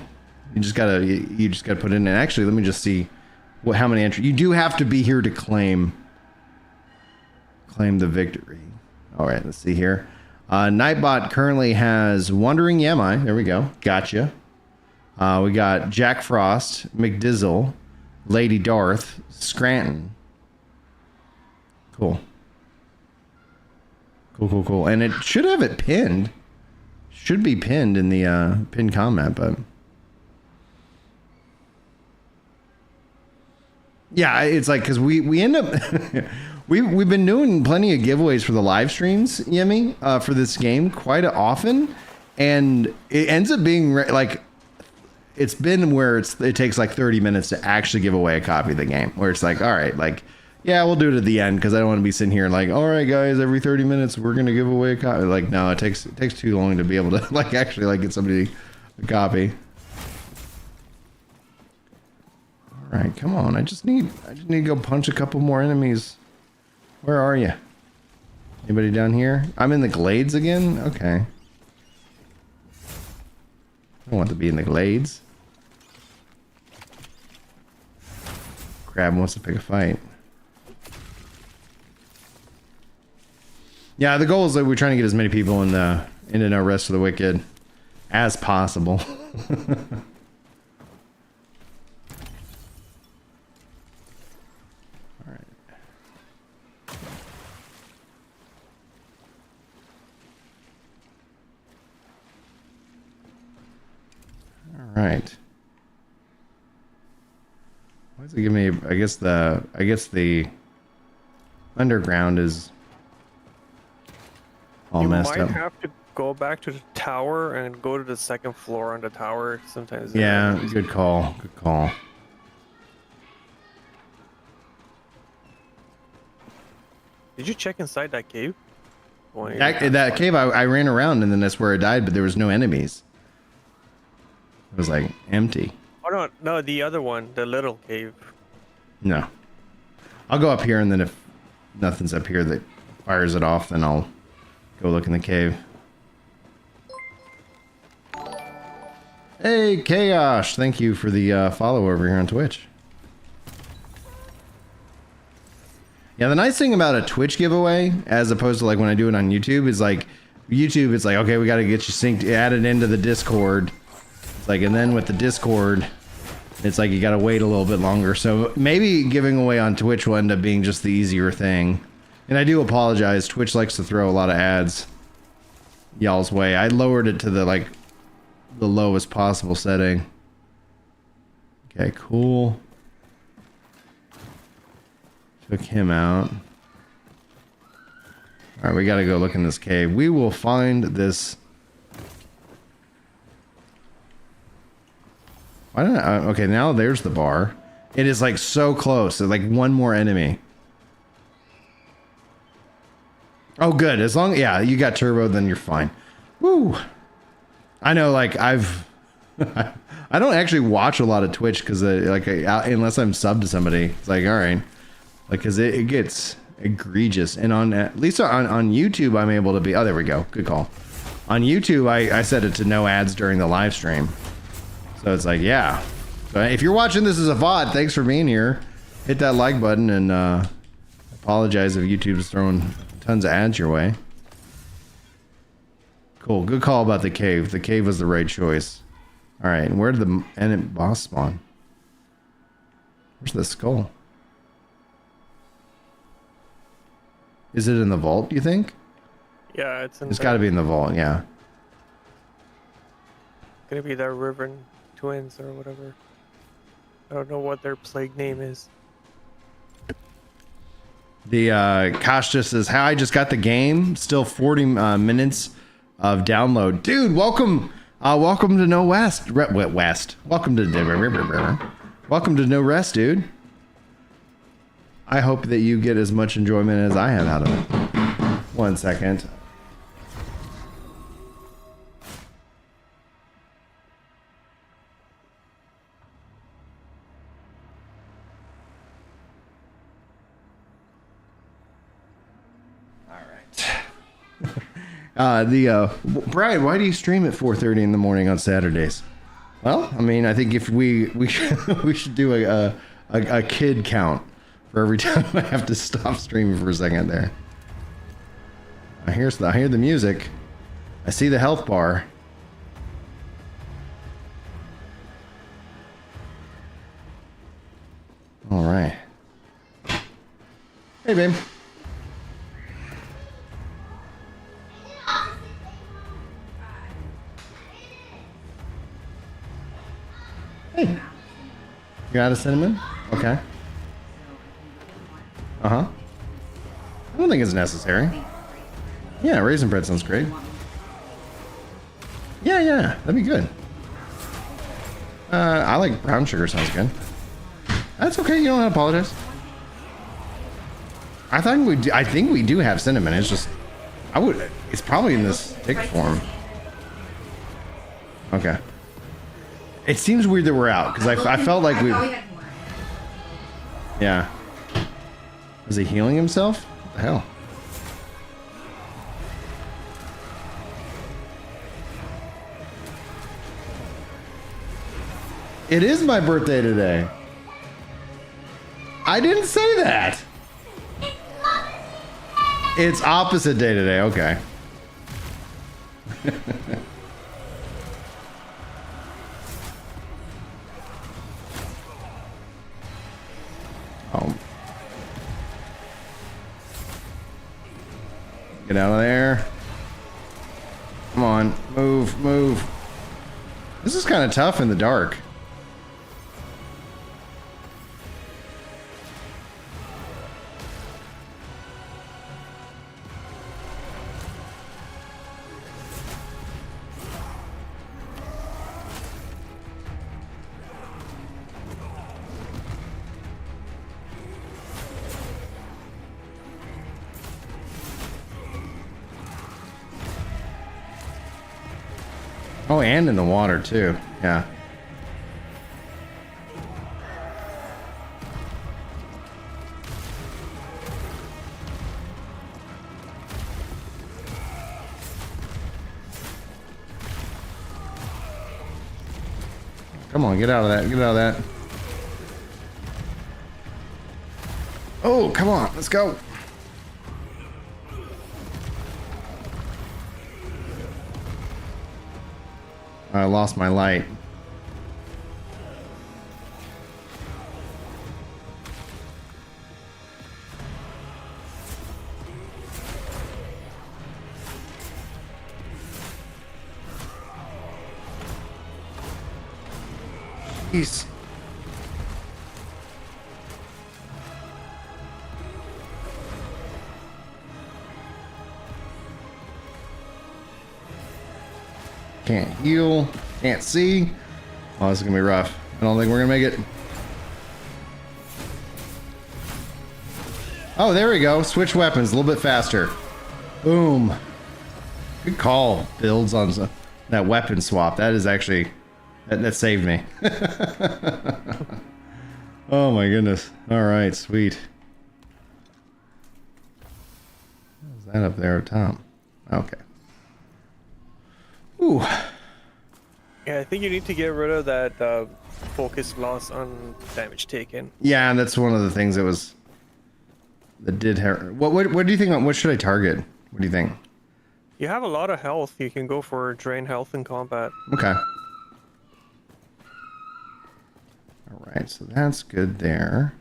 You just gotta put in. And actually, let me just see how many entries. You do have to be here to claim the victory. All right, let's see here. Nightbot currently has Wandering Yamai. There we go. Gotcha. We got Jack Frost, McDizzle, Lady Darth, Scranton. Cool. And it should have it pinned. Should be pinned in the pinned comment, but yeah, it's like because we end up we've been doing plenty of giveaways for the live streams, Yemi, for this game quite often, and it ends up being like it's been where it takes like 30 minutes to actually give away a copy of the game, where it's like, all right, like, yeah, we'll do it at the end because I don't want to be sitting here like, all right, guys, every 30 minutes we're gonna give away a copy. Like, no, it takes too long to be able to like actually like get somebody a copy. All right, come on. I just need to go punch a couple more enemies. Where are you? Anybody down here? I'm in the glades again? Okay. I don't want to be in the glades. Crab wants to pick a fight. Yeah, the goal is that we're trying to get as many people into No Rest for the Wicked as possible. Right. Why does it give me? I guess the underground is all messed up. You might have to go back to the tower and go to the second floor on the tower. Sometimes. Yeah, good call. Good call. Did you check inside that cave? That cave, I ran around and then that's where I died, but there was no enemies. It was like empty. Oh no, the other one, the little cave. No. I'll go up here and then if nothing's up here that fires it off, then I'll go look in the cave. Hey, Chaos! Thank you for the follow over here on Twitch. Yeah, the nice thing about a Twitch giveaway, as opposed to like when I do it on YouTube, is like YouTube, it's like, okay, we got to get you synced, added into the Discord. It's like, and then with the Discord, it's like you got to wait a little bit longer. So maybe giving away on Twitch will end up being just the easier thing. And I do apologize. Twitch likes to throw a lot of ads y'all's way. I lowered it to the lowest possible setting. Okay, cool. Took him out. All right, we got to go look in this cave. We will find this. Why don't I? Okay, now there's the bar. It is like so close. There's like one more enemy. Oh, good. As long, yeah, you got turbo, then you're fine. Woo. I know, like I don't actually watch a lot of Twitch because unless I'm subbed to somebody, it's like, all right, like because it gets egregious. And on at least on YouTube, I'm able to be. Oh, there we go. Good call. On YouTube, I set it to no ads during the live stream. So it's like, yeah. So if you're watching this as a VOD, thanks for being here. Hit that like button and apologize if YouTube's throwing tons of ads your way. Cool. Good call about the cave. The cave was the right choice. All right. And where did the enemy boss spawn? Where's the skull? Is it in the vault, do you think? Yeah, it's in It's got to be in the vault, yeah. gonna be the Riven twins or whatever. I don't know what their plague name is. The Kosh just says, "Hi, I just got the game. Still 40 minutes of download, dude. Welcome, welcome to No West. West. Welcome to welcome to No Rest, dude. I hope that you get as much enjoyment as I have out of it. 1 second." Brian, why do you stream at 4:30 in the morning on Saturdays? Well, I mean, I think if we should do a kid count for every time I have to stop streaming for a second there. I hear the music. I see the health bar. All right. Hey, babe. Hey. You're out of cinnamon? Okay. Uh-huh. I don't think it's necessary. Yeah, raisin bread sounds great. Yeah, that'd be good. I like brown sugar, sounds good. That's okay, you don't have to apologize. I think we do have cinnamon. It's just it's probably in this stick form. Okay. It seems weird that we're out because I felt like we. Yeah. Is he healing himself? What the hell? It is my birthday today. I didn't say that. It's opposite day today. Okay. Get out of there. Come on. Move. This is kind of tough in the dark. Oh, and in the water too. Yeah. Come on, get out of that. Get out of that. Oh, come on. Let's go. I lost my light. Jeez. Can't heal. Can't see. Oh, this is gonna be rough. I don't think we're gonna make it. Oh, there we go. Switch weapons a little bit faster. Boom. Good call. Builds on that weapon swap. That is actually that saved me. Oh my goodness. All right, sweet. How's that up there, Tom? Okay. Ooh. Yeah, I think you need to get rid of that focus loss on damage taken. Yeah, and that's one of the things that did hurt. What do you think? What should I target? What do you think? You have a lot of health. You can go for drain health in combat. Okay. All right, so that's good there.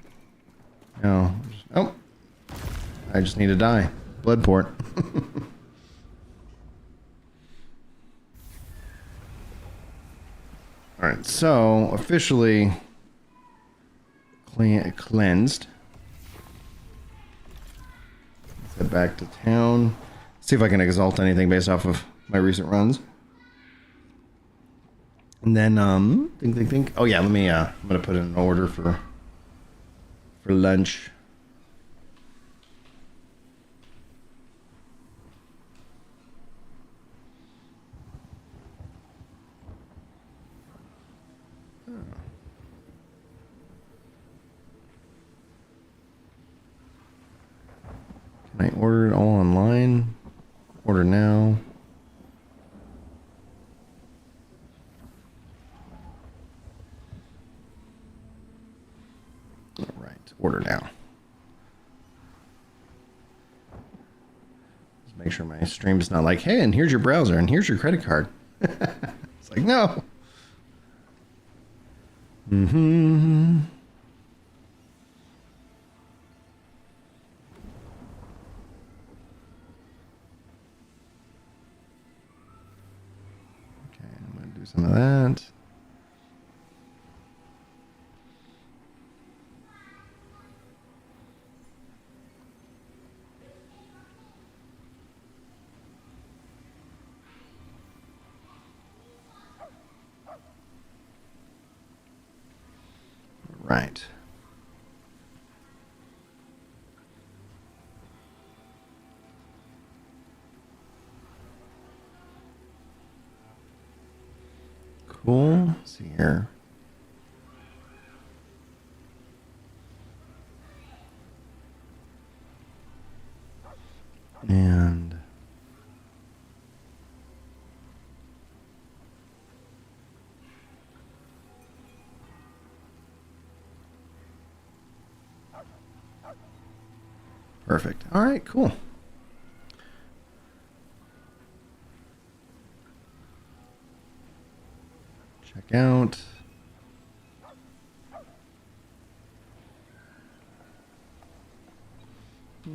No. Oh, I just need to die. Blood port. All right, so officially cleansed. Let's head back to town. See if I can exalt anything based off of my recent runs. And then, think. Oh yeah, let me. I'm gonna put in an order for lunch. Can I order it all online? Order now. All right, order now. Just make sure my stream's not like, hey, and here's your browser, and here's your credit card. It's like, no. Mm-hmm. Some of that. Right. Cool. Let's see here. And perfect. All right, cool. Check out. All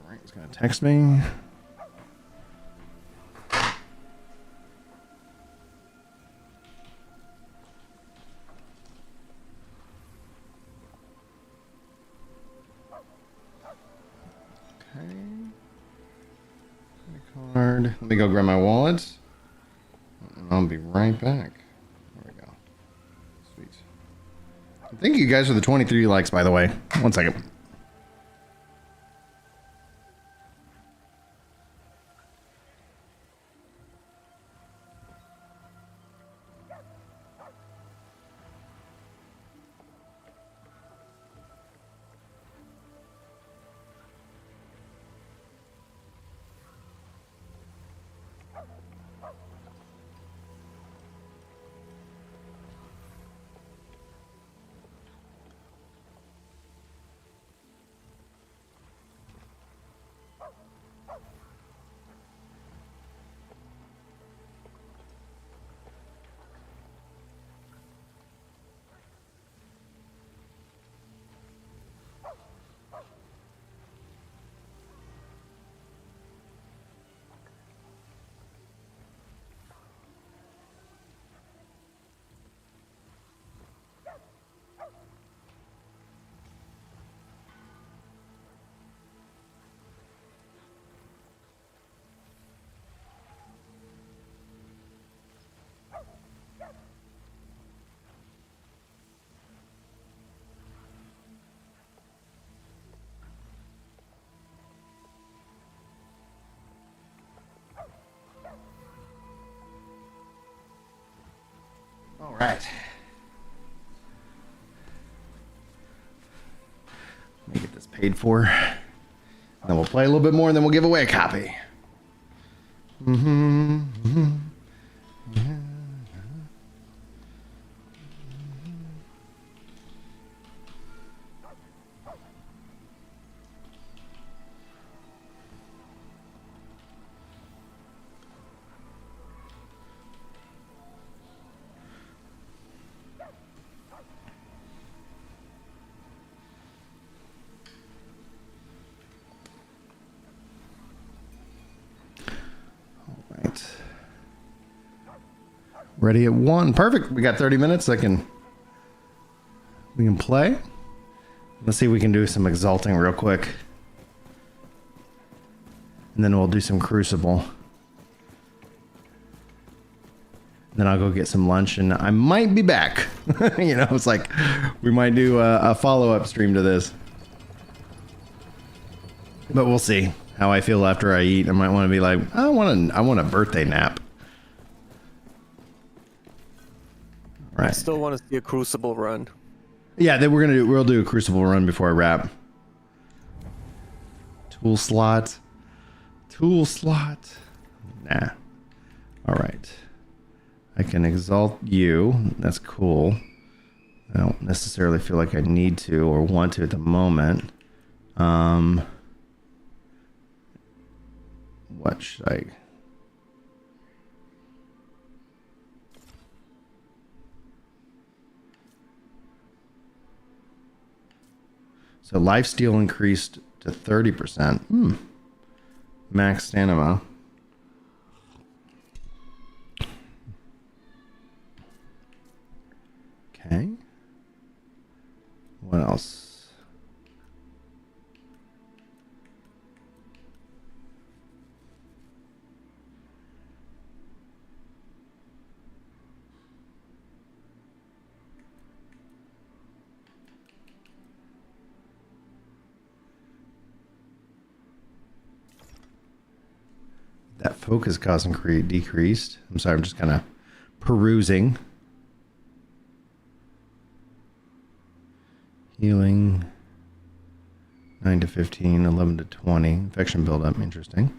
right, he's gonna text me. Card. Let me go grab my wallet. And I'll be right back. There we go. Sweet. Thank you guys for the 23 likes, by the way. 1 second. All right. Let me get this paid for. Then we'll play a little bit more and then we'll give away a copy. Ready at 1. Perfect. We got 30 minutes. We can play. Let's see if we can do some exalting real quick. And then we'll do some Crucible. Then I'll go get some lunch and I might be back. You know, it's like we might do a follow-up stream to this. But we'll see how I feel after I eat. I might want to be like, I want a birthday nap. Right. I still want to see a Crucible run. Yeah, then we'll do a Crucible run before I wrap. Tool slot. Nah. All right. I can exalt you. That's cool. I don't necessarily feel like I need to or want to at the moment. What should I... So lifesteal increased to 30%. Max stamina. Okay. What else? That focus cost decreased. I'm sorry, I'm just kind of perusing. Healing 9 to 15, 11 to 20. Infection buildup, interesting.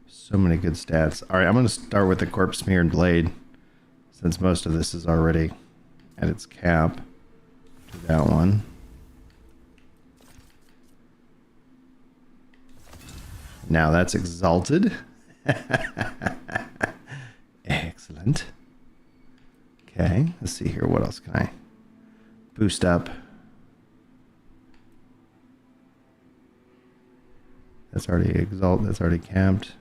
So many good stats. All right, I'm going to start with the corpse smeared blade since most of this is already at its cap. Do that one. Now that's exalted. Excellent. Okay, let's see here. What else can I boost up? That's already exalt. That's already capped.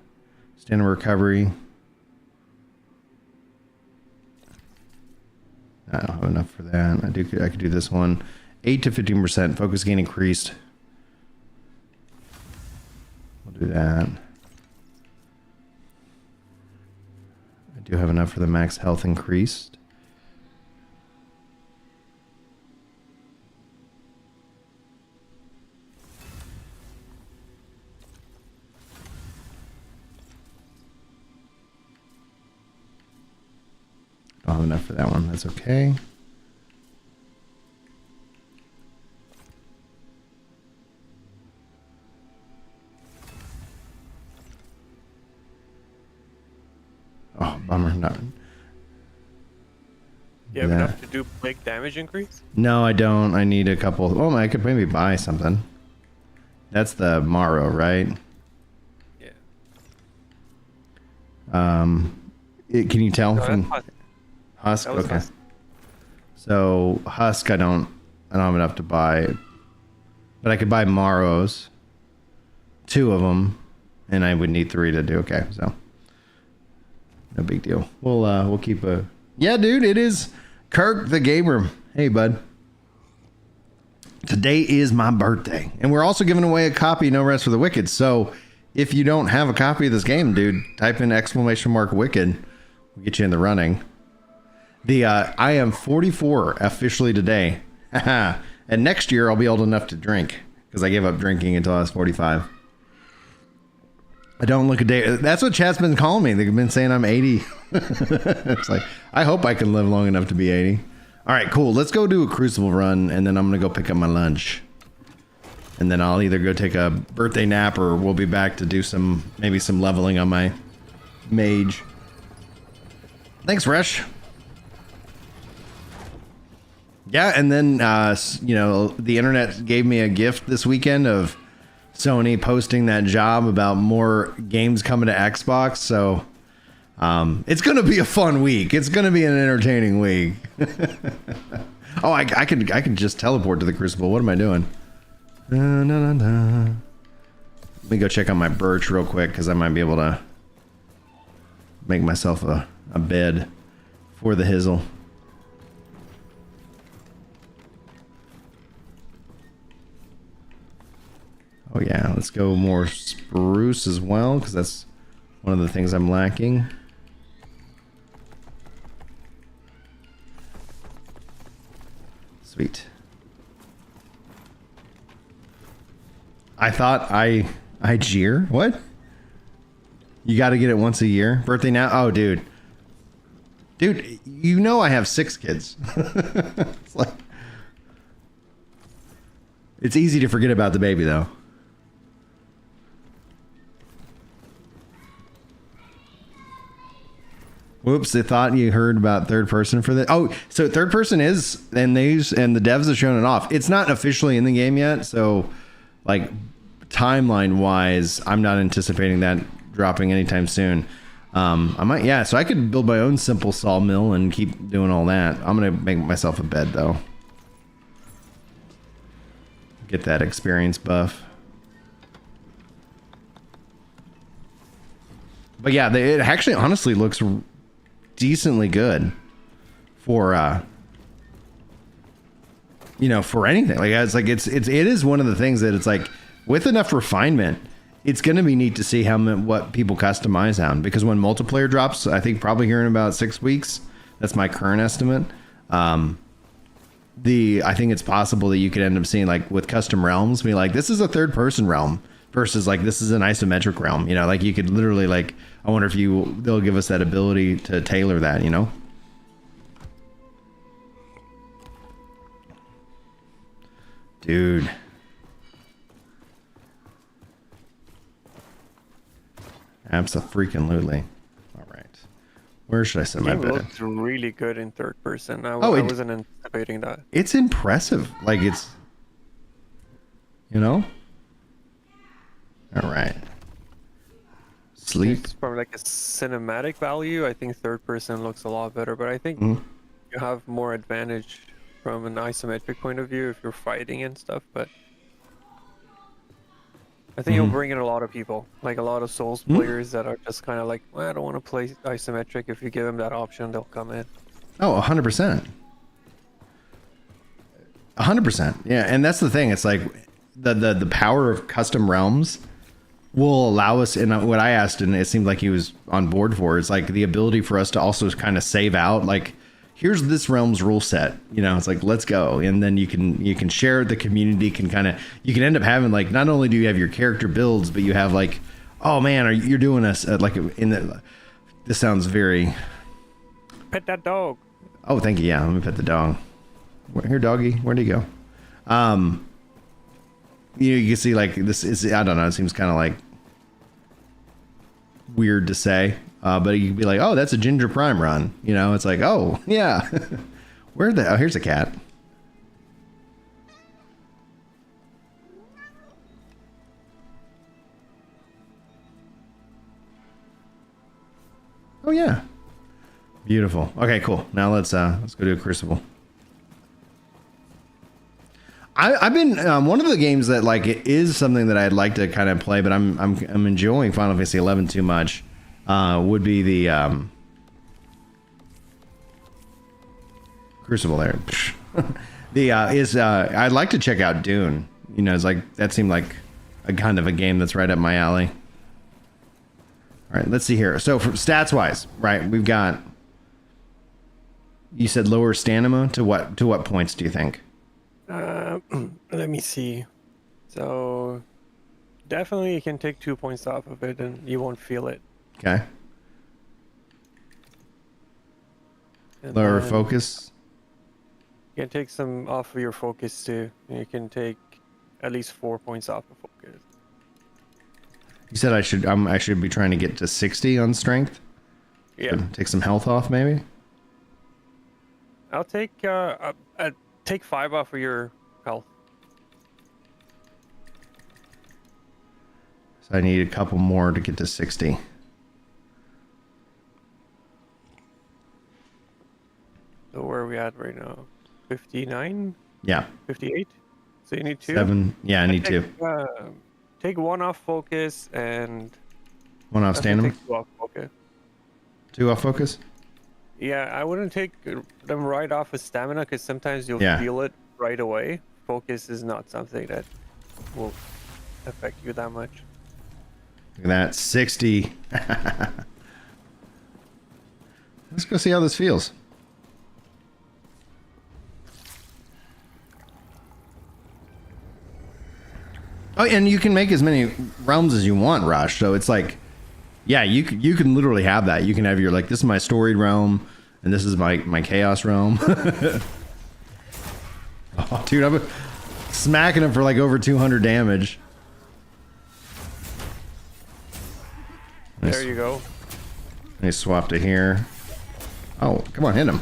Standard recovery. I don't have enough for that. I could do this one. 8 to 15% focus gain increased. We'll do that. I do have enough for the max health increased. Don't have enough for that one. That's okay. Oh, bummer. Not. You have enough to do plague damage increase? No, I don't. I need a couple. Oh, I could maybe buy something. That's the Morrow, right? Yeah. Can you tell from Husk? Husk? Okay. Husk. So Husk, I don't have enough to buy, but I could buy Morrows, 2 of them, and I would need 3 to do. Okay, so no big deal. We'll keep a. Yeah, dude, it is Kirk the Gamer. Hey, bud. Today is my birthday, and we're also giving away a copy of No Rest for the Wicked. So if you don't have a copy of this game, dude, type in !Wicked. We'll get you in the running. I am 44 officially today. And next year I'll be old enough to drink because I gave up drinking until I was 45. I don't look a day. That's what chat's been calling me. They've been saying I'm 80. It's like, I hope I can live long enough to be 80. All right, cool. Let's go do a Crucible run, and then I'm going to go pick up my lunch. And then I'll either go take a birthday nap, or we'll be back to do maybe some leveling on my mage. Thanks, Resh. Yeah, and then, the internet gave me a gift this weekend of Sony posting that job about more games coming to Xbox, so It's gonna be a fun week. It's gonna be an entertaining week. Oh, I can just teleport to the Crucible. What am I doing? Let me go check on my birch real quick because I might be able to make myself a bed for the hizzle. Oh yeah, let's go more spruce as well because that's one of the things I'm lacking. Sweet. I thought I jeer? What? You got to get it once a year? Birthday now? Oh, dude. Dude, you know I have 6 kids. It's like... It's easy to forget about the baby, though. Whoops, I thought you heard about third person for the... Oh, so third person is, and the devs have shown it off. It's not officially in the game yet, so like timeline-wise, I'm not anticipating that dropping anytime soon. I might, yeah, so I could build my own simple sawmill and keep doing all that. I'm going to make myself a bed, though. Get that experience buff. But yeah, it actually honestly looks decently good for you know, for anything. Like it is one of the things that it's like with enough refinement, it's going to be neat to see what people customize on, because when multiplayer drops, I think probably here in about 6 weeks, that's my current estimate. I think it's possible that you could end up seeing, like with custom realms, be like, this is a third person realm versus like this is an isometric realm, you know, like you could literally like, I wonder if they'll give us that ability to tailor that, you know? Dude. Abso-freaking-lutely. All right. Where should I send my bed? It looks really good in third person. I wasn't anticipating that. It's impressive. Like it's, you know? All right. Sleep. It's from like a cinematic value, I think third person looks a lot better, but I think you have more advantage from an isometric point of view if you're fighting and stuff, but I think you'll bring in a lot of people, like a lot of Souls players that are just kind of like, well, I don't want to play isometric. If you give them that option, they'll come in. Oh, 100%. 100%. Yeah, and that's the thing. It's like the power of custom realms will allow us, and what I asked, and it seemed like he was on board for, is like the ability for us to also kind of save out, like, here's this realm's rule set, you know, it's like, let's go. And then you can share it. The community can you can end up having, like, not only do you have your character builds, but you have like, oh man, you're doing us like this sounds very... Pet that dog. Oh, thank you. Yeah, let me pet the dog. Here, doggy, where'd he go? You know, you can see like this is, I don't know, it seems kind of like weird to say, but you can be like, oh, that's a Ginger Prime run, you know? It's like, oh yeah. Oh, here's a cat. Oh yeah, beautiful. Okay, cool. Now let's go do a Crucible. I've been one of the games that, like, it is something that I'd like to kind of play, but I'm enjoying Final Fantasy 11 too much. Would be the Crucible there. I'd like to check out Dune. You know, it's like that seemed like a kind of a game that's right up my alley. All right, let's see here. So for stats wise, right, we've got. You said lower stamina to what points do you think? Let me see. So definitely you can take 2 points off of it and you won't feel it. Okay. And Lower focus. You can take some off of your focus too. You can take at least 4 points off of focus. You said I should be trying to get to 60 on strength. Yeah. So take some health off maybe. I'll take take 5 off of your health. So I need a couple more to get to 60. at right now? 59? Yeah. 58? So you need 2? 7. Yeah, I need 2. Take 1 off focus and 1 off actually stamina. take 2 off focus. 2 off focus. Yeah, I wouldn't take them right off with stamina because sometimes you'll Yeah. feel it right away. Focus is not something that will affect you that much. Look at that, 60. Let's go see how this feels. Oh, and you can make as many realms as you want, Rush. So it's like, yeah, you can literally have that. You can have your, like, this is my storied realm, and this is my chaos realm. Oh, dude, I'm smacking him for like over 200 damage. Nice. There you go. Let me swap to here. Oh, come on, hit him.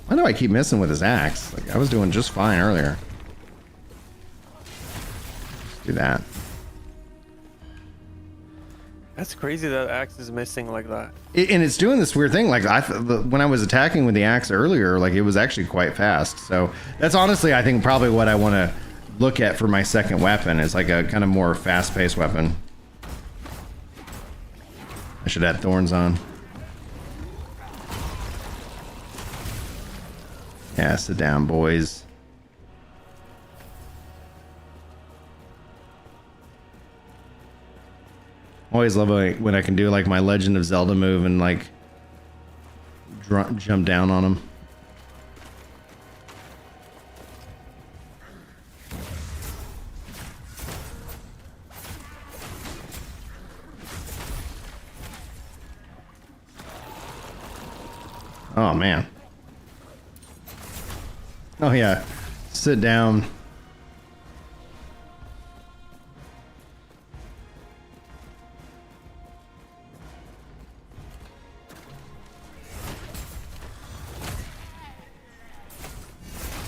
Why do I keep missing with his axe? Like, I was doing just fine earlier. Let's do that. That's crazy that axe is missing like that. And it's doing this weird thing. Like, when I was attacking with the axe earlier, like, it was actually quite fast. So that's honestly, I think, probably what I want to look at for my second weapon. Is like a kind of more fast-paced weapon. I should add thorns on. Yeah, sit down, boys. Always love when I can do like my Legend of Zelda move and like jump down on them. Oh man. Oh yeah. Sit down.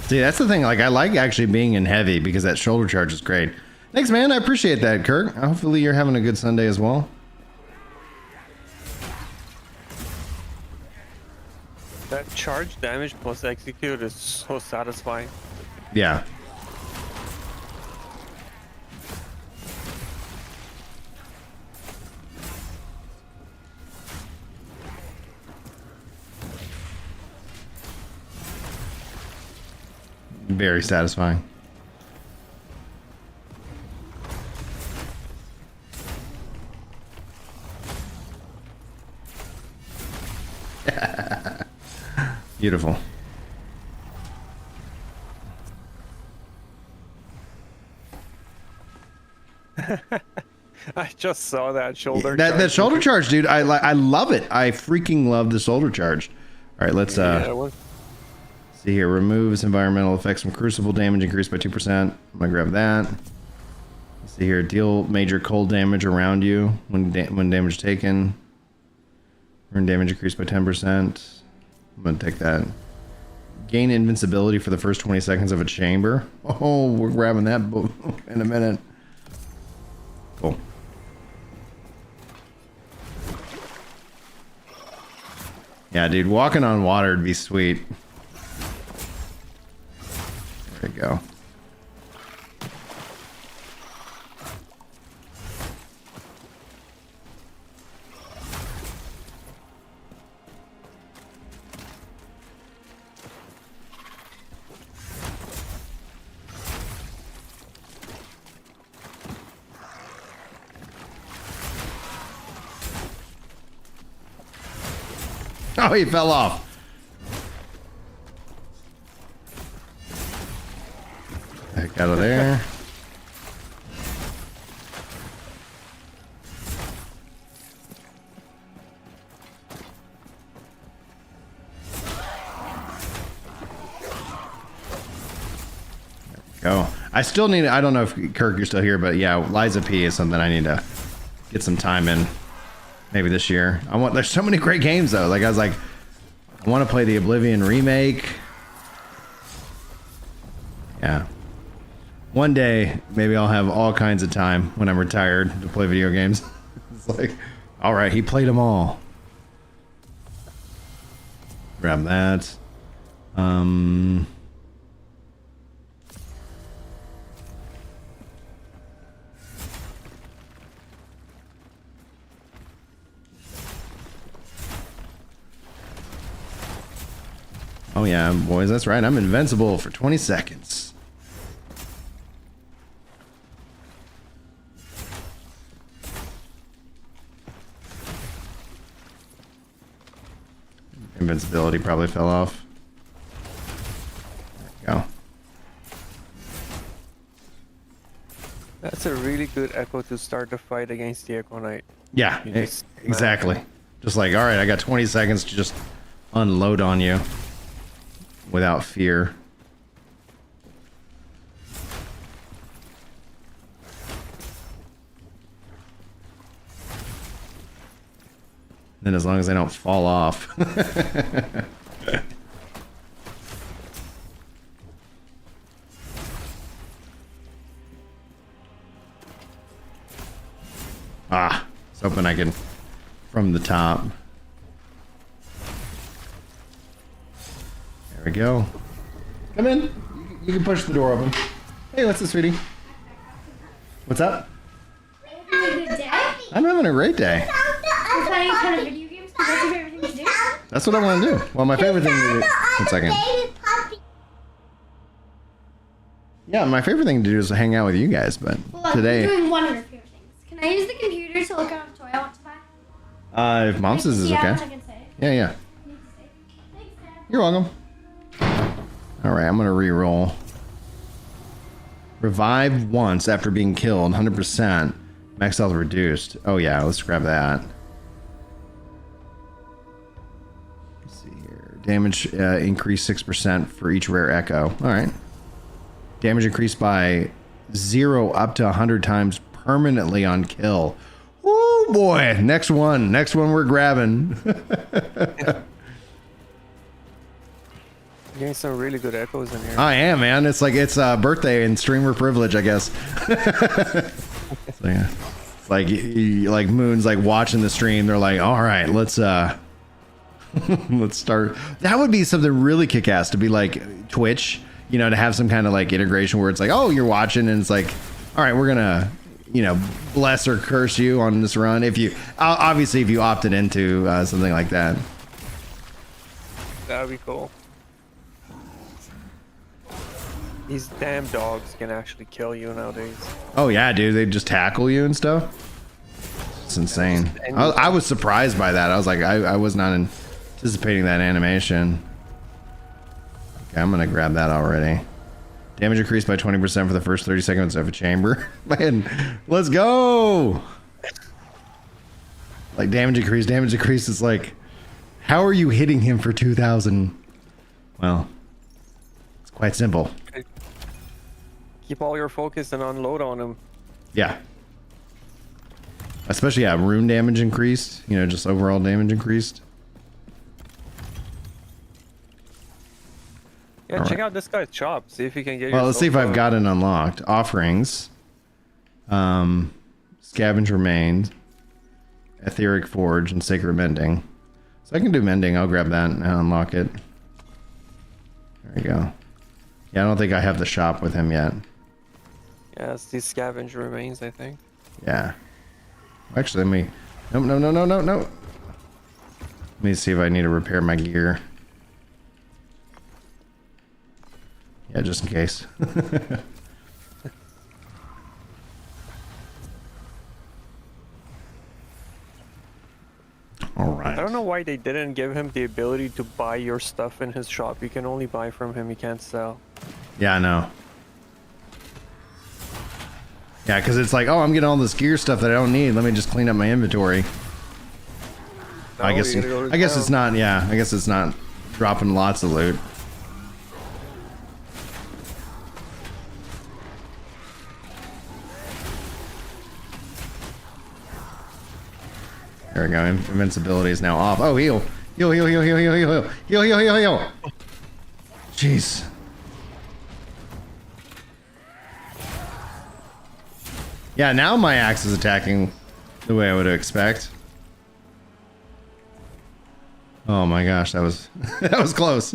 See, that's the thing. Like, I like actually being in heavy because that shoulder charge is great. Thanks, man. I appreciate that, Kirk. Hopefully you're having a good Sunday as well. That charge damage plus execute is so satisfying. Yeah. Very satisfying. Beautiful. I just saw that shoulder. That shoulder charge, dude. I love it. I freaking love the shoulder charge. All right, let's see here. Removes environmental effects from Crucible. Damage increased by 2%. I'm gonna grab that. Let's see here. Deal major cold damage around you when damage taken. Burn damage increased by 10%. I'm gonna take that. Gain invincibility for the first 20 seconds of a chamber. Oh, we're grabbing that in a minute. Cool. Yeah, dude, walking on water would be sweet. There we go. Oh, he fell off. Heck out of there. Go. I still need, I don't know if Kirk, you're still here, but yeah, Liza P is something I need to get some time in. Maybe this year. There's so many great games though. Like, I was like, I want to play the Oblivion remake. Yeah. One day, maybe I'll have all kinds of time when I'm retired to play video games. It's like, All right, he played them all. Grab that. Oh yeah, boys, that's right. I'm invincible for 20 seconds. Invincibility probably fell off. There we go. That's a really good echo to start the fight against the Echo Knight. Yeah, You just exactly. Just like, all right, I got 20 seconds to just unload on you without fear. Then as long as they don't fall off. Ah, I was hoping I can from the top. There we go. Come in. You can push the door open. Hey, what's this, sweetie? What's up? Having a good day? I'm having a great day. We're playing a ton of video games. What's your favorite thing to do? That's what I want to do. Well, my favorite thing to do. 1 second. Yeah, my favorite thing to do is to hang out with you guys, but Well, today. I'm doing one of your favorite things. Can I use the computer to look up a toy I want to buy? If Mom says is Yeah, okay. I can say. Yeah, yeah. Thanks, Dad. You're welcome. Alright, I'm gonna re-roll. Revive once after being killed, 100%. Max health reduced. Oh yeah, let's grab that. Let's see here. Damage increased 6% for each rare echo. Alright. Damage increased by 0 up to 100 times permanently on kill. Oh boy, next one we're grabbing. Getting some really good echoes in here. I am, man. It's like it's birthday and streamer privilege, I guess. So, yeah. It's like Moon's like watching the stream. They're like, all right, let's let's start. That would be something really kick-ass to be like Twitch, you know, to have some kind of like integration where it's like, oh, you're watching and it's like, all right, we're gonna, you know, bless or curse you on this run. If you obviously if you opted into something like that. That'd be cool. These damn dogs can actually kill you nowadays. Oh yeah, dude, they just tackle you and stuff. It's insane. I was surprised by that. I was like, I was not anticipating that animation. Okay, I'm gonna grab that already. Damage increased by 20% for the first 30 seconds of a chamber. Man, let's go! Like damage increase. It's like, how are you hitting him for 2,000? Well, it's quite simple. Keep all your focus and unload on him. Yeah. Especially, yeah, rune damage increased. You know, just overall damage increased. Yeah, All check right. out this guy's shop. See if you can get. Well, let's see if yourself I've got it unlocked. Offerings. Scavenge remains. Etheric Forge and Sacred Mending. So I can do mending. I'll grab that and unlock it. There you go. Yeah, I don't think I have the shop with him yet. Yeah, it's these scavenge remains, I think. Yeah. Actually, let me... No. Let me see if I need to repair my gear. Yeah, just in case. Alright. I don't know why they didn't give him the ability to buy your stuff in his shop. You can only buy from him, you can't sell. Yeah, I know. Yeah, because it's like, oh, I'm getting all this gear stuff that I don't need. Let me just clean up my inventory. No, I guess you gotta go to I guess town. it's not. Yeah, I guess it's not dropping lots of loot. There we go. Invincibility is now off. Oh, heal. Heal. Jeez. Yeah, now my axe is attacking the way I would expect. Oh my gosh, that was that was close.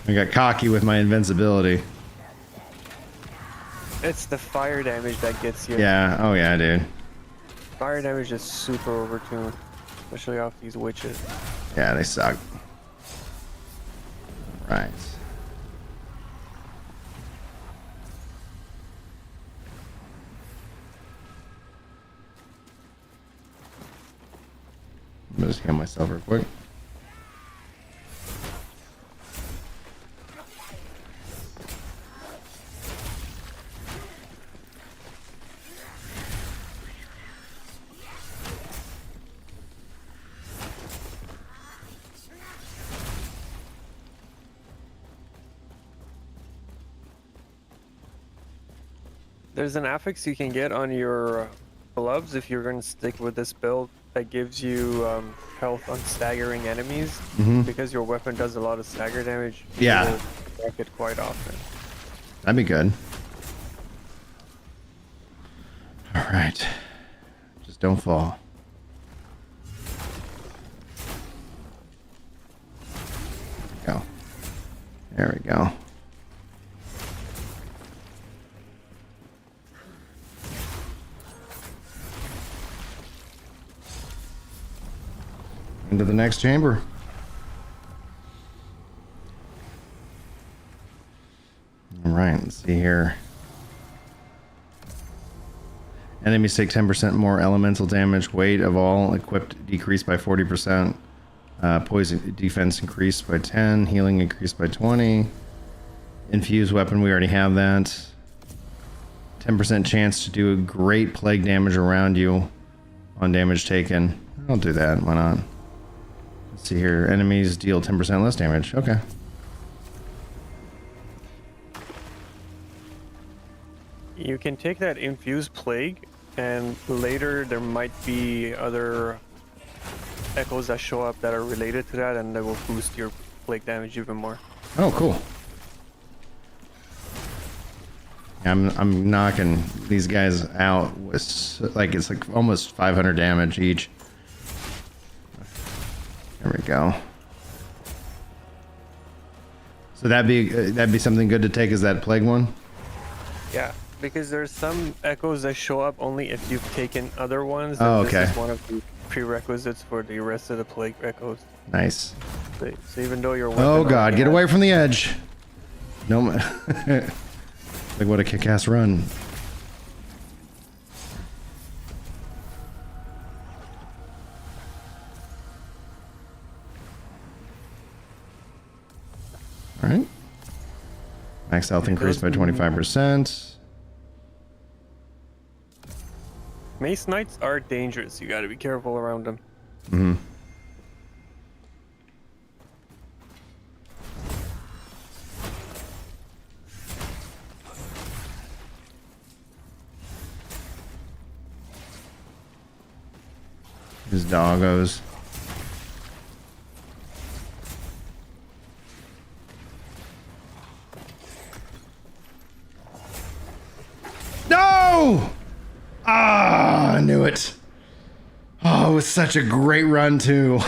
I got cocky with my invincibility. It's the fire damage that gets you. Yeah, oh yeah, dude. Fire damage is super overtuned, especially off these witches. Yeah, they suck. Right. I'm gonna just heal myself real quick. There's an affix you can get on your gloves if you're going to stick with this build that gives you health on staggering enemies. Because your weapon does a lot of stagger damage. Yeah. You will wreck it quite often. That'd be good. All right. Just don't fall. Go. There we go. Into the next chamber. All right, let's see here. Enemies take 10% more elemental damage. Weight of all equipped decreased by 40%. Poison defense increased by 10. Healing increased by 20. Infused weapon, we already have that. 10% chance to do a great plague damage around you on damage taken. I'll do that. Why not? Let's see here. Enemies deal 10% less damage. Okay. You can take that infused plague, and later there might be other echoes that show up that are related to that, and they will boost your plague damage even more. Oh, cool. I'm knocking these guys out with like it's like almost 500 damage each. There we go. So that'd be something good to take as that plague one. Yeah, because there's some echoes that show up only if you've taken other ones. Oh, and okay. This is one of the prerequisites for the rest of the plague echoes. Nice. So even though your Oh weapon god, already get has- away from the edge. No. Like what a kick-ass run. All right. Max health increased by 25%. Mace Knights are dangerous. You got to be careful around them. Mm-hmm. His doggos. No! Ah, I knew it. Oh, it was such a great run too. Oh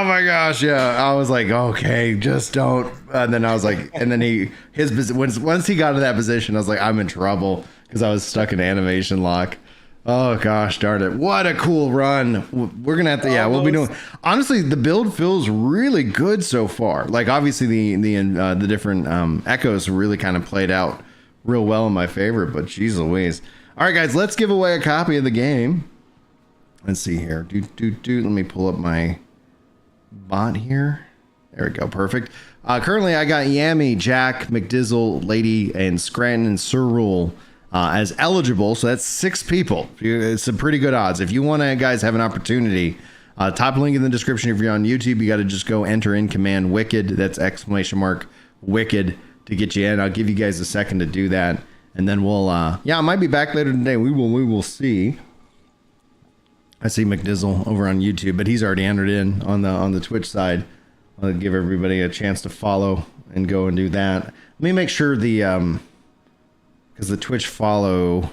my gosh, yeah. I was like, okay, just don't. And then I was like, and then once he got to that position, I was like, I'm in trouble because I was stuck in animation lock. Oh gosh, darn it! What a cool run. We're gonna have to, yeah, we'll be doing. Honestly, the build feels really good so far. Like obviously the different echoes really kind of played out real well in my favor. But geez Louise. All right, guys, let's give away a copy of the game. Let's see here. Let me pull up my bot here. There we go. Perfect. Currently, I got Yami, Jack, McDizzle, Lady, and Scranton and Sir Rule as eligible. So that's 6 people. It's some pretty good odds. If you want to, guys, have an opportunity, top link in the description. If you're on YouTube, you got to just go enter in command Wicked. That's ! Wicked to get you in. I'll give you guys a second to do that. And then we'll, yeah, I might be back later today. We will see. I see McDizzle over on YouTube, but he's already entered in on the Twitch side. I'll give everybody a chance to follow and go and do that. Let me make sure the, because the Twitch follow,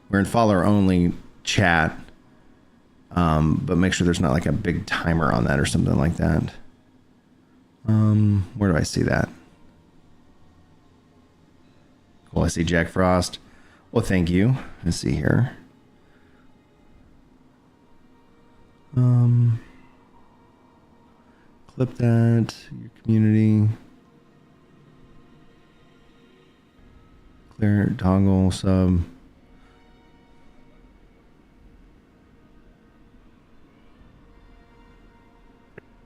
we're in follower only chat. But make sure there's not like a big timer on that or something like that. Where do I see that? Cool, I see Jack Frost. Well, thank you. Let's see here. Clip that, your community. Clear, toggle, sub.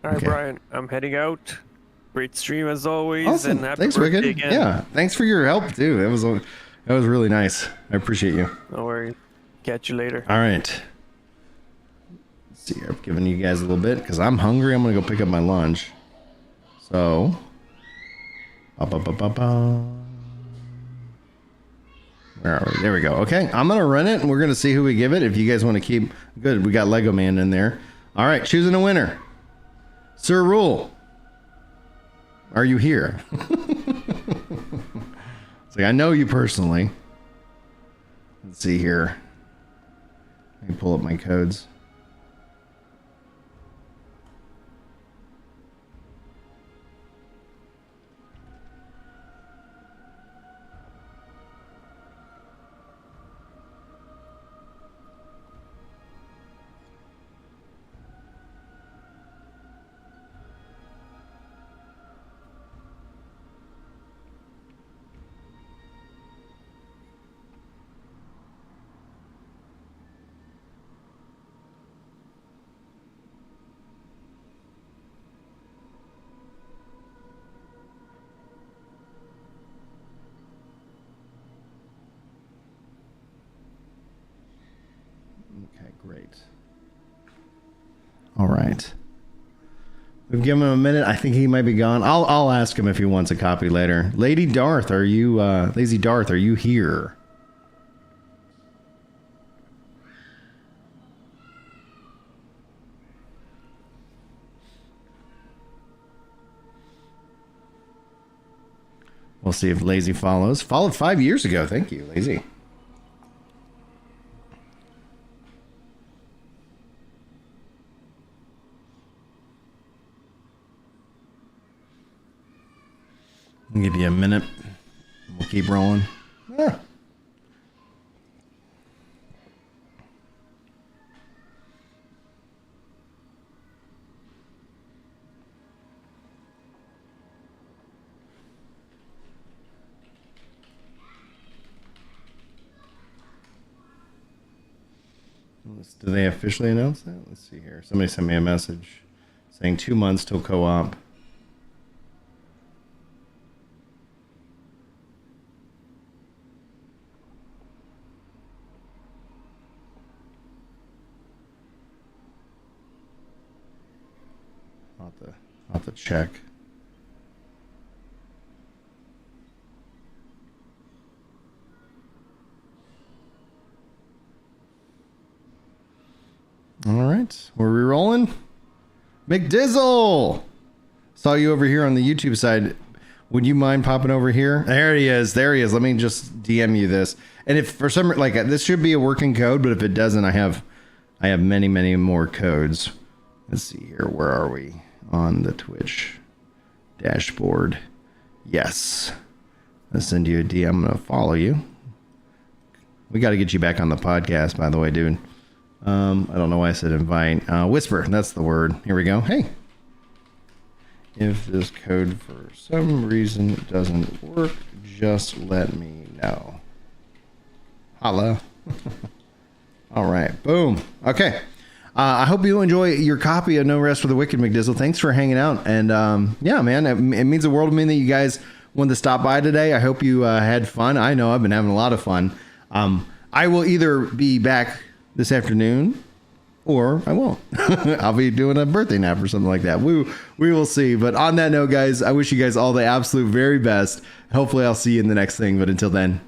All right, Okay. Brian, I'm heading out. Great stream as always. Awesome. And happy Thanks, birthday Wicked. again. Yeah, thanks for your help too. That was really nice. I appreciate you. No worries. Catch you later. All right. Let's see, I've given you guys a little bit because I'm hungry. I'm gonna go pick up my lunch. So, where are we? There we go. Okay, I'm gonna run it and we're gonna see who we give it. If you guys want to keep good, we got Lego Man in there. All right, choosing a winner. Sir Rule, are you here? It's like I know you personally. Let's see here. Let me pull up my codes. Okay, great. All right. We've given him a minute. I think he might be gone. I'll ask him if he wants a copy later. Lady Darth, are you Lazy Darth, are you here? We'll see if Lazy follows. Followed 5 years ago. Thank you, Lazy. I'll give you a minute. We'll keep rolling. Ah. Do they officially announce that? Let's see here. Somebody sent me a message saying 2 months till co-op. I'll have to check. All right, we're re-rolling. McDizzle! Saw you over here on the YouTube side. Would you mind popping over here? There he is. There he is. Let me just DM you this. And if for some like this should be a working code, but if it doesn't, I have many, many more codes. Let's see here. Where are we on the Twitch dashboard? Yes. I'll send you a DM. I'm gonna follow you. We got to get you back on the podcast, by the way, dude. I don't know why I said invite. Whisper, that's the word. Here we go. Hey. If this code for some reason doesn't work, just let me know. Holla. All right. Boom. Okay. I hope you enjoy your copy of No Rest for the Wicked, McDizzle. Thanks for hanging out. And yeah, man, it means the world to me that you guys wanted to stop by today. I hope you had fun. I know I've been having a lot of fun. I will either be back this afternoon or I won't. I'll be doing a birthday nap or something like that. We will see. But on that note, guys, I wish you guys all the absolute very best. Hopefully I'll see you in the next thing. But until then,